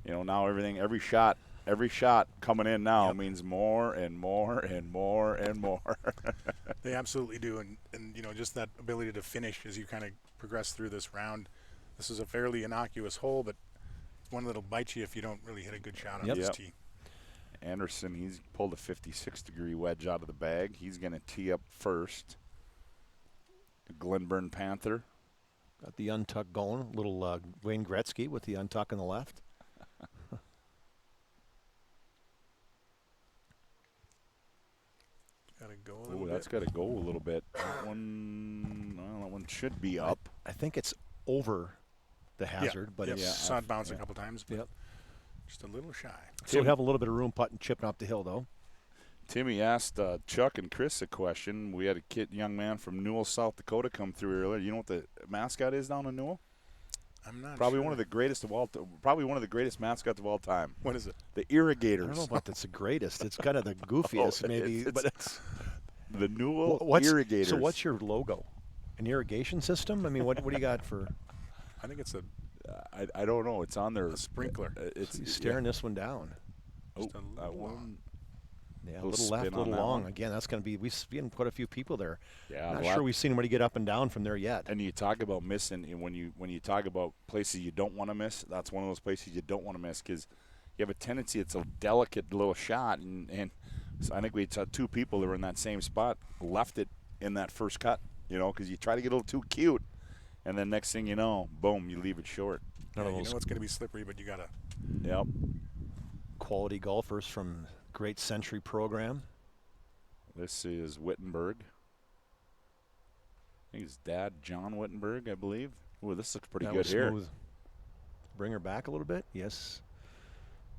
now every shot coming in now means more and more and more and more. They absolutely do, and just that ability to finish as you kind of progress through this round. This is a fairly innocuous hole, but one that'll bite you if you don't really hit a good shot on this tee. Anderson, he's pulled a 56-degree wedge out of the bag. He's going to tee up first. The Glenburn Panther. Got the untuck going. Little Wayne Gretzky with the untuck on the left. Gotta go a little bit. That's got to go a little bit. That one should be up. I think it's over the hazard, but it's it's saw it bounce a couple times, but just a little shy. So we have a little bit of room putting, chipping up the hill, though. Timmy asked Chuck and Chris a question. We had a young man from Newell, South Dakota come through earlier. You know what the mascot is down in Newell? I'm not Probably sure. one of the greatest of all. Probably one of the greatest mascots of all time. What is it? The Irrigators. I don't know about that's the greatest. It's kind of the goofiest, maybe. But it's the Newell what's, Irrigators. So what's your logo? An irrigation system? I mean, what do you got for? I think it's a I don't know. It's on there. a sprinkler. It's He's staring this one down. Just a that little one. Yeah, a Little little left, a spin on little that long. one. Again, that's going to be, we've seen quite a few people there. Yeah, Not sure we've seen anybody get up and down from there yet. And you talk about missing, and when you talk about places you don't want to miss, that's one of those places you don't want to miss, because you have a tendency, it's a delicate little shot, and so I think we saw 2 people that were in that same spot left it in that first cut, because you try to get a little too cute, and then next thing you know, boom, you leave it short. you know it's going to be slippery, but you got to. Yep. Quality golfers from Great Century program. This is Wittenberg. I think his dad, John Wittenberg, I believe. Ooh, this looks pretty That good was here. smooth. Bring her back a little bit. Yes.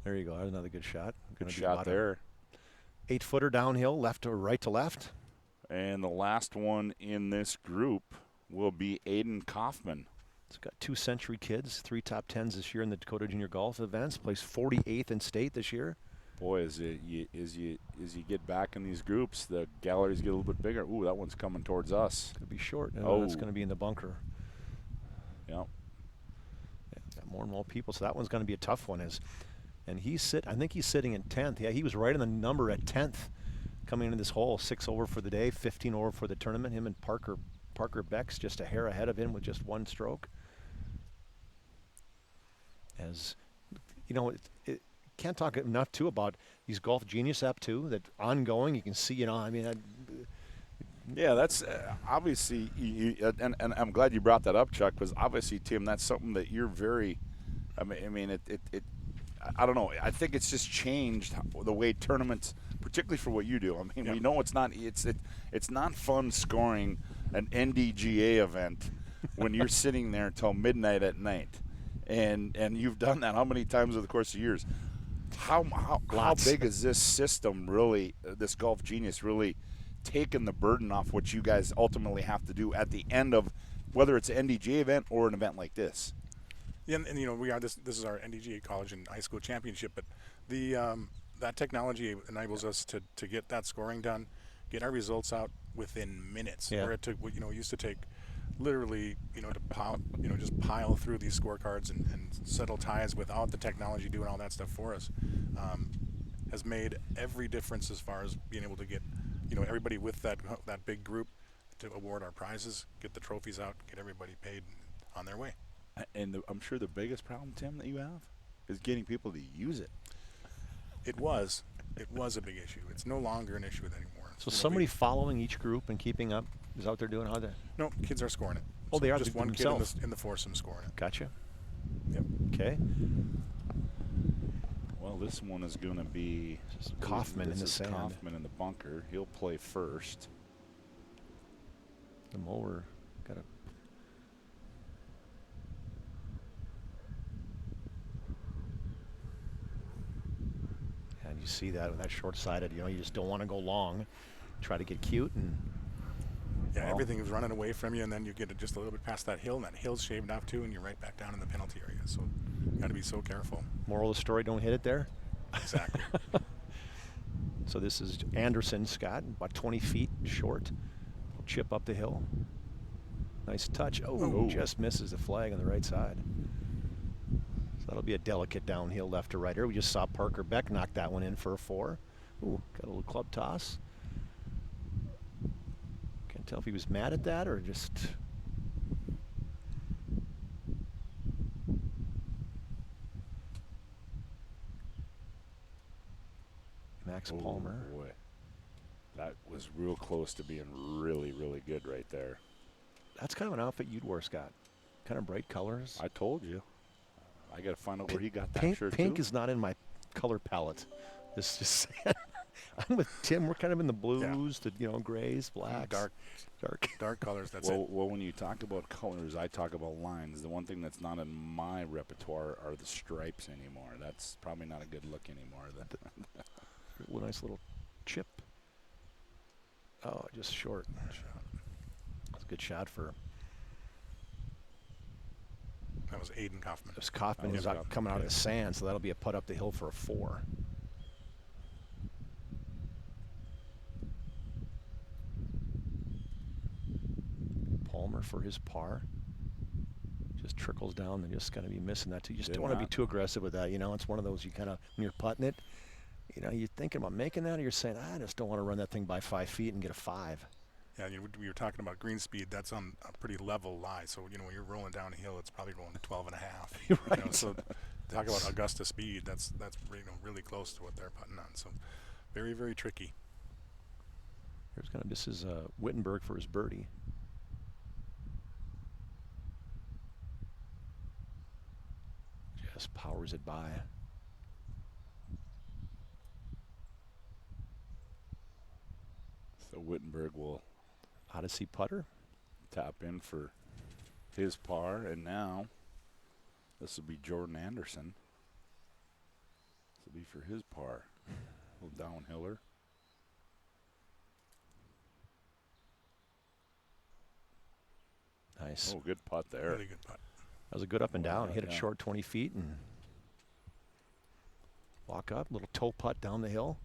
There you go. That's another good shot. Good Gonna be shot about a there. 8-footer downhill, left to right to left. And the last one in this group will be Aiden Kaufman. It's got 2 Century kids, 3 top 10s this year in the Dakota Junior Golf events. Placed 48th in state this year. Boy, as you get back in these groups, the galleries get a little bit bigger. Ooh, that one's coming towards us. Could be short. Oh. That's going to be in the bunker. Yep. Yeah, got more and more people, so that one's going to be a tough one. I think he's sitting in 10th. Yeah, he was right on the number at 10th coming into this hole. 6 over for the day, 15 over for the tournament. Him and Parker Beck's just a hair ahead of him with just 1 stroke. As you know, it can't talk enough too about these Golf Genius app too. That ongoing, you can see. Yeah, that's obviously, and I'm glad you brought that up, Chuck, because obviously, Tim, that's something that you're very. I don't know. I think it's just changed the way tournaments, particularly for what you do. I mean, we know it's not fun scoring an Ndga event when you're sitting there until midnight at night, and you've done that how many times over the course of years? How Lots. big is this system really, this Golf Genius really taking the burden off what you guys ultimately have to do at the end of whether it's an NDGA event or an event like this? Yeah, and you know, we are this is our NDGA college and high school championship, but the that technology enables us to get that scoring done, get our results out within minutes. Yeah. Where it took, you know, it used to take literally, you know, to pile, you know, just pile through these scorecards and settle ties without the technology doing all that stuff for us, has made every difference as far as being able to get, you know, everybody with that big group to award our prizes, get the trophies out, get everybody paid on their way. And I'm sure the biggest problem, Tim, that you have is getting people to use it. It was a big issue. It's no longer an issue anymore. So You know, somebody following each group and keeping up is out there doing how that? no, kids are scoring it. Oh, they are just one kid themselves. in the foursome scoring it. Gotcha. Yep. Okay. Well, this one is going to be Kaufman in this the is sand. Kaufman in the bunker. He'll play first. The mower got a. And you see that with that short-sided, you know, you just don't want to go long. Try to get cute and. Yeah, Well. everything is running away from you, and then you get it just a little bit past that hill, and that hill's shaved off too, and you're right back down in the penalty area. So you got to be so careful. Moral of the story: don't hit it there. Exactly. So this is Anderson, Scott, about 20 feet short. Chip up the hill. Nice touch. Oh, just misses the flag on the right side. So that'll be a delicate downhill left to right here. We just saw Parker Beck knock that one in for a 4. Ooh, got a little club toss. Can't tell if he was mad at that or just. Max Palmer. Boy. That was real close to being really, really good right there. That's kind of an outfit you'd wear, Scott. Kind of bright colors. I told you. I got to find out where he got that Pink, shirt pink too. is not in my color palette. This just I'm with Tim. We're kind of in the blues, the grays, blacks, dark colors. That's well, it. well, when you talk about colors, I talk about lines. The one thing that's not in my repertoire are the stripes anymore. That's probably not a good look anymore. Nice little chip. Oh, just short. That's a good shot for. That was Aiden Kaufman. It was Kaufman who's coming out of the sand, so that'll be a putt up the hill for a 4. Palmer for his par. Just trickles down and just going to be missing that too. You just don't want to be too aggressive with that. You know, it's one of those you kind of, when you're putting it, you know, you're thinking about making that or you're saying, I just don't want to run that thing by 5 feet and get a 5. Yeah, we were talking about green speed. That's on a pretty level lie. So, you know, when you're rolling down a hill, it's probably going 12 and a half. Right. You know, so talk about Augusta speed. That's really close to what they're putting on. So very, very tricky. This is Wittenberg for his birdie. Just powers it by. So Wittenberg will Odyssey putter. tap in for his par, and now this will be Jordan Anderson. This will be for his par. A little downhiller. Nice. Oh, good putt there. Really good putt. That was a good up and down. Hit it yeah. short 20 feet and walk up. Little toe putt down the hill.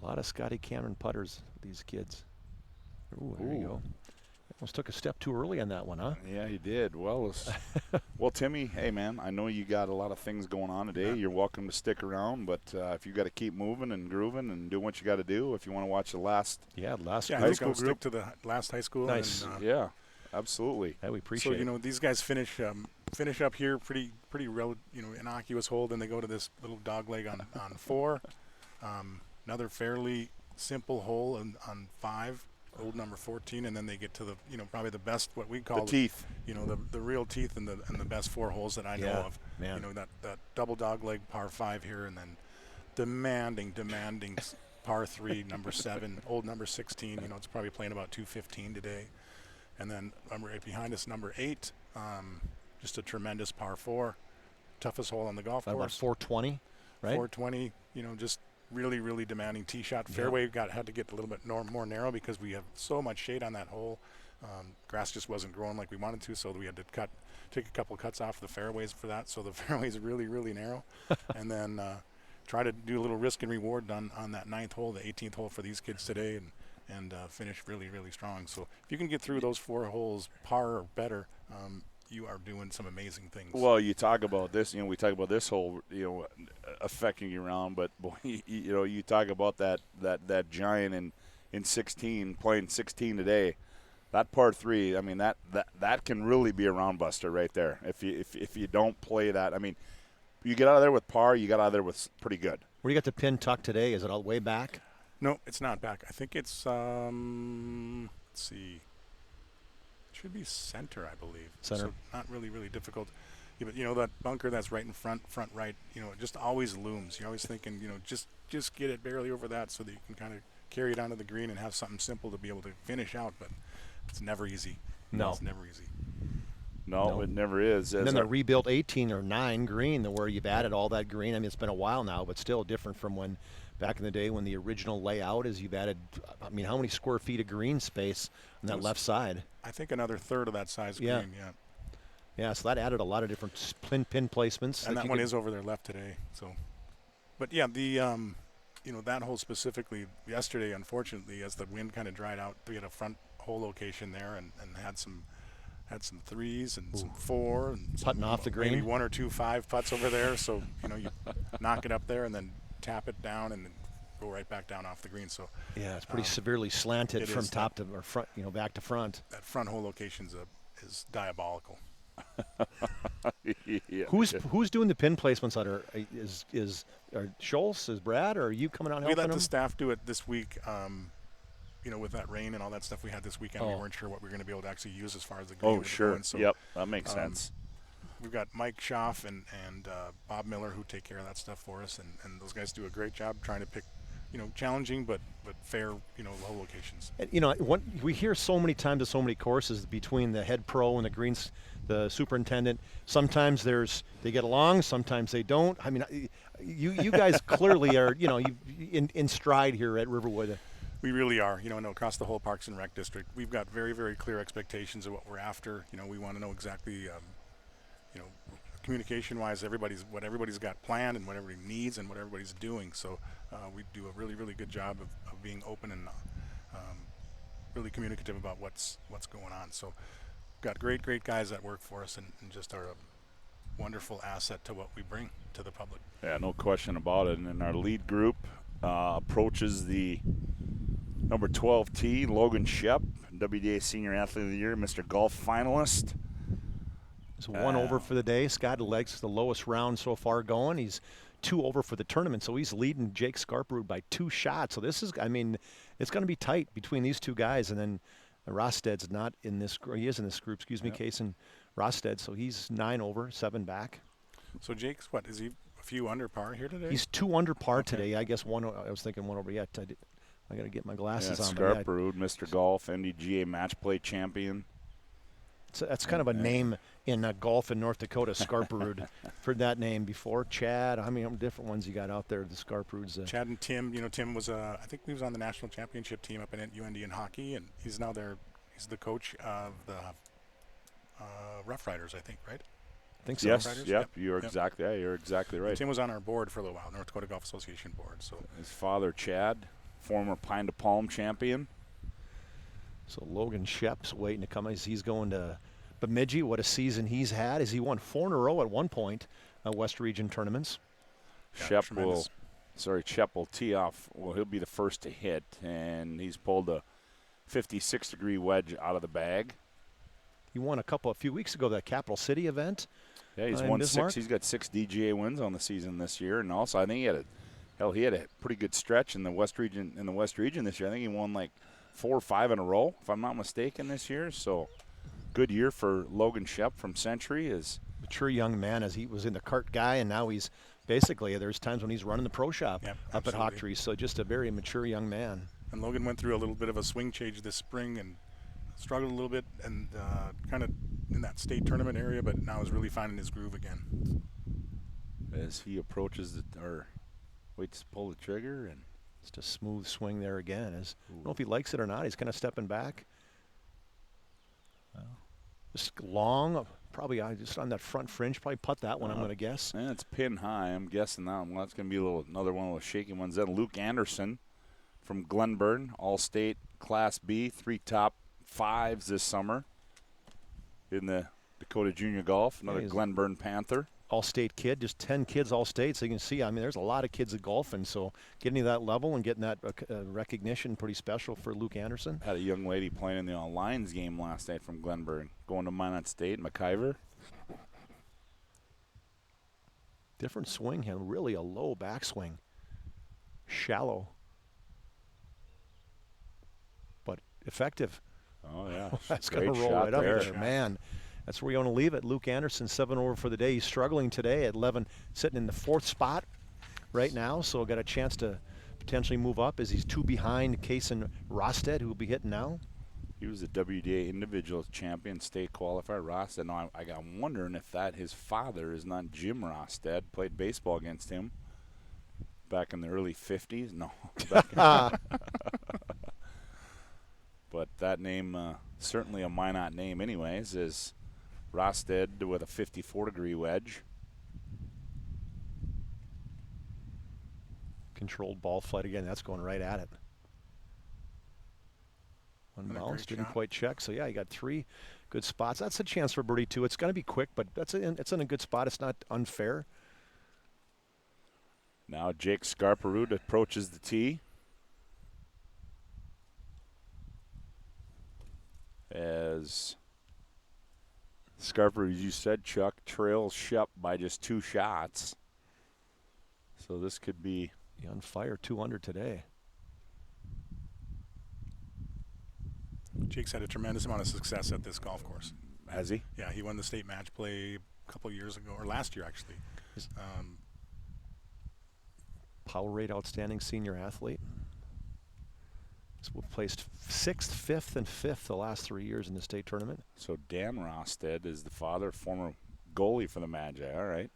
A lot of Scotty Cameron putters, these kids. Ooh, there you go. Almost took a step too early on that one, huh? Yeah, he did. Well, well, Timmy, hey, man, I know you got a lot of things going on today. Yeah. You're welcome to stick around, but if you got to keep moving and grooving and doing what you got to do, if you want to watch the last last Yeah, high he's school going to group. stick to the last high school. Nice. And, Yeah, absolutely. Yeah, we appreciate so, you know, these guys finish up here pretty innocuous hole. Then they go to this little dog leg on 4. Another fairly simple hole on 5. Old number 14, and then they get to the, probably the best, what we call The teeth. the real teeth and the best 4 holes that I know of. man. You know, that double dog leg par 5 here, and then demanding par 3 number 7, old number 16. You know, it's probably playing about 215 today, and then right behind us number 8, Just a tremendous par 4. Toughest hole on the golf About course. 420, right? 420, just really, really demanding tee shot. Fairway had to get a little bit more narrow because we have so much shade on that hole. Grass just wasn't growing like we wanted to, so we had to take a couple cuts off the fairways for that. So the fairway's really, really narrow. And then try to do a little risk and reward on that 9th hole, the 18th hole for these kids today, and finish really, really strong. So if you can get through those 4 holes par or better, you are doing some amazing things. Well, you talk about this, we talk about this whole, affecting you around, but boy, you talk about that giant in 16, playing 16 today. That par 3, I mean, that can really be a round buster right there. If you don't play that, I mean, you get out of there with par, you got out of there with pretty good. Where you got the pin tucked today? Is it all way back? No, it's not back. I think it's let's see. It should be center, I believe. Center. So not really, really difficult. Yeah, but that bunker that's right in front right, it just always looms. You're always thinking, just get it barely over that so that you can kind of carry it onto the green and have something simple to be able to finish out, but it's never easy. No. It's never easy. No, it never is. And then the rebuilt 18 or 9 green, where you've added all that green. I mean, it's been a while now, but still different from when back in the day when the original layout is you've added, I mean, how many square feet of green space on that left side? I think another third of that size green, yeah. Yeah, so that added a lot of different pin placements. And that one is over there left today. So, but yeah, the that hole specifically yesterday, unfortunately, as the wind kind of dried out, we had a front hole location there and had some 3s and some 4 and putting off the green. Maybe 1 or 2 5 putts over there. So you knock it up there and then tap it down and then go right back down off the green. So yeah, it's pretty severely slanted from top to or front, back to front. That front hole location is diabolical. Yeah. Who's doing the pin placements? Are Schultz, is Brad, or are you coming out We helping let him? the staff do it this week. With that rain and all that stuff we had this weekend, we weren't sure what we were going to be able to actually use as far as the green. Oh, sure. So, yep, that makes sense. We've got Mike Schaff and Bob Miller who take care of that stuff for us, and those guys do a great job trying to pick, challenging but fair, low locations. What we hear so many times at so many courses between the head pro and the superintendent. Sometimes they get along, sometimes they don't. I mean, you guys clearly are, in stride here at Riverwood. We really are, and across the whole Parks and Rec district, we've got very, very clear expectations of what we're after. We want to know exactly, communication-wise, what everybody's got planned and what everybody needs and what everybody's doing. So we do a really, really good job of being open and really communicative about what's going on. So we've got great guys that work for us and just are a wonderful asset to what we bring to the public. Yeah, no question about it. And in our lead group approaches the number 12 tee, Logan Shep, WDA Senior Athlete of the Year, Mr. Golf finalist. It's 1 over for the day. Scott Legg's the lowest round so far going. He's 2 over for the tournament, so he's leading Jake Scarperud by 2 shots. So this is, it's going to be tight between these 2 guys. And then Rosted's not in this group. He is in this group, Case and Rosted. So he's 9 over, 7 back. So Jake's is he a few under par here today? He's 2 under par today. I guess I was thinking 1 over yet. I got to get my glasses on. Scarperud, Mr. Golf, Ndga match play champion. So that's kind of a name in golf in North Dakota, Scarperud. Heard that name before. Chad, how many different ones you got out there? The Scarperuds. Chad and Tim. Tim was I think he was on the national championship team up in UND in hockey, and he's now there. He's the coach of the Rough Riders, I think, right? I think so. Yes, yep. You're exactly right. And Tim was on our board for a little while, North Dakota Golf Association board. So his father, Chad, former Pine to Palm champion. So Logan Shep's waiting to come as he's going to Bemidji. What a season he's had. As he won 4 in a row at one point, West Region tournaments. Shep will tee off. Well, he'll be the first to hit, and he's pulled a 56-degree wedge out of the bag. He won a few weeks ago, that Capital City event. Yeah, he's won Bismarck. 6. He's got 6 DGA wins on the season this year, and also I think he had a pretty good stretch in the West Region this year. I think he won like 4 or 5 in a row, if I'm not mistaken, this year. So good year for Logan Shep from Century. Is mature young man, as he was in the cart guy, and now he's basically, there's times when he's running the pro shop up at Hawk Tree. So just a very mature young man. And Logan went through a little bit of a swing change this spring and struggled a little bit and kind of in that state tournament area, but now is really finding his groove again. As he approaches or waits to pull the trigger, and just a smooth swing there again. I don't know if he likes it or not. He's kind of stepping back. Just long, probably just on that front fringe. Probably putt that one, I'm going to guess. And it's pin high. I'm guessing that one. That's going to be another one of those shaky ones. Then Luke Anderson from Glenburn, All-State Class B, 3 top 5s this summer in the Dakota Junior Golf. Another Glenburn Panther. All-State kid, just 10 kids All-State. So you can see, I mean, there's a lot of kids at golfing. So getting to that level and getting that recognition, pretty special for Luke Anderson. Had a young lady playing in the Lions game last night from Glenburn, going to Minot State, McIver. Different swing hand, really a low backswing. Shallow. But effective. Oh, yeah. That's going to roll right up there, man. That's where you want to leave it. Luke Anderson, 7 over for the day. He's struggling today at 11, sitting in the 4th spot right now. So got a chance to potentially move up as he's 2 behind Kaysen Rosted, who will be hitting now. He was a WDA individual champion, state qualifier. Rosted. Now I got wondering if his father is not Jim Rosted. Played baseball against him back in the early 50s. No. But that name, certainly a Minot name anyways, is Rosted with a 54-degree wedge. Controlled ball flight again. That's going right at it. One bounce, didn't quite check. So, yeah, you got 3 good spots. That's a chance for birdie, too. It's going to be quick, but it's in a good spot. It's not unfair. Now Jake Scarperud approaches the tee. As Scarper, as you said, Chuck, trails Shep by just 2 shots. So this could be on fire, 2 under today. Jake's had a tremendous amount of success at this golf course. Has he? Yeah, he won the state match play a couple years ago, or last year actually. Powerade outstanding senior athlete. He's placed 6th, 5th, and 5th the last 3 years in the state tournament. So Dan Rosted is the father, former goalie for the Magi. All right.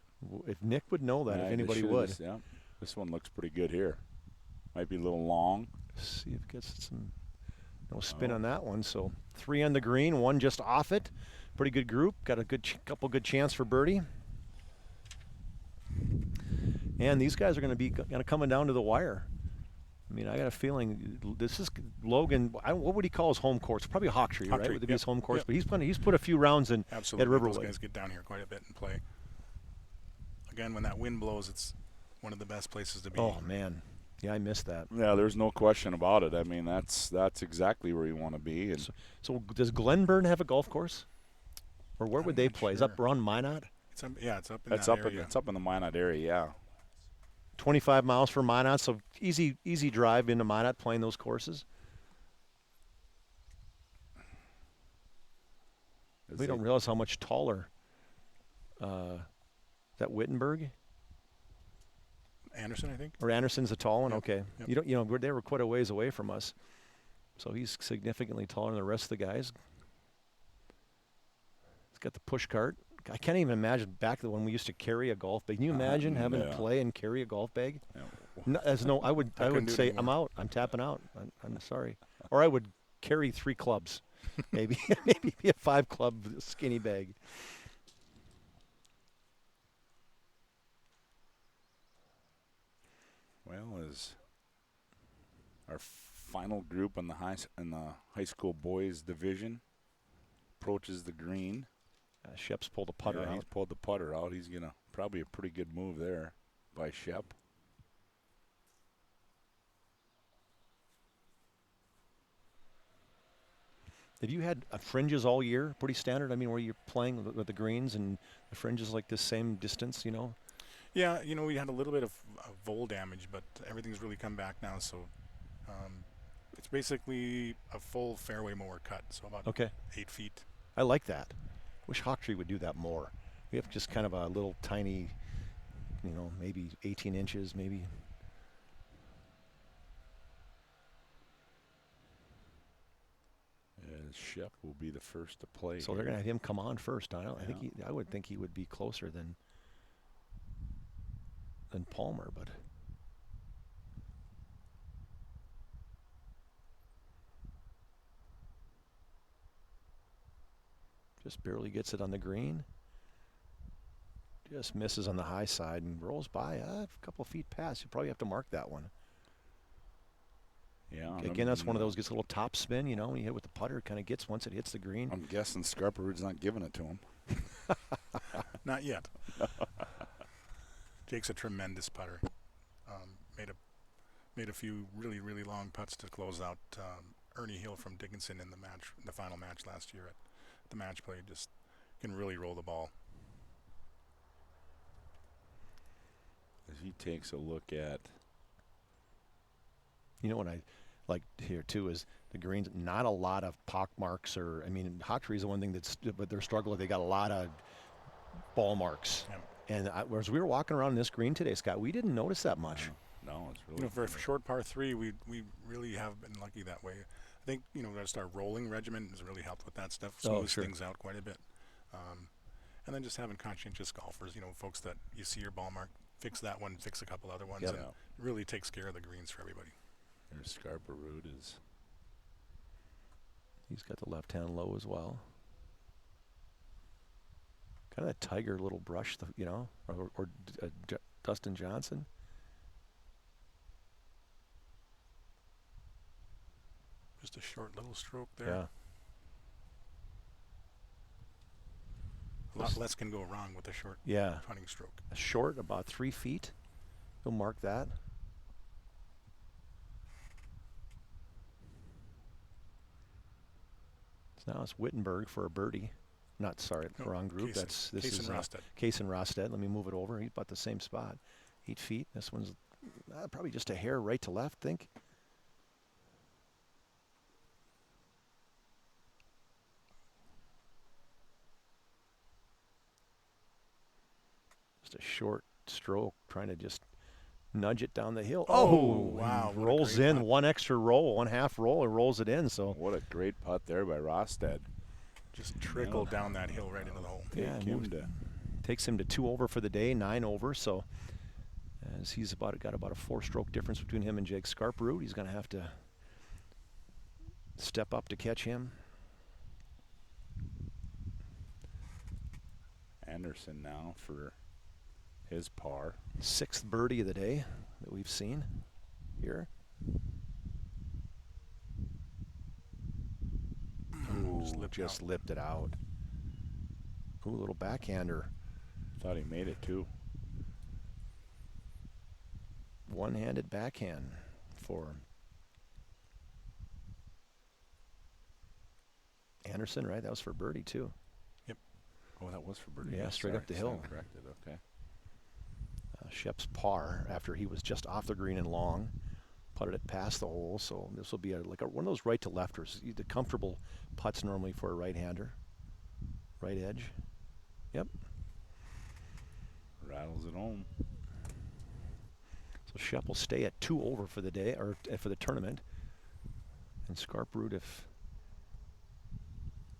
If Nick would know that, if anybody would. Yeah. This one looks pretty good here. Might be a little long. See if it gets some no spin on that one. So 3 on the green, 1 just off it. Pretty good group. Got a good couple good chance for birdie. And these guys are going to be coming down to the wire. I mean, I got a feeling this is Logan. What would he call his home course? Probably Hawktree, right? Would it be his home course? But he's put a few rounds in at Riverwood. Those guys get down here quite a bit and play. Again, when that wind blows, it's one of the best places to be. Oh man, yeah, I missed that. Yeah, there's no question about it. I mean, that's exactly where you want to be. And so does Glenburn have a golf course, or where would they play? Sure. Is up around Minot? It's up in that area. It's up in the Minot area. Yeah. 25 miles from Minot, so easy drive into Minot playing those courses. We don't realize how much taller that Wittenberg. Anderson, I think. Or Anderson's a tall one. Yep. Okay. Yep. They were quite a ways away from us, so he's significantly taller than the rest of the guys. He's got the push cart. I can't even imagine back when we used to carry a golf bag. Can you imagine having to play and carry a golf bag? No, I would say I'm out. I'm tapping out. I'm sorry. Or I would carry 3 clubs, maybe be a 5-club skinny bag. Well, as our final group in the high school boys division approaches the green. Shep's pulled the putter out. He's pulled the putter out. He's going to probably a pretty good move there by Shep. Have you had fringes all year? Pretty standard? I mean, where you're playing with the greens and the fringes like this same distance, you know? Yeah, we had a little bit of vole damage, but everything's really come back now. So it's basically a full fairway mower cut, so about 8 feet. I like that. Wish Hawktree would do that more. We have just kind of a little tiny, maybe 18 inches, maybe. As Shep will be the first to play. So they're going to have him come on first. I think Yeah. I would think he would be closer than Palmer, but just barely gets it on the green. Just misses on the high side and rolls by a couple feet past. You probably have to mark that one. Yeah. Again, that's one of those gets a little top spin, you know, when you hit with the putter, it kind of gets once it hits the green. I'm guessing Scarparood's not giving it to him. Not yet. Jake's a tremendous putter. Made a few really, really long putts to close out Ernie Hill from Dickinson in the final match last year at the match play. Just can really roll the ball. As he takes a look at. You know what I like here too is the greens. Not a lot of pock marks, or I mean, Hawktree is the one thing but they're struggling. They got a lot of ball marks. Yeah. And as we were walking around this green today, Scott, we didn't notice that much. No, it's really. For a short par 3, we really have been lucky that way. I think just our rolling regimen has really helped with that stuff. Smooths things out quite a bit. And then just having conscientious golfers, folks that you see your ball mark, fix that one, fix a couple other ones, and really takes care of the greens for everybody. There's Scarparood is. He's got the left hand low as well. Kind of that Tiger little brush, or Dustin Johnson. Just a short little stroke there. Yeah. A lot less can go wrong with a short putting stroke. A short, about 3 feet. He'll mark that. So now it's Wittenberg for a birdie. Wrong group. This is Rosted. Case and Rosted. Let me move it over. He's about the same spot. 8 feet. This one's probably just a hair right to left, think. Just a short stroke, trying to just nudge it down the hill. Oh wow. Rolls in, one extra roll, one half roll, and rolls it in. So what a great putt there by Rosted. Just trickled down that hill right into the hole. Takes him to 2 over for the day, 9 over. So as he's got about a 4-stroke difference between him and Jake Scarparood, he's going to have to step up to catch him. Anderson now for his par. 6th birdie of the day that we've seen here. Just lipped it out. Ooh, little backhander. Thought he made it too. One-handed backhand for Anderson, right? That was for birdie too. Yep. Oh, that was for birdie. Yeah, straight up the hill. Corrected. Okay. Shep's par after he was just off the green and long, putted it past the hole. So this will be one of those right to lefters. The comfortable putts normally for a right-hander. Right edge. Yep. Rattles it home. So Shep will stay at 2 over for the day, or for the tournament. And Scarparood, if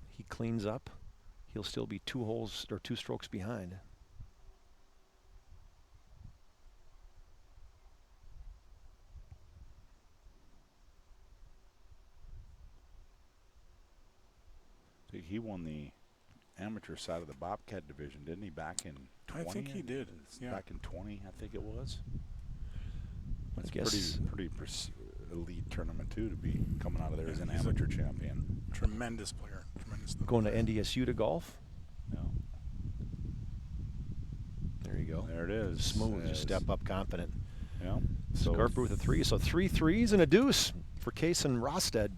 he cleans up, he'll still be 2 holes or 2 strokes behind. He won the amateur side of the Bobcat division, didn't he? Back in 20? I think he did. Yeah. Back in 20, I think it was. That's pretty elite tournament too, to be coming out of there as an amateur champion. Tremendous player. Going to NDSU to golf. Yeah. There you go. There it is. Smooth. Just step up, confident. Yeah. Scarparood with a 3. So 3 threes and a deuce for Case and Rosted.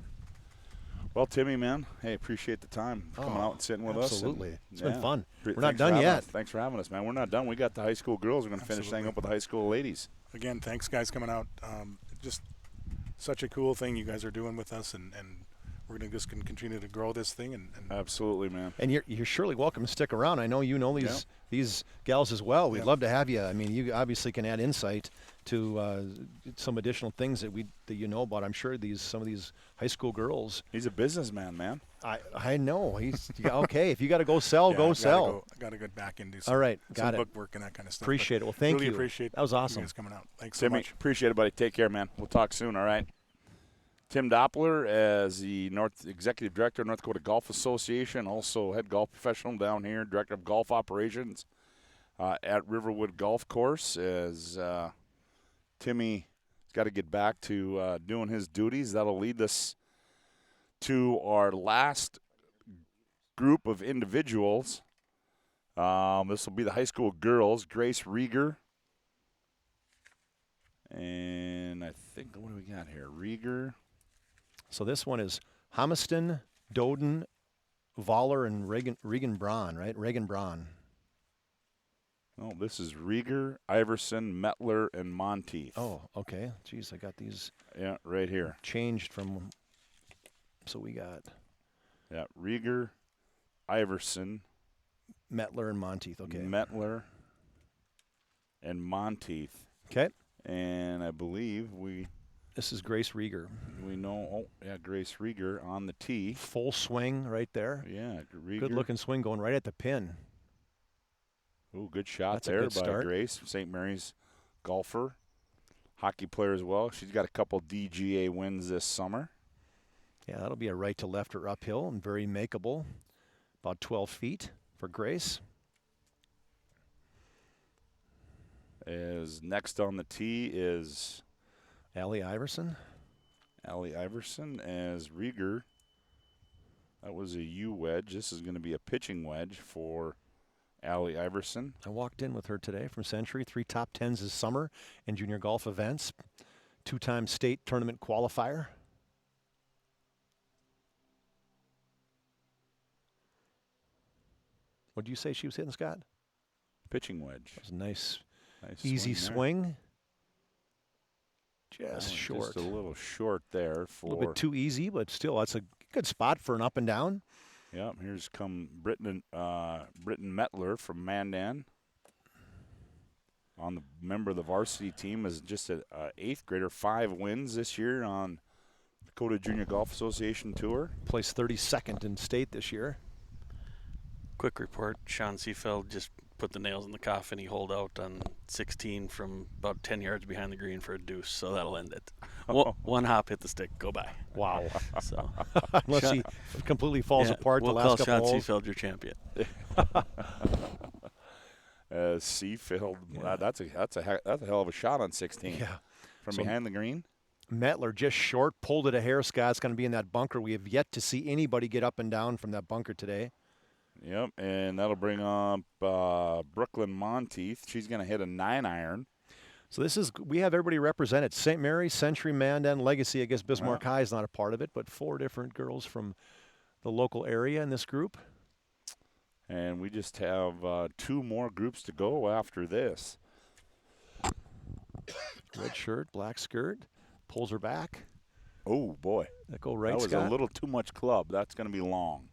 Well, Timmy, man, hey, appreciate the time coming out and sitting with us. Absolutely. It's been fun. We're Thanks not done yet. Thanks for having us, man. We're not done. We got the high school girls. We're going to finish hanging up with the high school ladies. Again, thanks, guys, coming out. Just such a cool thing you guys are doing with us, and we're going to just continue to grow this thing. And Absolutely, man. And you're surely welcome to stick around. I know you know these gals as well. We'd love to have you. I mean, you obviously can add insight to some additional things that you know about. I'm sure some of these high school girls. He's a businessman, man. I know. He's okay. If you got to go sell, go sell. Got to get back into some, all right, some book work and that kind of stuff. Appreciate it. Well, thank really you. Appreciate that was awesome. You guys coming out. Thanks so Timmy, much. appreciate it, buddy. Take care, man. We'll talk soon. All right. Tim Doppler, as the Executive Director of North Dakota Golf Association, also head golf professional down here, Director of Golf Operations at Riverwood Golf Course, as Timmy's got to get back to doing his duties. That'll lead us to our last group of individuals. This will be the high school girls, Grace Rieger. And I think, what do we got here? Rieger. So this one is Hamiston, Doden, Voller, and Regan Braun, right? Regan Braun. Oh, this is Rieger, Iverson, Mettler, and Monteith. Oh, okay. Geez, I got these. Yeah, right here. Changed from. So we got. Yeah, Rieger, Iverson, Mettler, and Monteith. Okay. Mettler, and Monteith. Okay. And I believe This is Grace Rieger. we know. Oh, yeah, Grace Rieger on the tee. Full swing right there. Yeah, Rieger. Good looking swing going right at the pin. Ooh, good shot That's a there good by start. Grace, St. Mary's golfer, hockey player as well. She's got a couple DGA wins this summer. Yeah, that'll be a right to left or uphill and very makeable. About 12 feet for Grace. As next on the tee is Allie Iverson. Allie Iverson as Rieger. That was a U wedge. This is going to be a pitching wedge for Allie Iverson. I walked in with her today from Century. 3 top 10s this summer in junior golf events. 2-time state tournament qualifier. What did you say she was hitting, Scott? Pitching wedge. That was a nice Nice easy swing swing. Just there. short. Just a little short there for. A little bit too easy, but still, that's a good spot for an up and down. Yeah, here's come Britton Mettler from Mandan. On the member of the varsity team is just an 8th grader, 5 wins this year on Dakota Junior Golf Association Tour. Placed 32nd in state this year. Quick report, Sean Seafeld just put the nails in the coffin. He holed out on 16 from about 10 yards behind the green for a deuce, so that'll end it. One hop, hit the stick, go by. Wow. So Unless he completely falls apart we'll the call last couple Sean holes. Seafeld your champion. Seafield, that's a hell of a shot on 16. Yeah. From behind the green. Mettler just short, pulled it a hair. Scott's going to be in that bunker. We have yet to see anybody get up and down from that bunker today. Yep, and that'll bring up Brooklyn Monteith. She's going to hit a 9-iron. So we have everybody represented. St. Mary's, Century, Mandan, Legacy. I guess Bismarck High is not a part of it, but 4 different girls from the local area in this group. And we just have 2 more groups to go after this. Red shirt, black skirt, pulls her back. Oh, boy. That go right, That was Scott? a little too much club. That's going to be long.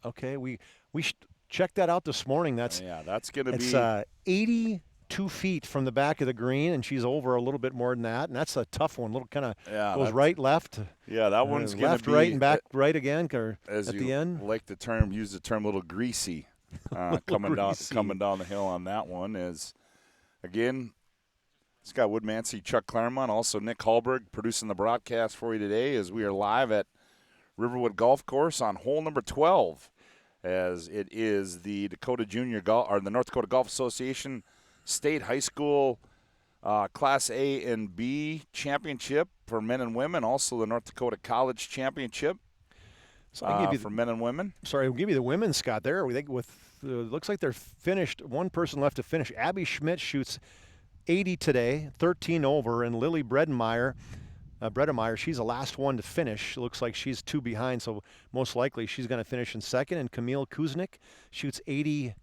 Okay, we checked that out this morning. That's going to be. It's 82 feet from the back of the green, and she's over a little bit more than that, and that's a tough one. Little kind of goes right, left. Yeah, that one's going to be left, right, and back, right again. As at you the end, use the term, a little greasy, coming down the hill on that one. Is again, Scott Woodmansee, Chuck Clairmont, also Nick Hallberg producing the broadcast for you today as we are live at Riverwood Golf Course on hole number 12. As it is the the North Dakota Golf Association State High School Class A and B Championship for men and women, also the North Dakota College Championship for men and women. Sorry, we'll give you the women's, Scott. There, we think looks like they're finished. One person left to finish. Abby Schmidt shoots 80 today, 13 over, and Lily Bredemeyer, she's the last one to finish. Looks like she's 2 behind, so most likely she's going to finish in second. And Camille Kuznick shoots 80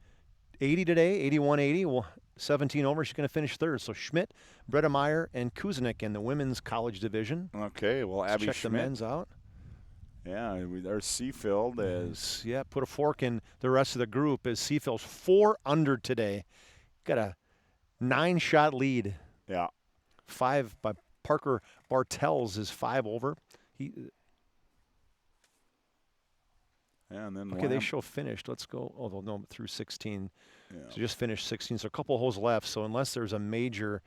today, 81-80, 17 over. She's going to finish third. So Schmidt, Bredemeyer, and Kuznick in the women's college division. Okay, well, Abby check Schmidt. the men's out. Yeah, there's Seafield as Yeah, put a fork in the rest of the group as Seafield's 4 under today. Got a 9-shot lead. yeah. 5 by Parker Bartels is 5 over. And then Okay, they show finished. Let's go. Oh, they'll know through 16. Yeah. So just finished 16. So a couple holes left. So unless there's a major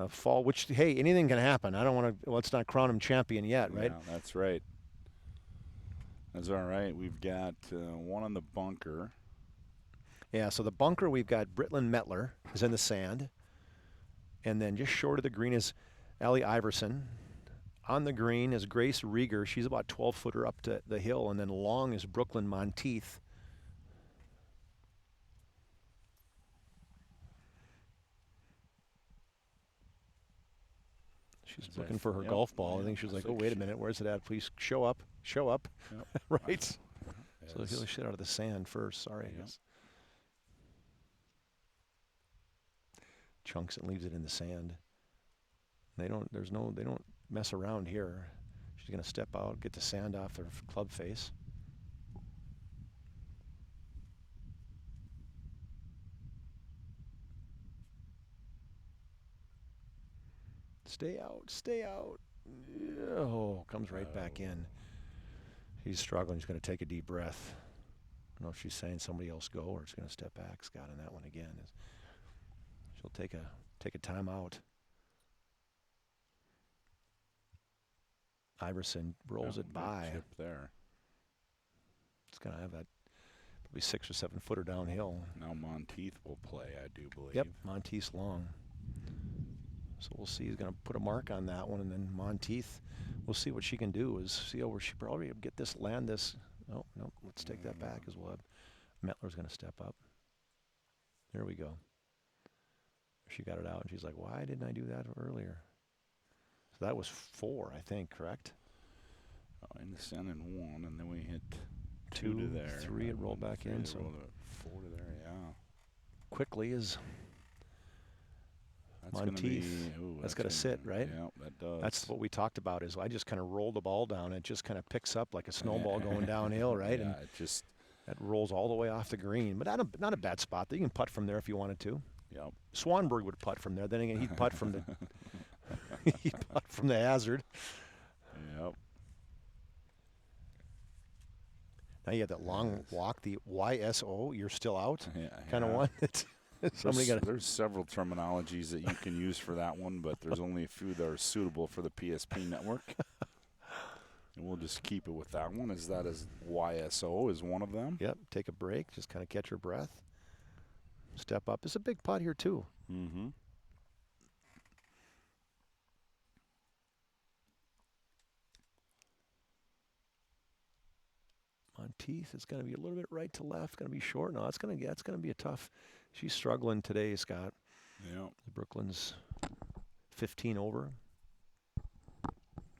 fall, which, hey, anything can happen. I don't want to, let's not crown him champion yet, right? Yeah, that's right. That's all right. We've got one on the bunker. Yeah, so the bunker, we've got Brittlin Metler is in the sand. And then just short of the green is Allie Iverson. On the green is Grace Rieger. She's about 12-footer up to the hill. And then long is Brooklyn Monteith. She's looking for her golf ball. I think she was like, oh, wait a minute. Where's it at? Please show up. Show up. Yep. Right? So he'll shit out of the sand first. Sorry. Yep. Chunks and leaves it in the sand. They don't mess around here. She's going to step out, get the sand off their club face. Stay out, stay out. Oh, comes right back in. He's struggling. He's going to take a deep breath. I don't know if she's saying somebody else go or it's going to step back. Scott on that one again. She'll take a timeout. Iverson rolls it by. Chip there. It's going to have that probably 6 or 7 footer downhill. Now Monteith will play, I do believe. Yep, Monteith's long. So we'll see. He's going to put a mark on that one, and then Monteith, we'll see what she can do. Is see over. She probably get this, land this. Oh no, let's take that back as well. Metler's going to step up. There we go. She got it out, and she's like, "Why didn't I do that earlier?" So that was 4, I think, correct? Oh, in the sun and 1, and then we hit 2 to there. 3, it rolled back in. So 4 to there, yeah. quickly is That's Monteith. That's got to sit, right? Yeah, that does. That's what we talked about. Is I just kind of roll the ball down. It just kind of picks up like a snowball going downhill, right? Yeah, And it just that rolls all the way off the green. But not a bad spot. You can putt from there if you wanted to. Yep. Swanberg would putt from there. Then again, he'd putt from the he'd putt from the hazard. Yep. Now you have that long walk, the YSO. You're still out, Yeah, kind of yeah. one. Somebody got. There's several terminologies that you can use for that one, but there's only a few that are suitable for the PSP network. And we'll just keep it with that one. Is YSO is one of them. Yep. Take a break. Just kind of catch your breath. Step up. It's a big putt here too. Mm-hmm. Monteith, it's going to be a little bit right to left. Going to be short. No, it's going to be a tough. She's struggling today, Scott. Yeah. Brooklyn's 15 over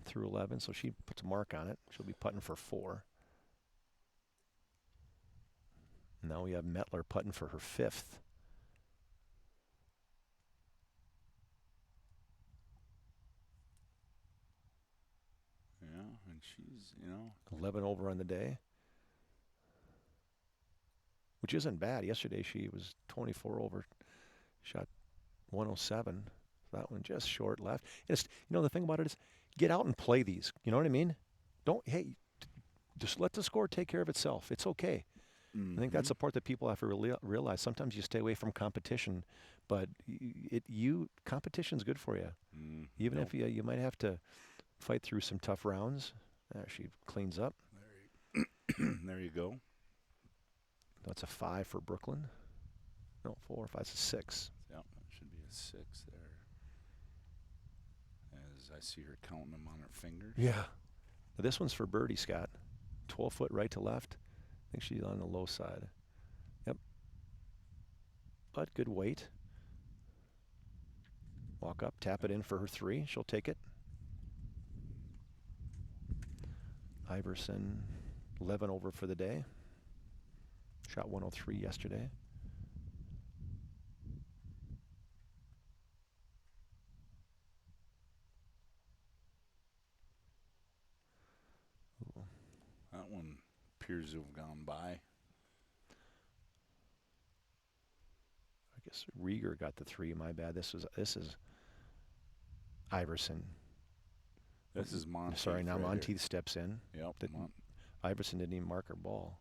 through 11, so she puts a mark on it. She'll be putting for 4. Now we have Metler putting for her 5th. Yeah, and she's, 11 over on the day, which isn't bad. Yesterday she was 24 over, shot 107. That one just short left. And it's, the thing about it is, get out and play these. You know what I mean? Just let the score take care of itself. It's okay. Mm-hmm. I think that's the part that people have to realize. Sometimes you stay away from competition, but competition's good for you. Even if you might have to fight through some tough rounds. She cleans up. There you go. That's a 5 for Brooklyn. No, 4, 5, 6. Yeah, that should be a 6 there. As I see her counting them on her fingers. Yeah. Now this one's for birdie, Scott. 12 foot right to left. I think she's on the low side. Yep. But good weight. Walk up, tap it in for her 3. She'll take it. Iverson, 11 over for the day. Shot 103 yesterday. Ooh. appears to have gone by. I guess Rieger got the 3. My bad. This is Iverson. This is Monteith. Sorry, now right Monteith here. steps in. Yep. Iverson didn't even mark her ball.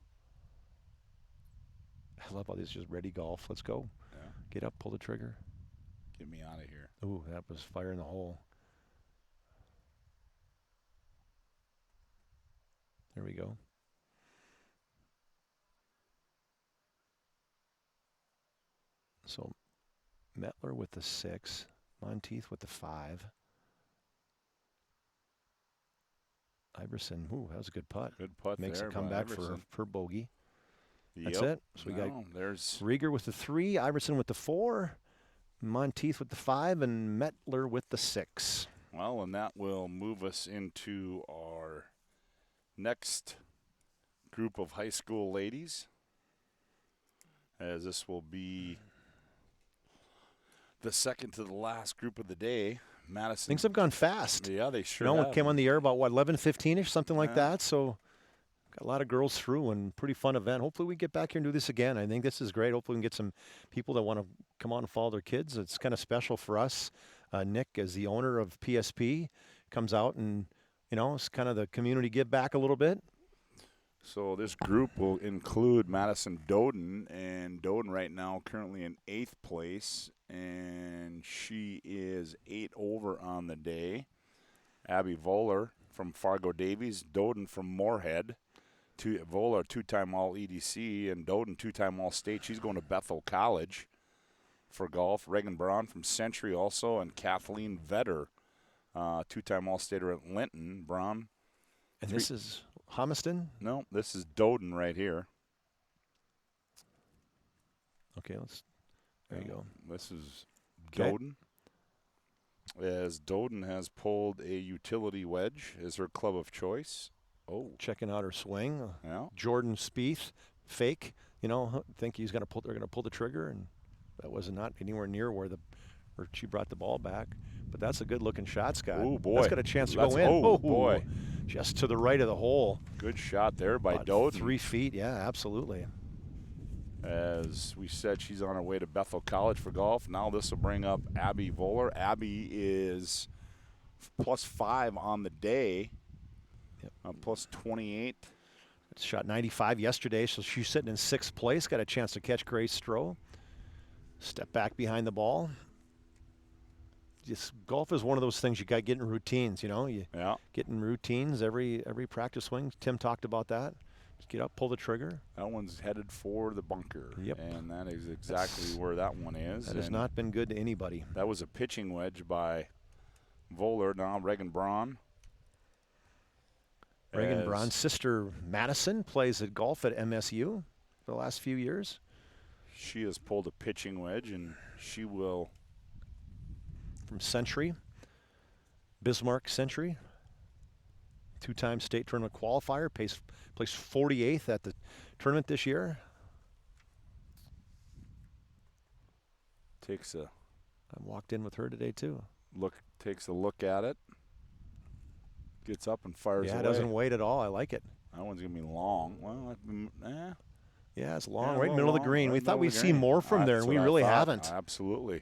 I love all these just ready golf. Let's go. Yeah. Get up, pull the trigger. Get me out of here. Ooh, that was fire in the hole. There we go. So Mettler with the 6, Monteith with the 5. Iverson, ooh, that was a good putt. Good putt. Makes there a comeback by Iverson. for bogey. That's Yep. it. So we got there's Rieger with the 3, Iverson with the 4, Monteith with the 5, and Mettler with the 6. well, and that will move us into our next group of high school ladies, as this will be the second to the last group of the day. Madison. Things have gone fast. Yeah, they sure You know, have. it came on the air about, what, 11:15-ish, something like that. So got a lot of girls through and pretty fun event. Hopefully we get back here and do this again. I think this is great. Hopefully we can get some people that want to come on and follow their kids. It's kind of special for us. Nick, as the owner of PSP, comes out and, you know, it's kind of the community give back a little bit. So this group will include Madison Doden, and Doden right now currently in 8th place, and she is 8 over on the day. Abby Voller from Fargo Davies, Doden from Moorhead. Voller, 2-time All-EDC, and Doden, 2-time All-State. She's going to Bethel College for golf. Reagan Braun from Century also, and Kathleen Vetter, 2-time All-Stater at Linton. Braun. And this is Homiston? No, this is Doden right here. Okay, there you go. This is Okay. Doden. As Doden has pulled a utility wedge as her club of choice. Oh, Checking out her swing. yeah. Jordan Spieth, fake. You know, think they're going to pull the trigger, and that was not anywhere near where she brought the ball back. But that's a good-looking shot, Scott. Oh, boy. That's got a chance to go in. Oh, boy. Just to the right of the hole. Good shot there by About Doden. 3 feet, yeah, absolutely. As we said, she's on her way to Bethel College for golf. Now this will bring up Abby Voller. Abby is +5 on the day. Yep. Plus 28. Shot 95 yesterday, so she's sitting in 6th place. Got a chance to catch Grace Stroh. Step back behind the ball. Just golf is one of those things you got to get in routines, you know. You get in routines every practice swing. Tim talked about that. Just get up, pull the trigger. That one's headed for the bunker. Yep. And that is exactly where that one is. That has not been good to anybody. That was a pitching wedge by Voller. Now Reagan Braun. Reagan Braun's sister Madison plays at golf at MSU for the last few years. She has pulled a pitching wedge, and she will. From Century. Bismarck Century. 2-time state tournament qualifier. Placed 48th at the tournament this year. I walked in with her today too. Takes a look at it. Gets up and fires away. Yeah, doesn't wait at all. I like it. That one's going to be long. Well, yeah, it's long. Yeah, right in the middle of the green. We thought we'd see more from there, and we really haven't. Absolutely.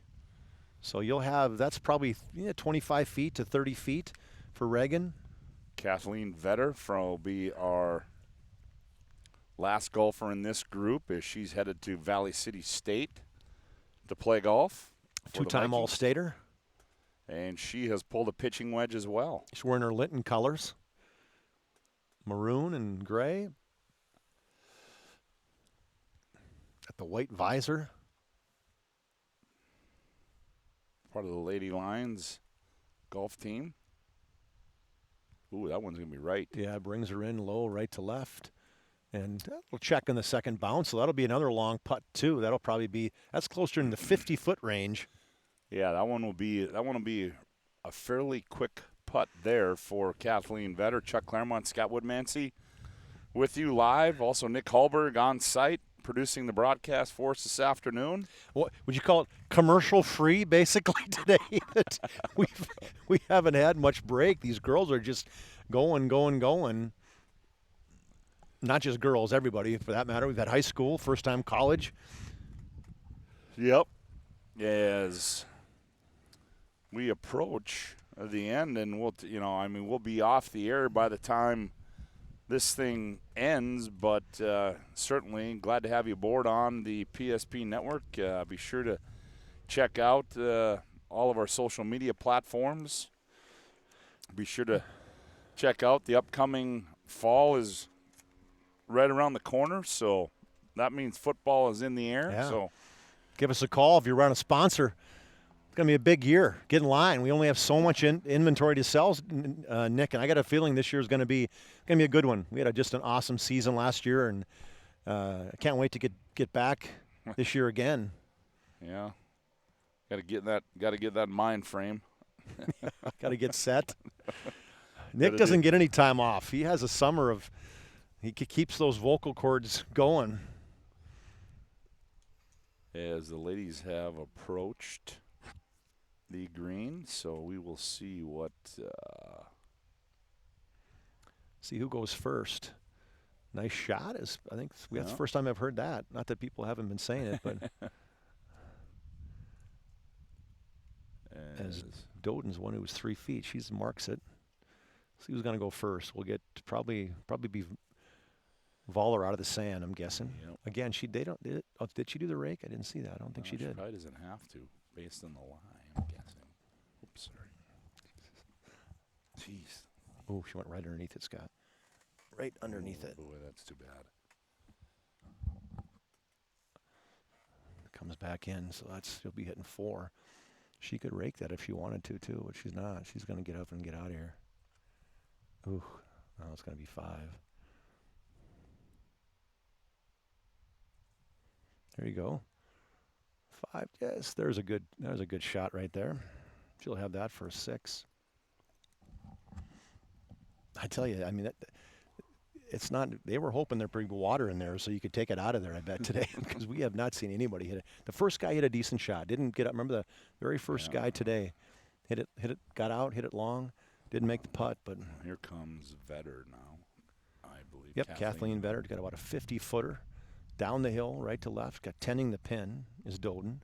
So you'll have, that's probably 25 feet to 30 feet for Reagan. Kathleen Vetter will be our last golfer in this group, as she's headed to Valley City State to play golf. 2-time All-Stater. And she has pulled a pitching wedge as well. She's wearing her Linton colors. Maroon and gray. Got the white visor. Part of the Lady Lions golf team. Ooh, that one's going to be right. Yeah, brings her in low, right to left. And we'll check in the second bounce, so that'll be another long putt, too. That'll probably be, that's closer in the 50-foot range. Yeah, that one will be a fairly quick putt there for Kathleen Vetter. Chuck Clairmont, Scott Woodmansee with you live. Also Nick Hallberg on site producing the broadcast for us this afternoon. What would you call it? Commercial free, basically, today. we haven't had much break. These girls are just going. not just girls, everybody for that matter. We've had high school, first time college. Yep. As we approach the end, and we'll be off the air by the time this thing ends, but certainly glad to have you aboard on the PSP network. Be sure to check out all of our social media platforms. Be sure to check out the upcoming fall is right around the corner, so that means football is in the air. Yeah. So give us a call if you run a sponsor. It's going to be a big year. Get in line. We only have so much inventory to sell, Nick, and I got a feeling this year is going to be a good one. We had just an awesome season last year, and I can't wait to get back this year again. Yeah, got to get that mind frame. Got to get set. Nick doesn't get any time off. He has a summer of he keeps those vocal cords going. As the ladies have approached the green, so we will see see who goes first. Nice shot. That's the first time I've heard that. Not that people haven't been saying it, but as Doden's one who was 3 feet, she marks it. See who's going to go first. We'll get probably be Voller out of the sand, I'm guessing. Yep. Again, did she do the rake? I didn't see that. I don't think she did. She probably doesn't have to, based on the line, I'm guessing. Oops, sorry. Jeez. Oh, she went right underneath it, Scott. Right underneath it. Boy, that's too bad. Comes back in, so she'll be hitting 4. She could rake that if she wanted to, too, but she's not. She's going to get up and get out of here. Ooh, now it's going to be 5. There you go. 5. Yes, there's a good shot right there. She'll have that for a 6. I tell you, I mean, it's not. They were hoping there'd be water in there so you could take it out of there. I bet today because we have not seen anybody hit it. The first guy hit a decent shot. Didn't get up. Remember the very first guy today, hit it, got out, hit it long, didn't make the putt. But here comes Vetter now, I believe. Yep, Kathleen Vetter got about a 50-footer. Down the hill, right to left, got tending the pin is Doden.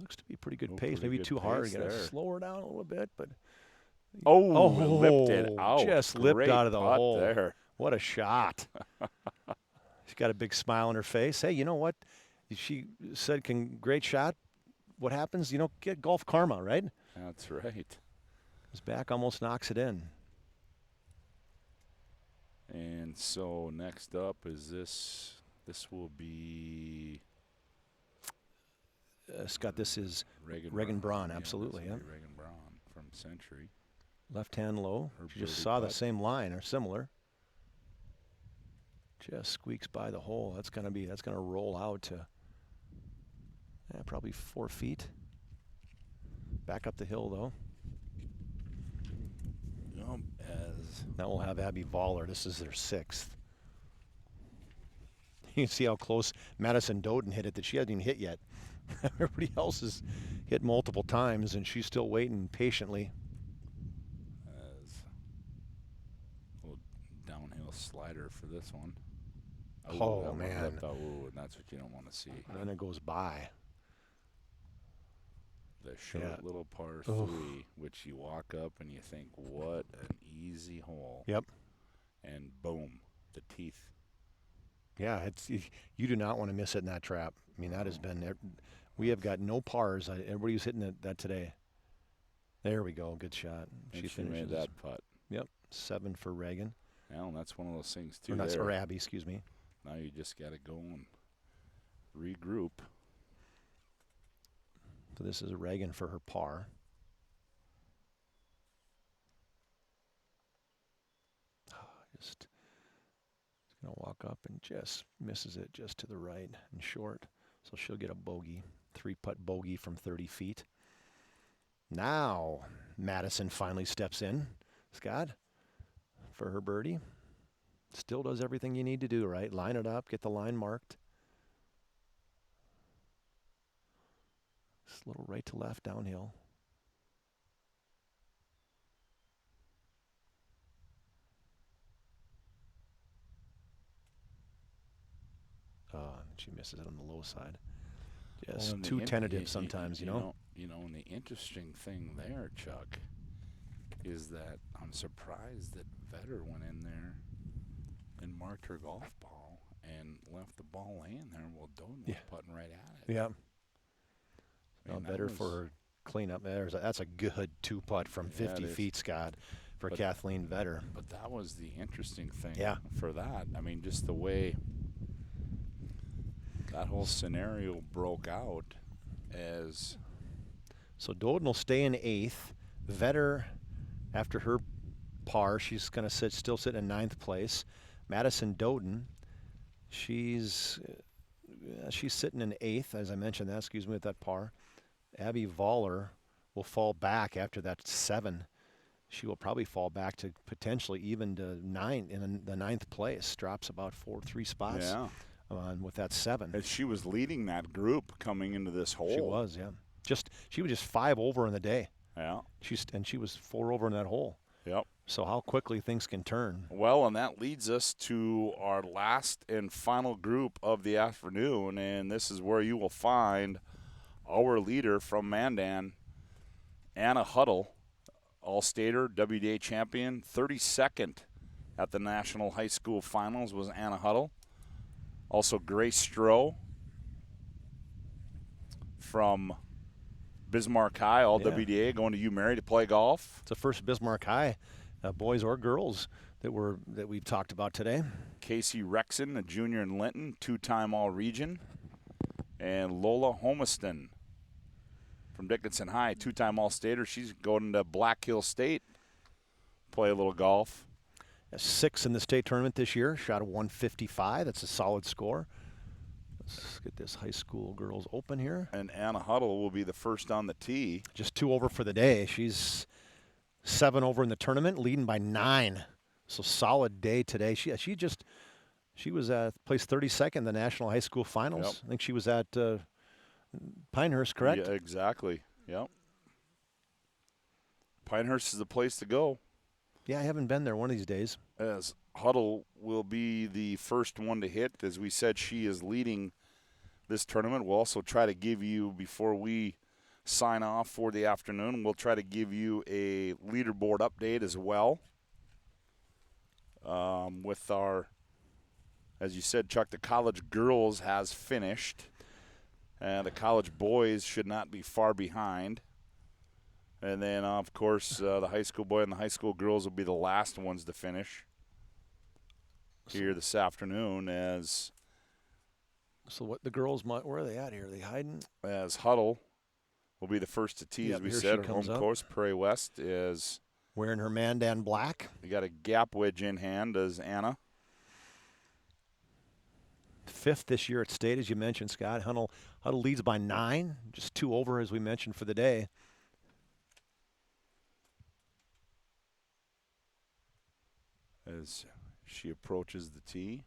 Looks to be pretty good pace. Maybe too hard. Got to slow her down a little bit, but lipped it out. Just lipped out of the hole. There. What a shot! She's got a big smile on her face. Hey, you know what? She said, "Great shot." What happens? Get golf karma, right? That's right. His back almost knocks it in. And so next up is this. This will be Scott. This is Reagan Braun. Absolutely, yeah. Reagan Braun from Century. Left hand low. She just saw the same line or similar. Just squeaks by the hole. That's gonna roll out to. Probably 4 feet. Back up the hill, though. Now we'll have Abby Voller. This is their 6th. You can see how close Madison Doden hit it that she hasn't even hit yet. Everybody else has hit multiple times, and she's still waiting patiently. A little downhill slider for this one. Oh man. Oh, that's what you don't want to see. And then it goes by. The short little par 3, which you walk up and you think, what an easy hole. Yep. And boom, the teeth. Yeah, you do not want to miss it in that trap. I mean, that has been. We have got no pars. Everybody's hitting that today. There we go. Good shot. She made that putt. Yep. 7 for Reagan. Well, that's one of those things too. Or Abby, excuse me. Now you just got to go and regroup. So this is Reagan for her par. Just going to walk up and just misses it just to the right and short. So she'll get a bogey, 3-putt bogey from 30 feet. Now Madison finally steps in, Scott, for her birdie. Still does everything you need to do, right? Line it up, get the line marked. Just a little right to left downhill. She misses it on the low side. Just Well, too tentative sometimes, you know. And the interesting thing there, Chuck, is that I'm surprised that Vetter went in there and marked her golf ball and left the ball laying there. Well, Doden was putting right at it. Yeah. I mean, Better for her cleanup. That's a good 2-putt from 50 feet, Scott, for Kathleen Vetter. But that was the interesting thing for that. I mean, just the way that whole scenario broke out as. So Doden will stay in 8th. Vetter, after her par, she's going to still sit in 9th place. Madison Doden, she's sitting in 8th, as I mentioned that, with that par. Abby Voller will fall back after that 7. She will probably fall back to potentially even to 9 in the 9th place. Drops about 3 spots. Yeah. With that 7. As she was leading that group coming into this hole. She was, yeah. She was just 5 over in the day. Yeah. She was 4 over in that hole. Yep. So how quickly things can turn. Well, and that leads us to our last and final group of the afternoon, and this is where you will find our leader from Mandan, Anna Huddle, All-Stater, WDA champion, 32nd at the National High School Finals was Anna Huddle. Also Grace Stroh from Bismarck High, all WDA, going to UMary to play golf. It's the first Bismarck High, boys or girls, that we've talked about today. Casey Rexon, a junior in Linton, 2-time All-Region. And Lola Homiston from Dickinson High, 2-time All-Stater. She's going to Black Hill State, play a little golf. 6 in the state tournament this year, shot a 155. That's a solid score. Let's get this high school girls open here. And Anna Huddle will be the first on the tee. Just 2 over for the day. She's 7 over in the tournament, leading by 9. So solid day today. She was placed 32nd in the National High School Finals. Yep. I think she was at Pinehurst, correct? Yeah, exactly. Yep. Pinehurst is the place to go. Yeah, I haven't been there one of these days. As Huddle will be the first one to hit. As we said, she is leading this tournament. We'll also try to give you, before we sign off for the afternoon, we'll try to give you a leaderboard update as well. With our, as you said, Chuck, the college girls has finished. And the college boys should not be far behind. And then, of course, the high school boy and the high school girls will be the last ones to finish here this afternoon. So what the girls might, where are they at here? Are they hiding? As Huddle will be the first to tee, as we said. Home course, Prairie West is wearing her Mandan black. We got a gap wedge in hand as Anna. 5th this year at state, as you mentioned, Scott. Huddle leads by 9, just 2 over, as we mentioned, for the day. As she approaches the tee.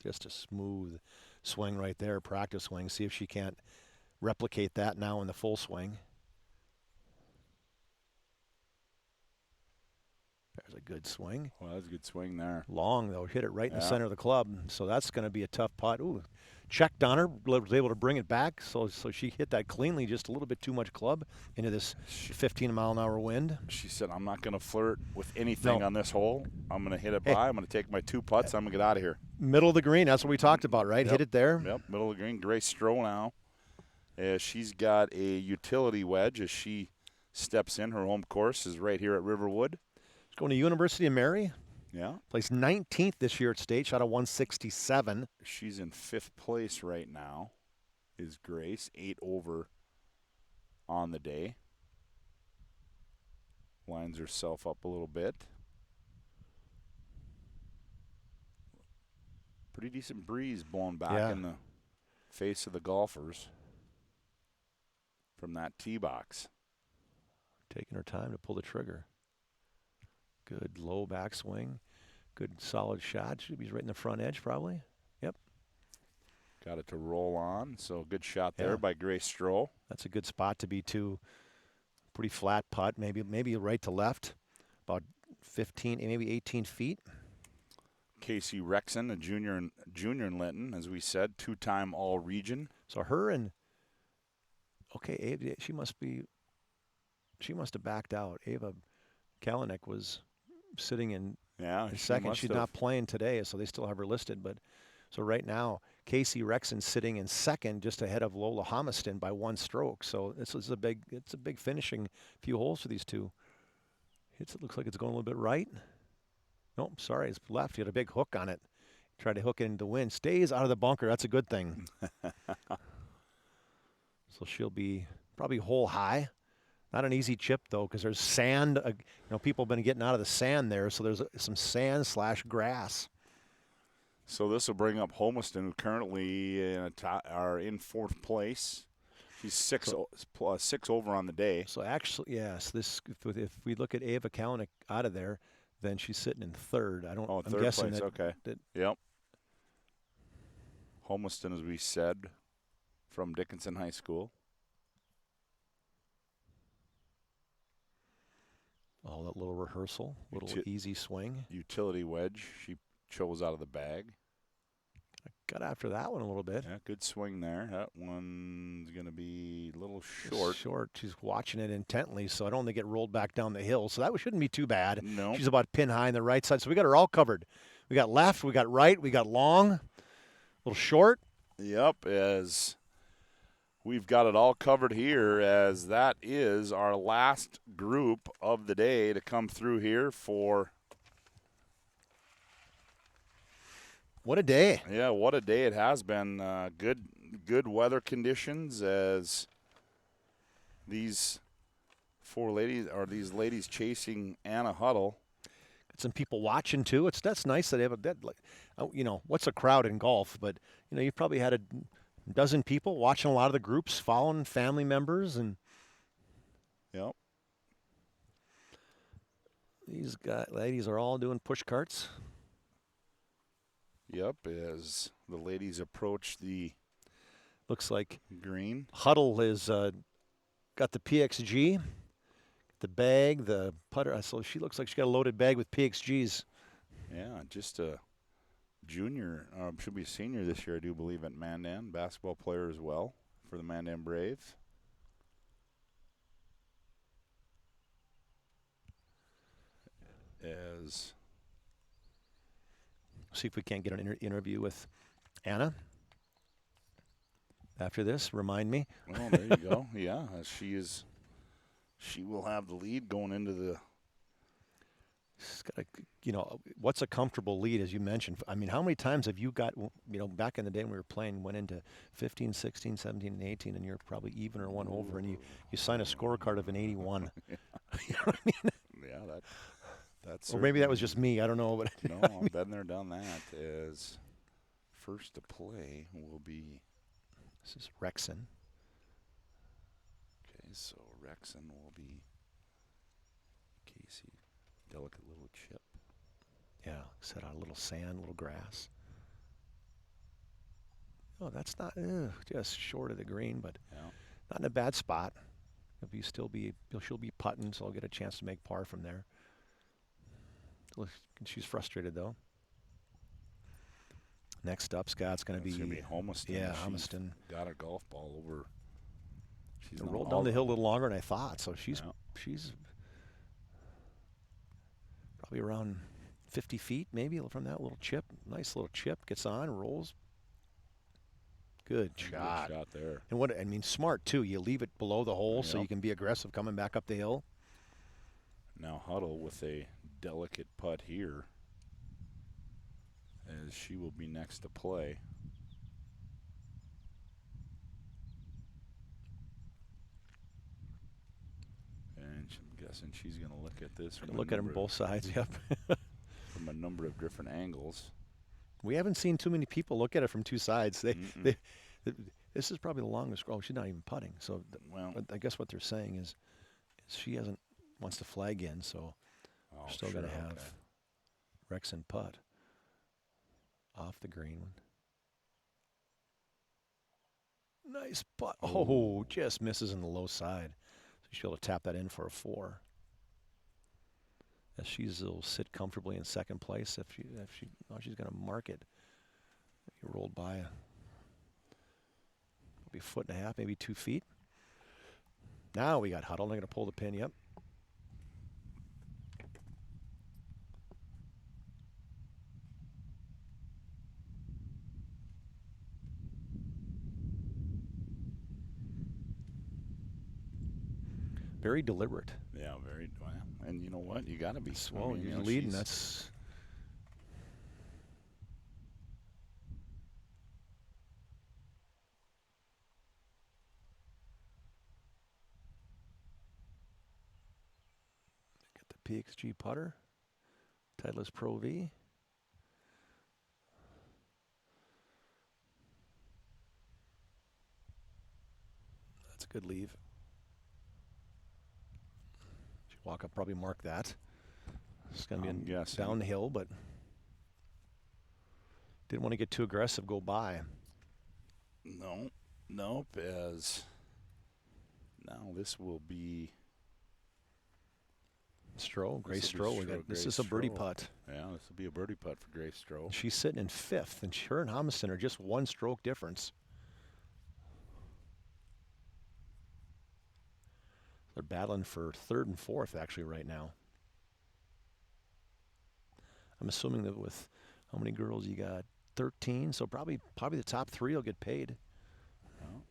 Just a smooth swing right there, practice swing. See if she can't replicate that now in the full swing. There's a good swing. Well, that's a good swing there. Long, though. Hit it right in the center of the club. So that's going to be a tough putt. Ooh, checked on her. Was able to bring it back. So she hit that cleanly. Just a little bit too much club into this 15-mile-an-hour wind. She said, I'm not going to flirt with anything on this hole. I'm going to hit it by. I'm going to take my 2 putts. I'm going to get out of here. Middle of the green. That's what we talked about, right? Yep. Hit it there. Yep, middle of the green. Grace Stroh now. She's got a utility wedge as she steps in. Her home course is right here at Riverwood. She's going to University of Mary. Yeah. Placed 19th this year at state. Shot a 167. She's in 5th place right now, is Grace. 8 over on the day. Lines herself up a little bit. Pretty decent breeze blowing back in the face of the golfers from that tee box. Taking her time to pull the trigger. Good low backswing. Good solid shot. Should be right in the front edge probably. Yep. Got it to roll on. So good shot there Yeah. by Grace Stroh. That's a good spot to be too. Pretty flat putt, maybe right to left, about 15, maybe 18 feet. Casey Rexon, a junior in Linton, as we said, 2-time All-Region. So her and Ava, she must have backed out. Ava Kalanick was sitting in Yeah, second. She's not playing today, so they still have her listed. But so right now, Casey Rexon sitting in second, just ahead of Lola Homiston by 1 stroke. So it's a big finishing few holes for these two. It looks like it's going a little bit right. Nope, sorry, it's left. He had a big hook on it. Tried to hook it into the wind. Stays out of the bunker. That's a good thing. So she'll be probably hole high. Not an easy chip, though, because there's sand. People have been getting out of the sand there, so there's some sand / grass. So this will bring up Homiston, who currently are in 4th place. She's 6 over on the day. So actually, yes, if we look at Ava Kalanick out of there, then she's sitting in 3rd. I'm third guessing place. Okay. That Yep. Homiston, as we said, from Dickinson High School. Oh, that little rehearsal, little easy swing. Utility wedge she chose out of the bag. Got after that one a little bit. Yeah, good swing there. That one's going to be a little short. She's watching it intently, so I don't think it rolled back down the hill. So that shouldn't be too bad. No. She's about pin high on the right side. So we got her all covered. We got left, we got right, we got long, a little short. Yep, as we've got it all covered here, as that is our last group of the day to come through here for. What a day. Yeah, what a day it has been. Good weather conditions as these ladies chasing Anna Huddle. Got some people watching too. That's nice that they have what's a crowd in golf, but you've probably had a dozen people watching a lot of the groups, following family members, and yep. These ladies are all doing push carts. Yep, as the ladies approach the looks like green. Huddle has got the PXG, the bag, the putter. So she looks like she got a loaded bag with PXGs. Yeah, just a junior, should be a senior this year, I do believe, at Mandan. Basketball player as well for the Mandan Braves. As see if we can't get an interview with Anna after this. Remind me. Well, there you go. Yeah, she will have the lead going into the. She's got what's a comfortable lead, as you mentioned? I mean, how many times have you got, back in the day when we were playing, went into 15, 16, 17, and 18, and you're probably even or one over, and you sign a scorecard of an 81. You know what I mean? Yeah, that's. Or maybe that was just me. I don't know, but no, I've been there, done that. As first to play will be. This is Rexon. Okay, so Rexon will be Casey. Delicate little chip. Yeah, set on a little sand, little grass. Oh, that's not just short of the green, but not in a bad spot. She'll be putting, so I'll get a chance to make par from there. She's frustrated though. Next up, Scott's going to be Homiston. Yeah, Homiston got a golf ball over. She's rolled down the hill a little longer than I thought, so she's probably around 50 feet maybe from that little chip. Nice little chip, gets on, rolls. Good shot. Good shot there. And smart too. You leave it below the hole so you can be aggressive coming back up the hill. Now Huddle with a delicate putt here, as she will be next to play. And I'm guessing she's going to look at this. Look at them both sides, yep. From a number of different angles. We haven't seen too many people look at it from two sides. This is probably the longest. Oh, she's not even putting. So, I guess what they're saying is she wants to flag in, so we're still going to have Rexon putt off the green one. Nice putt. Oh, just misses in the low side. So she'll be able to tap that in for a 4. As she'll sit comfortably in second place she's going to mark it. He rolled by maybe a foot and a half, maybe 2 feet. Now we got Huddle. They're going to pull the pin. Yep. Very deliberate. Yeah, very. Well, and you know what? You got to be. Well, you're leading. That's. Get the PXG putter. Titleist Pro V. That's a good leave. Walk up, probably mark that. It's going to be downhill, but didn't want to get too aggressive, go by. No, nope. As now, this will be Grace Stroh. This is a birdie putt. Yeah, this will be a birdie putt for Grace Stroh. She's sitting in 5th, and her and Humiston are just 1 stroke difference. They're battling for 3rd and 4th actually right now. I'm assuming that with how many girls you got? 13, so probably the top 3 will get paid. Well,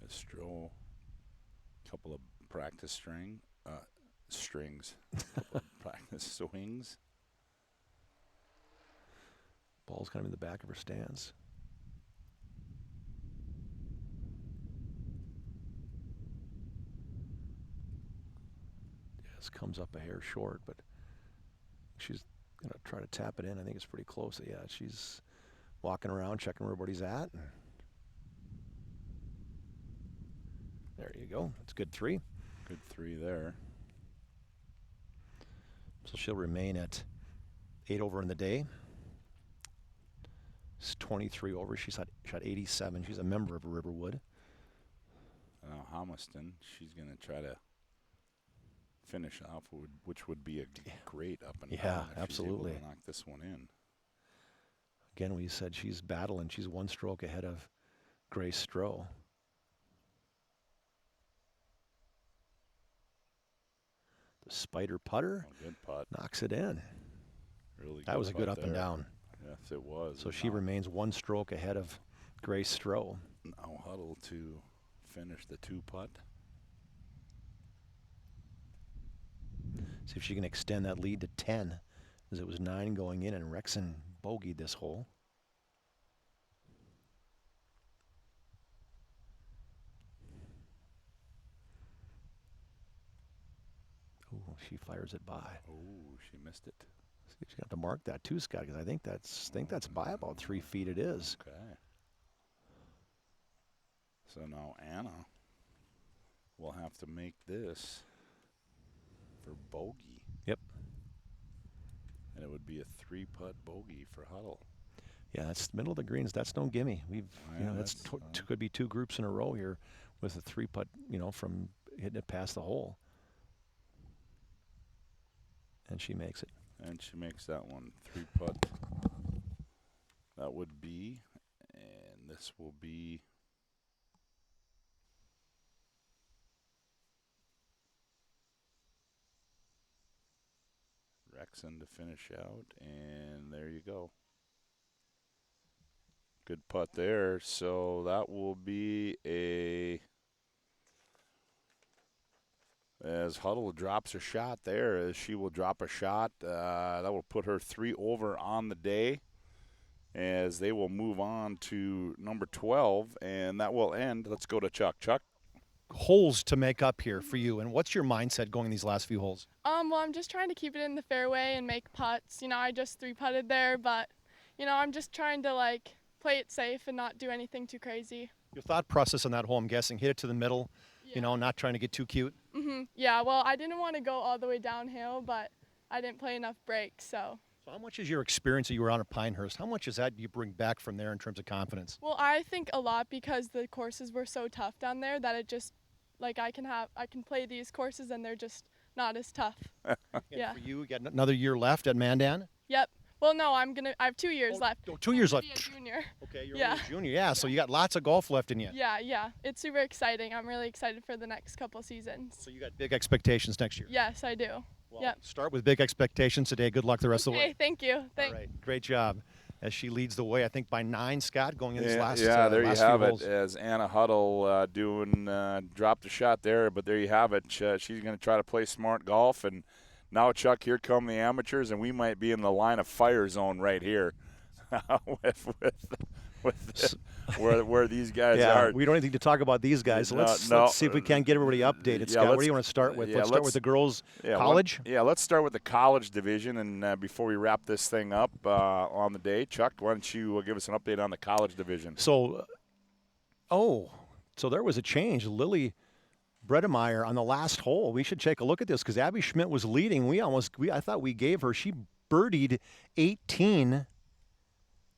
Stroh, couple of practice strings, couple of practice swings. Ball's kind of in the back of her stance. Comes up a hair short, but she's going to try to tap it in. I think it's pretty close. Yeah, she's walking around, checking where everybody's at. There you go. That's good 3. Good 3 there. So she'll remain at 8 over in the day. It's 23 over. She shot 87. She's a member of Riverwood. Humiston, she's going to try to finish off, which would be a great up and down. Yeah, if absolutely. She's able to knock this one in. Again, we said she's battling. She's 1 stroke ahead of Grace Stroh. The spider putter. Oh, good putt. Knocks it in. Really good. That was a good up there. and down. Yes, it was. So she remains 1 stroke ahead of Grace Stroh. Now Huddle to finish the 2 putt. See if she can extend that lead to 10, as it was 9 going in, and Rexon bogeyed this hole. Oh, she fires it by. Oh, she missed it. See if she's got to mark that too, Scott, because I think that's by about 3 feet. It is. Okay. So now Anna will have to make this for bogey. Yep. And it would be a 3-putt bogey for Huddle. Yeah, that's middle of the greens. That's no gimme. That's could be 2 groups in a row here with a 3-putt. From hitting it past the hole. And she makes it. And she makes that one 3-putt. That would be, and this will be. Rexon to finish out, and there you go. Good putt there. So that will be as Huddle drops a shot there, as she will drop a shot, that will put her 3 over on the day, as they will move on to number 12, and that will end. Let's go to Chuck. Chuck? Holes to make up here for you, and what's your mindset going these last few holes? Well, I'm just trying to keep it in the fairway and make putts. I just 3-putted there, but I'm just trying to play it safe and not do anything too crazy. Your thought process on that hole, I'm guessing, hit it to the middle, not trying to get too cute. Yeah, well, I didn't want to go all the way downhill, but I didn't play enough breaks, so So how much is your experience that you were on at Pinehurst? How much is that you bring back from there in terms of confidence? Well, I think a lot because the courses were so tough down there that it just, like I can play these courses and they're just not as tough. Yeah. For you got another year left at Mandan? Yep. Well, no, I have 2 years left. Oh, 2 years I'm left. gonna be a junior. Okay, you're Yeah. only a junior. Yeah, so you got lots of golf left in you. Yeah. It's super exciting. I'm really excited for the next couple seasons. So you got big expectations next year. Yes, I do. Well, Yep. start with big expectations today. Good luck the rest of the way. Okay, thank you. All right, great job. As she leads the way, I think by 9, Scott, going in this last there you last have few it. holes. As Anna Huddle dropped the shot there, but there you have it. She's going to try to play smart golf, and now, Chuck, here come the amateurs, and we might be in the line of fire zone right here with where these guys are. We don't need to talk about these guys. So let's see if we can get everybody updated. Scott, what do you want to start with? Let's start with the girls' college. Let's start with the college division, and before we wrap this thing up on the day, Chuck, why don't you give us an update on the college division? So there was a change. Lily Bredemeyer on the last hole. We should take a look at this because Abby Schmidt was leading. I thought we gave her. She birdied 18,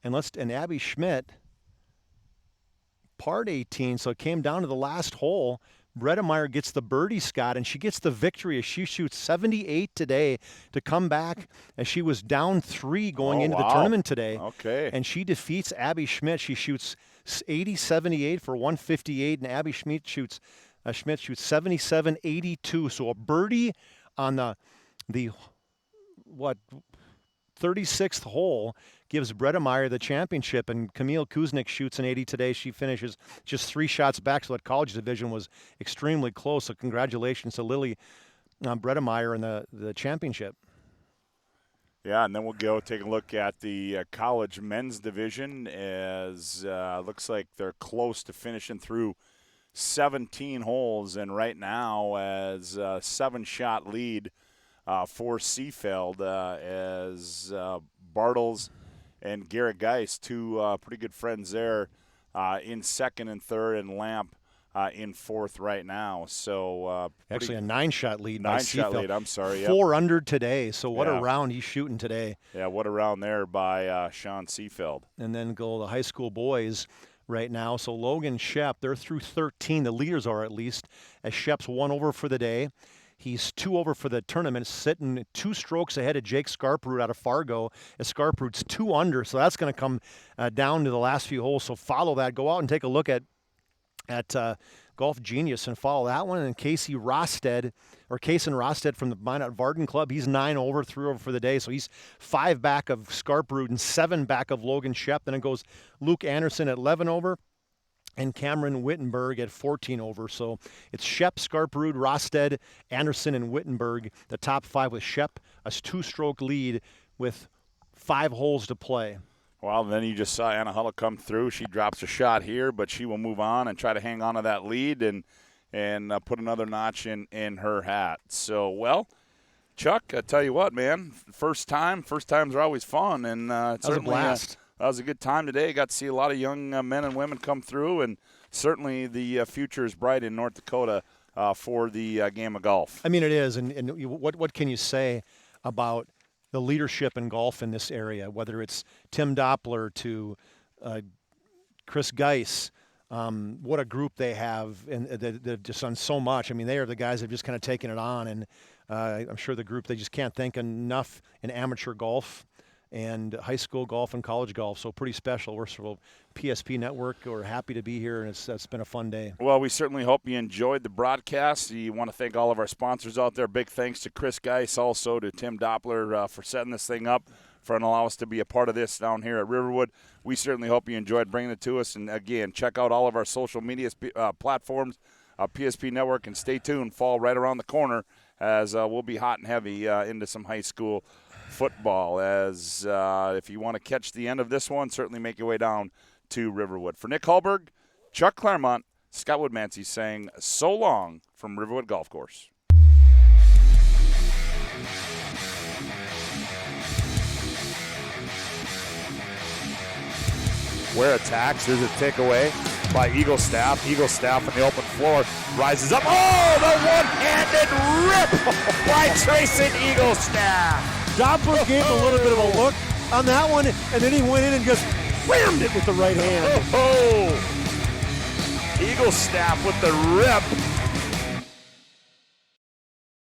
and Abby Schmidt parred 18. So it came down to the last hole. Bredemeyer gets the birdie, Scott, and she gets the victory as she shoots 78 today to come back as she was down 3 going into the tournament today. Okay. And she defeats Abby Schmidt. She shoots 80-78 for 158, and Abby Schmidt shoots 77-82. So a birdie on the 36th hole gives Bredemeyer the championship, and Camille Kuznick shoots an 80 today. She finishes just 3 shots back, so that college division was extremely close. So congratulations to Lily Bredemeyer in the championship. Yeah, and then we'll go take a look at the college men's division as looks like they're close to finishing through 17 holes, and right now as a 7-shot lead for Seafeld as Bartles and Garrett Geist, 2 pretty good friends there, in second and third, and Lamp in fourth right now. So actually a 9-shot lead by Seafeld. 9-shot lead, I'm sorry. Yep. 4 under today, so what a round he's shooting today. Yeah, what a round there by Sean Seafeld. And then go the high school boys right now. So Logan Shep, they're through 13. The leaders are, at least, as Shep's 1 over for the day. He's 2 over for the tournament, sitting 2 strokes ahead of Jake Scarproot out of Fargo, as Scarproot's 2 under. So that's going to come down to the last few holes. So follow that. Go out and take a look at Golf Genius and follow that one. And Kaysen Rosted from the Minot Varden Club, he's 9 over, 3 over for the day. So he's 5 back of Scarproot and 7 back of Logan Shep. Then it goes Luke Anderson at 11 over and Cameron Wittenberg at 14 over. So it's Shep, Scarproot, Rosted, Anderson, and Wittenberg, the top 5, with Shep a 2-stroke lead with 5 holes to play. Well, then you just saw Anna Huddle come through. She drops a shot here, but she will move on and try to hang on to that lead and put another notch in her hat. So, well, Chuck, I tell you what, man, first times are always fun, and that was a blast. That was a good time today. Got to see a lot of young men and women come through, and certainly the future is bright in North Dakota for the game of golf. I mean, it is, and what can you say about the leadership in golf in this area, whether it's Tim Doppler to Chris Geis? What a group they have, and they've just done so much. I mean, they are the guys that have just kind of taken it on, and I'm sure the group, they just can't thank enough in amateur golf and high school golf and college golf. So pretty special. We're sort of PSP Network. We're happy to be here, and it's been a fun day. Well, we certainly hope you enjoyed the broadcast. We want to thank all of our sponsors out there. Big thanks to Chris Geis, also to Tim Doppler for setting this thing up, for allowing us to be a part of this down here at Riverwood. We certainly hope you enjoyed bringing it to us. And, again, check out all of our social media platforms, PSP Network, and stay tuned. Fall right around the corner as we'll be hot and heavy into some high school football. As if you want to catch the end of this one, certainly make your way down to Riverwood. For Nick Hallberg, Chuck Clairmont, Scott Woodmansee saying so long from Riverwood Golf Course. Where attacks, there's a takeaway by Eagle Staff. Eagle Staff on the open floor rises up. Oh, the one-handed rip by Trayson Eagle Staff. Doppler gave a little bit of a look on that one, and then he went in and just whammed it with the right hand. Oh! Eagle staff with the rip.